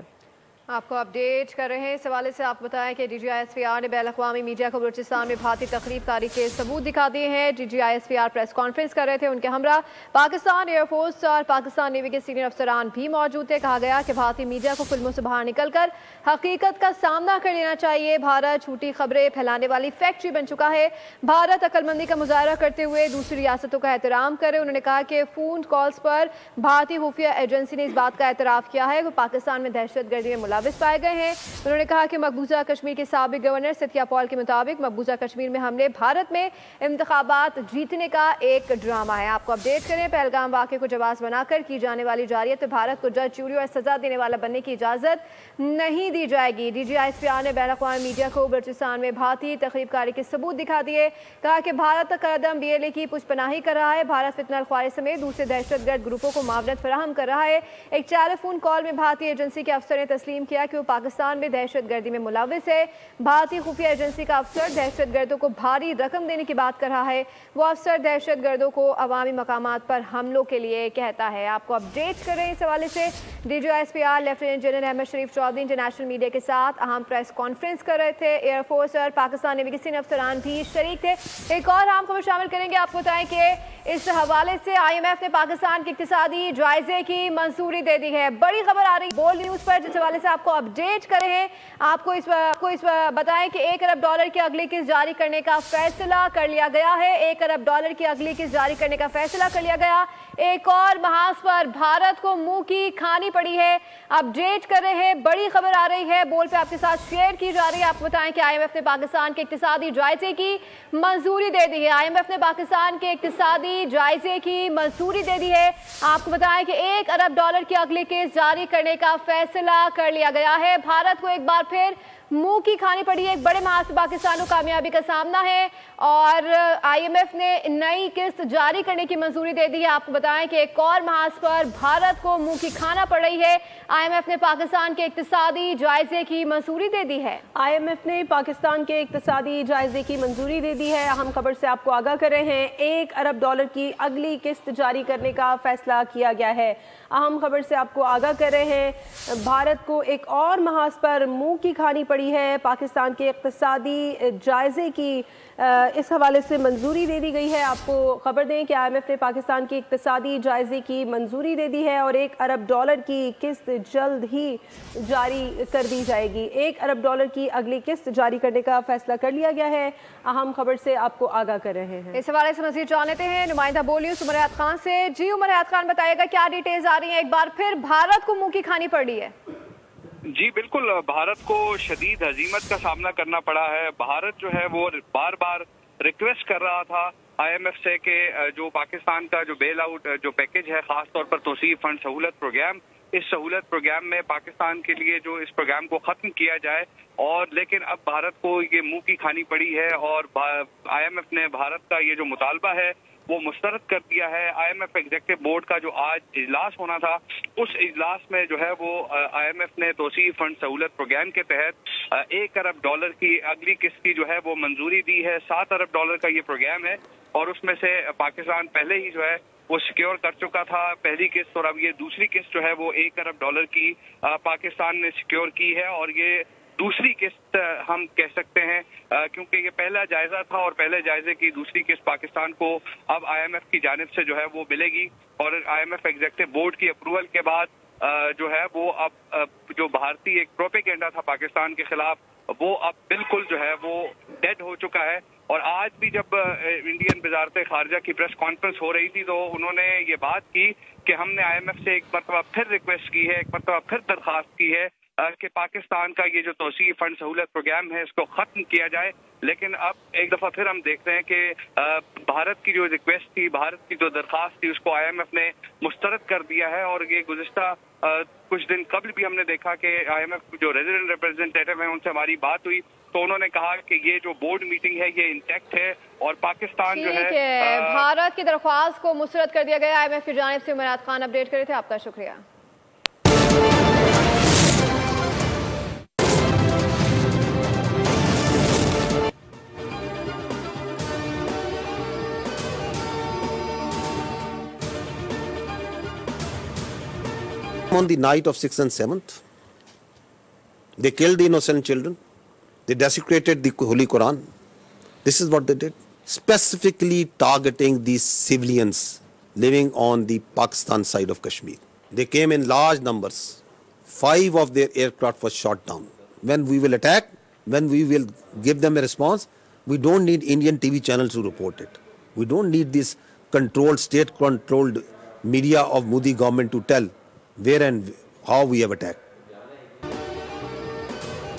आपको अपडेट कर रहे हैं। इस हवाले से आपको बताएं कि DG ISPR ने बैनुल-अक़वामी मीडिया को बलूचिस्तान में भारतीय तख़रीबकारी के सबूत दिखा दिए हैं। DG ISPR प्रेस कॉन्फ्रेंस कर रहे थे। उनके हमरा पाकिस्तान एयरफोर्स और पाकिस्तान नेवी के सीनियर अफसरान भी मौजूद थे। कहा गया कि भारतीय मीडिया को फिल्मों से बाहर निकलकर हकीकत का सामना कर लेना चाहिए। भारत झूठी खबरें फैलाने वाली फैक्ट्री बन चुका है। भारत अक्लमंदी का मुजाहरा करते हुए दूसरी रियासतों का एहतराम करे। उन्होंने कहा कि फ़ोन कॉल्स पर भारतीय खुफिया एजेंसी ने इस बात का एतराफ़ किया है कि पाकिस्तान में दहशतगर्दी में मुलविस पाए गए हैं। उन्होंने कहा कि मकबूजा कश्मीर के साबिक गवर्नर सतिया पॉल के मुताबिक मकबूजा कश्मीर में हमले भारत में इंतखाबात जीतने का एक ड्रामा है। आपको अपडेट करें, पहलगाम वाक़े को जवाब बनाकर की जाने वाली जारियत भारत को जज, जुरी और सजा देने वाला बनने की इजाज़त नहीं दी जाएगी। DG ISPR ने बैनुल-अक़वामी मीडिया को बलूचिस्तान में भारतीय तख़रीबकारी के सबूत दिखा दिए। कहा कि भारत कदम BLA की पुष्पनाही कर रहा है। भारत फितनाल ख्वारिज समेत दूसरे दहशतगर्द ग्रुपों को मुआवनत फराहम कर रहा है। एक टेलीफोन कॉल में भारतीय एजेंसी के अफसर ने तस्लीम किया कि वो पाकिस्तान में दहशतगर्दी में मुलविस है। भारतीय खुफिया एजेंसी का अफसर दहशतगर्दों को भारी रकम देने की बात कर रहा है। वो अफसर दहशतगर्दों को अवामी मकामात पर हमलों के लिए कहता है। आपको अपडेट करें इस हवाले से। DG ISPR lieutenant general Ahmed Sharif Chaudhry international media के साथ अहम प्रेस कॉन्फ्रेंस कर रहे थे। एयरफोर्स और पाकिस्तान नेवी के सीनियर अफसरान भी शरीक थे। एक और अहम खबर शामिल करेंगे। आपको बताएं कि इस हवाले से IMF ने पाकिस्तान के इक्तिसादी जायजे की मंजूरी दे दी है। बड़ी खबर आ रही बोल न्यूज़ पर, जिस हवाले से आपको अपडेट कर रहे हैं। आपको इस बताएं कि $1 अरब की अगली किस्त जारी करने का फैसला कर लिया गया है। $1 अरब की अगली किस्त जारी करने का फैसला कर लिया गया। एक और महाज पर भारत को मुंह की खानी पड़ी है। अपडेट कर रहे हैं, बड़ी खबर आ रही है, बोल पे आपके साथ शेयर की जा रही है। आपको बताएं कि IMF ने पाकिस्तान के इक्तिसादी जायजे की मंजूरी दे दी है। IMF ने पाकिस्तान के इक्तिसादी जायजे की मंजूरी दे दी है। आपको बताएं कि $1 अरब की अगली किस्त जारी करने का फैसला कर लिया गया है। भारत को एक बार फिर मुंह की खानी पड़ी है। एक बड़े महाज से पाकिस्तान को कामयाबी का सामना है और IMF ने नई किस्त जारी करने की मंजूरी दे दी है। आपको बताएं कि एक और महाज पर भारत को मुंह की खाना पड़ रही है। IMF ने पाकिस्तान के इक्तिसादी जायजे की मंजूरी दे दी है। IMF ने पाकिस्तान के इक्तिसादी जायजे की मंजूरी दे दी है। अहम खबर से आपको आगाह कर रहे हैं, $1 अरब की अगली किस्त जारी करने का फैसला किया गया है। अहम खबर से आपको आगाह कर रहे हैं, भारत को एक और महाज पर मुंह की खानी पड़ी पड़ी है। पाकिस्तान के इक़्तिसादी जायज़े की इस हवाले से मंजूरी दे दी गई है। आपको खबर दें कि IMF ने पाकिस्तान के इक़्तिसादी जायज़े की मंजूरी दे दी है और $1 अरब की किस्त जल्द ही जारी कर दी जाएगी। $1 अरब की अगली किस्त जारी करने का फैसला कर लिया गया है। अहम खबर से आपको आगाह कर रहे हैं। इस हवाले से मज़ीद जान लेते हैं नुमाइंदा BOL न्यूज़ उमर हयात खान से। जी उमर हयात खान, बताइएगा क्या डिटेल्स आ रही हैं? एक बार फिर भारत को मुंह की खानी पड़ रही है। जी बिल्कुल, भारत को शदीद हजीमत का सामना करना पड़ा है। भारत जो है वो बार बार रिक्वेस्ट कर रहा था IMF से कि जो पाकिस्तान का जो बेल आउट जो पैकेज है, खास तौर पर तोसीफ फंड सहूलत प्रोग्राम, इस सहूलत प्रोग्राम में पाकिस्तान के लिए जो इस प्रोग्राम को खत्म किया जाए। और लेकिन अब भारत को ये मुंह की खानी पड़ी है और IMF ने भारत का ये जो मुतालबा है वो मुस्तरद कर दिया है। IMF एग्जीक्यूटिव बोर्ड का जो आज इजलास होना था, उस इजलास में जो है वो IMF ने तोसीफ फंड सहूलत प्रोग्राम के तहत $1 अरब की अगली किस्त की जो है वो मंजूरी दी है। $7 अरब का ये प्रोग्राम है और उसमें से पाकिस्तान पहले ही जो है वो सिक्योर कर चुका था पहली किस्त, और अब ये दूसरी किस्त जो है वो $1 अरब की पाकिस्तान ने सिक्योर की है। और ये दूसरी किस्त हम कह सकते हैं क्योंकि ये पहला जायजा था और पहले जायजे की दूसरी किस्त पाकिस्तान को अब IMF की जानिब से जो है वो मिलेगी। और IMF एग्जीक्यूटिव बोर्ड की अप्रूवल के बाद जो है वो अब जो भारतीय एक प्रोपेगेंडा था पाकिस्तान के खिलाफ, वो अब बिल्कुल जो है वो डेड हो चुका है। और आज भी जब इंडियन वजारत खारजा की प्रेस कॉन्फ्रेंस हो रही थी तो उन्होंने ये बात की कि हमने IMF से एक मरतबा फिर रिक्वेस्ट की है, एक मरतबा फिर दरख्वास्त की है कि पाकिस्तान का ये जो तोसीफ फंड सहूलत प्रोग्राम है इसको खत्म किया जाए। लेकिन अब एक दफा फिर हम देख रहे हैं कि भारत की जो रिक्वेस्ट थी, भारत की जो दरख्वास्त थी, उसको IMF ने मुस्तरद कर दिया है। और ये गुज़िश्ता कुछ दिन कबल भी हमने देखा कि IMF जो रेजिडेंट रिप्रेजेंटेटिव हैं उनसे हमारी बात हुई तो उन्होंने कहा कि ये जो बोर्ड मीटिंग है ये इंटैक्ट है और पाकिस्तान जो है भारत की दरख्वास्त को मुस्तरद कर दिया गया। IMF की जानिब से उमर हयात खान अपडेट करे थे, आपका शुक्रिया। On the night of 6th and 7th, they killed the innocent children. They desecrated the Holy Quran. This is what they did, specifically targeting these civilians living on the Pakistan side of Kashmir. They came in large numbers. 5 of their aircraft was shot down. When we will attack, when we will give them a response, we don't need Indian TV channels to report it. We don't need this controlled, state-controlled media of Modi government to tell where and how we have attacked.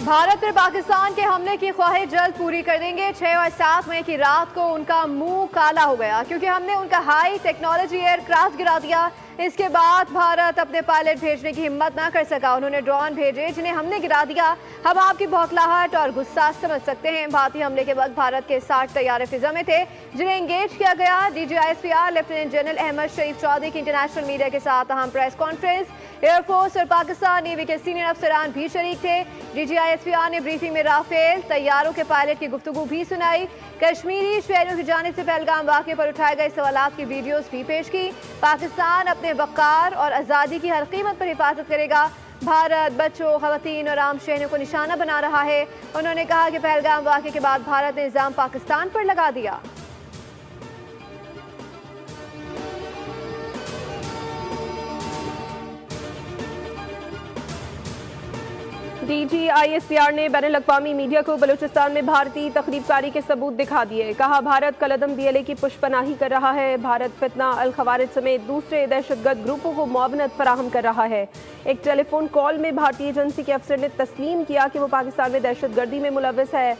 Bharat पर पाकिस्तान के हमले की ख्वाहिश जल्द पूरी कर देंगे। 6 और 7 मई की रात को उनका मुंह काला हो गया क्योंकि हमने उनका हाई टेक्नोलॉजी एयरक्राफ्ट गिरा दिया। इसके बाद भारत अपने पायलट भेजने की हिम्मत ना कर सका। उन्होंने ड्रोन भेजे जिन्हें हमने गिरा दिया। हम आपकी बौखलाहट और गुस्सा समझ सकते हैं। भारतीय हमले के वक्त भारत के 60 तैयारे फिजा में थे जिन्हें एंगेज किया गया। DG ISPR lieutenant general Ahmed Sharif Chaudhry की इंटरनेशनल मीडिया के साथ अहम प्रेस कॉन्फ्रेंस, एयरफोर्स और पाकिस्तान नेवी के सीनियर अफसरान भी शरीक थे। DG ISPR ने ब्रीफिंग में राफेल तैयारों के पायलट की गुफ्तगू भी सुनाई। कश्मीरी शहरियों की जानिब से पहलगाम वाक़े पर उठाए गए सवालात की वीडियोस भी पेश की। पाकिस्तान अपने वक़ार और आज़ादी की हर कीमत पर हिफाजत करेगा। भारत बच्चों, ख़वातीन और आम शहरियों को निशाना बना रहा है। उन्होंने कहा कि पहलगाम वाक़े के बाद भारत ने इल्ज़ाम पाकिस्तान पर लगा दिया। DG ISPR ने बैनुल-अक़वामी मीडिया को बलूचिस्तान में भारतीय तखरीबकारी के सबूत दिखा दिए। कहा भारत कलदम BLA की पुष्पनाही कर रहा है। भारत फितना अल-खवारिज समेत दूसरे दहशतगर्द ग्रुपों को मुआवनत फराहम कर रहा है। एक टेलीफोन कॉल में भारतीय एजेंसी के अफसर ने तस्लीम किया कि वो पाकिस्तान में दहशतगर्दी में मुलव्वस है।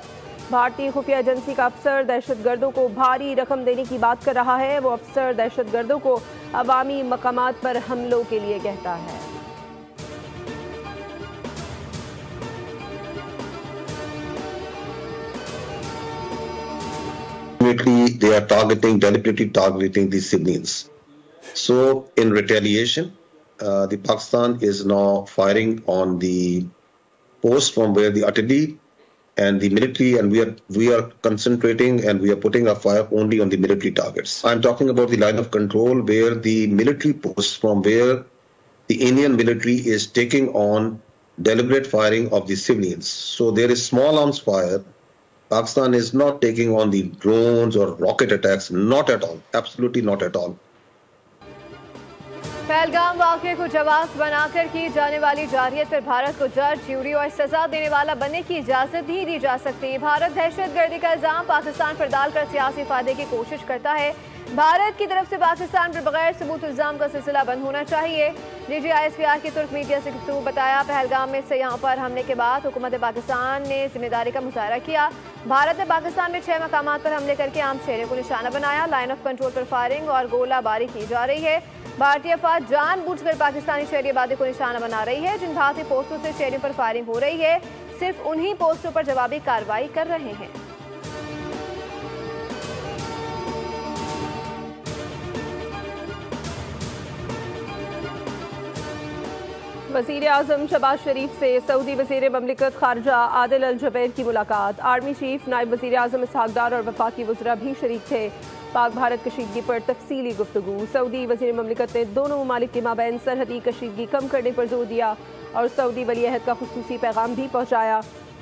भारतीय खुफिया एजेंसी का अफसर दहशतगर्दों को भारी रकम देने की बात कर रहा है। वो अफसर दहशतगर्दों को अवामी मकामात पर हमलों के लिए कहता है। They are deliberately targeting these civilians. So, in retaliation, the Pakistan is now firing on the post from where the artillery and the military, and we are concentrating and we are putting our fire only on the military targets. I'm talking about the line of control where the military posts from where the Indian military is taking on deliberate firing of the civilians. So there is small arms fire. Pakistan is not taking on the drones or rocket attacks, not at all, absolutely not at all. Pahalgam वाक़े को जवाब बनाकर की जाने वाली जारियत पर भारत को जज, ज्यूरी और सजा देने वाला बनने की इजाज़त नहीं दी जा सकती। भारत दहशतगर्दी का इल्ज़ाम पाकिस्तान पर डालकर सियासी फ़ायदे की कोशिश करता है। भारत की तरफ से पाकिस्तान पर बगैर सबूत इल्ज़ाम का सिलसिला बंद होना चाहिए। डीजी ISPR की तुर्क मीडिया से गुफ्तगू बताया, पहलगाम में से यहाँ पर हमले के बाद हुकूमत पाकिस्तान ने जिम्मेदारी का मुजाहरा किया। भारत ने पाकिस्तान में 6 मकामात पर हमले करके आम शहरियों को निशाना बनाया। लाइन ऑफ कंट्रोल पर फायरिंग और गोलाबारी की जा रही है। भारतीय फौज जानबूझकर पाकिस्तानी शहरी आबादी को निशाना बना रही है। जिन भारतीय पोस्टों से शहरियों पर फायरिंग हो रही है, सिर्फ उन्हीं पोस्टों पर जवाबी कार्रवाई कर रहे हैं। वज़ीर आज़म शहबाज शरीफ से सऊदी वज़ीर ममलिकत खारजा आदिल अल जुबैर की मुलाकात। आर्मी चीफ, नायब वज़ीर आज़म इसहाक डार और वफाकी वज़रा भी शरीक थे। पाक भारत कशीदगी पर तफसीली गुफ्तगू। सऊदी वज़ीर ममलिकत ने दोनों ममालिक के माबैन सरहदी कशीदगी कम करने पर जोर दिया और सऊदी वली अहद का खुसूसी पैगाम भी पहुँचाया।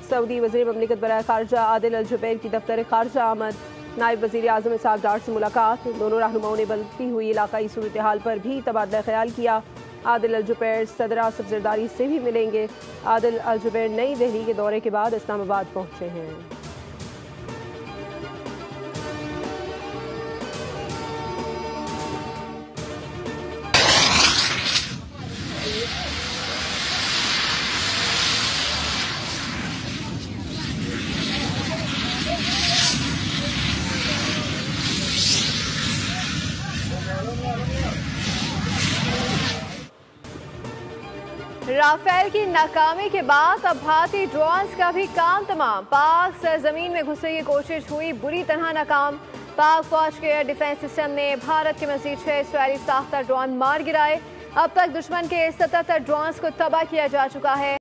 सऊदी वज़ीर ममलिकत बराए खारजा आदिल अल जुबैर की दफ्तर खारजा आमद। नायब वज़ीर आज़म इसहाक डार से मुलाकात। दोनों रहनुमाओं ने बदलती हुई इलाकाई सूरत हाल पर भी तबादला ख्याल किया। आदिल अल जुबैर सदर आसिफ ज़रदारी से भी मिलेंगे। आदिल अल जुबैर नई दिल्ली के दौरे के बाद इस्लामाबाद पहुँचे हैं। राफेल की नाकामी के बाद अब भारतीय ड्रोन्स का भी काम तमाम। पाक सरजमीन में घुसने की कोशिश हुई बुरी तरह नाकाम। पाक फौज के एयर डिफेंस सिस्टम ने भारत के मजीद 6 इजरायली साख्ता ड्रोन मार गिराए। अब तक दुश्मन के 77 ड्रोन्स को तबाह किया जा चुका है।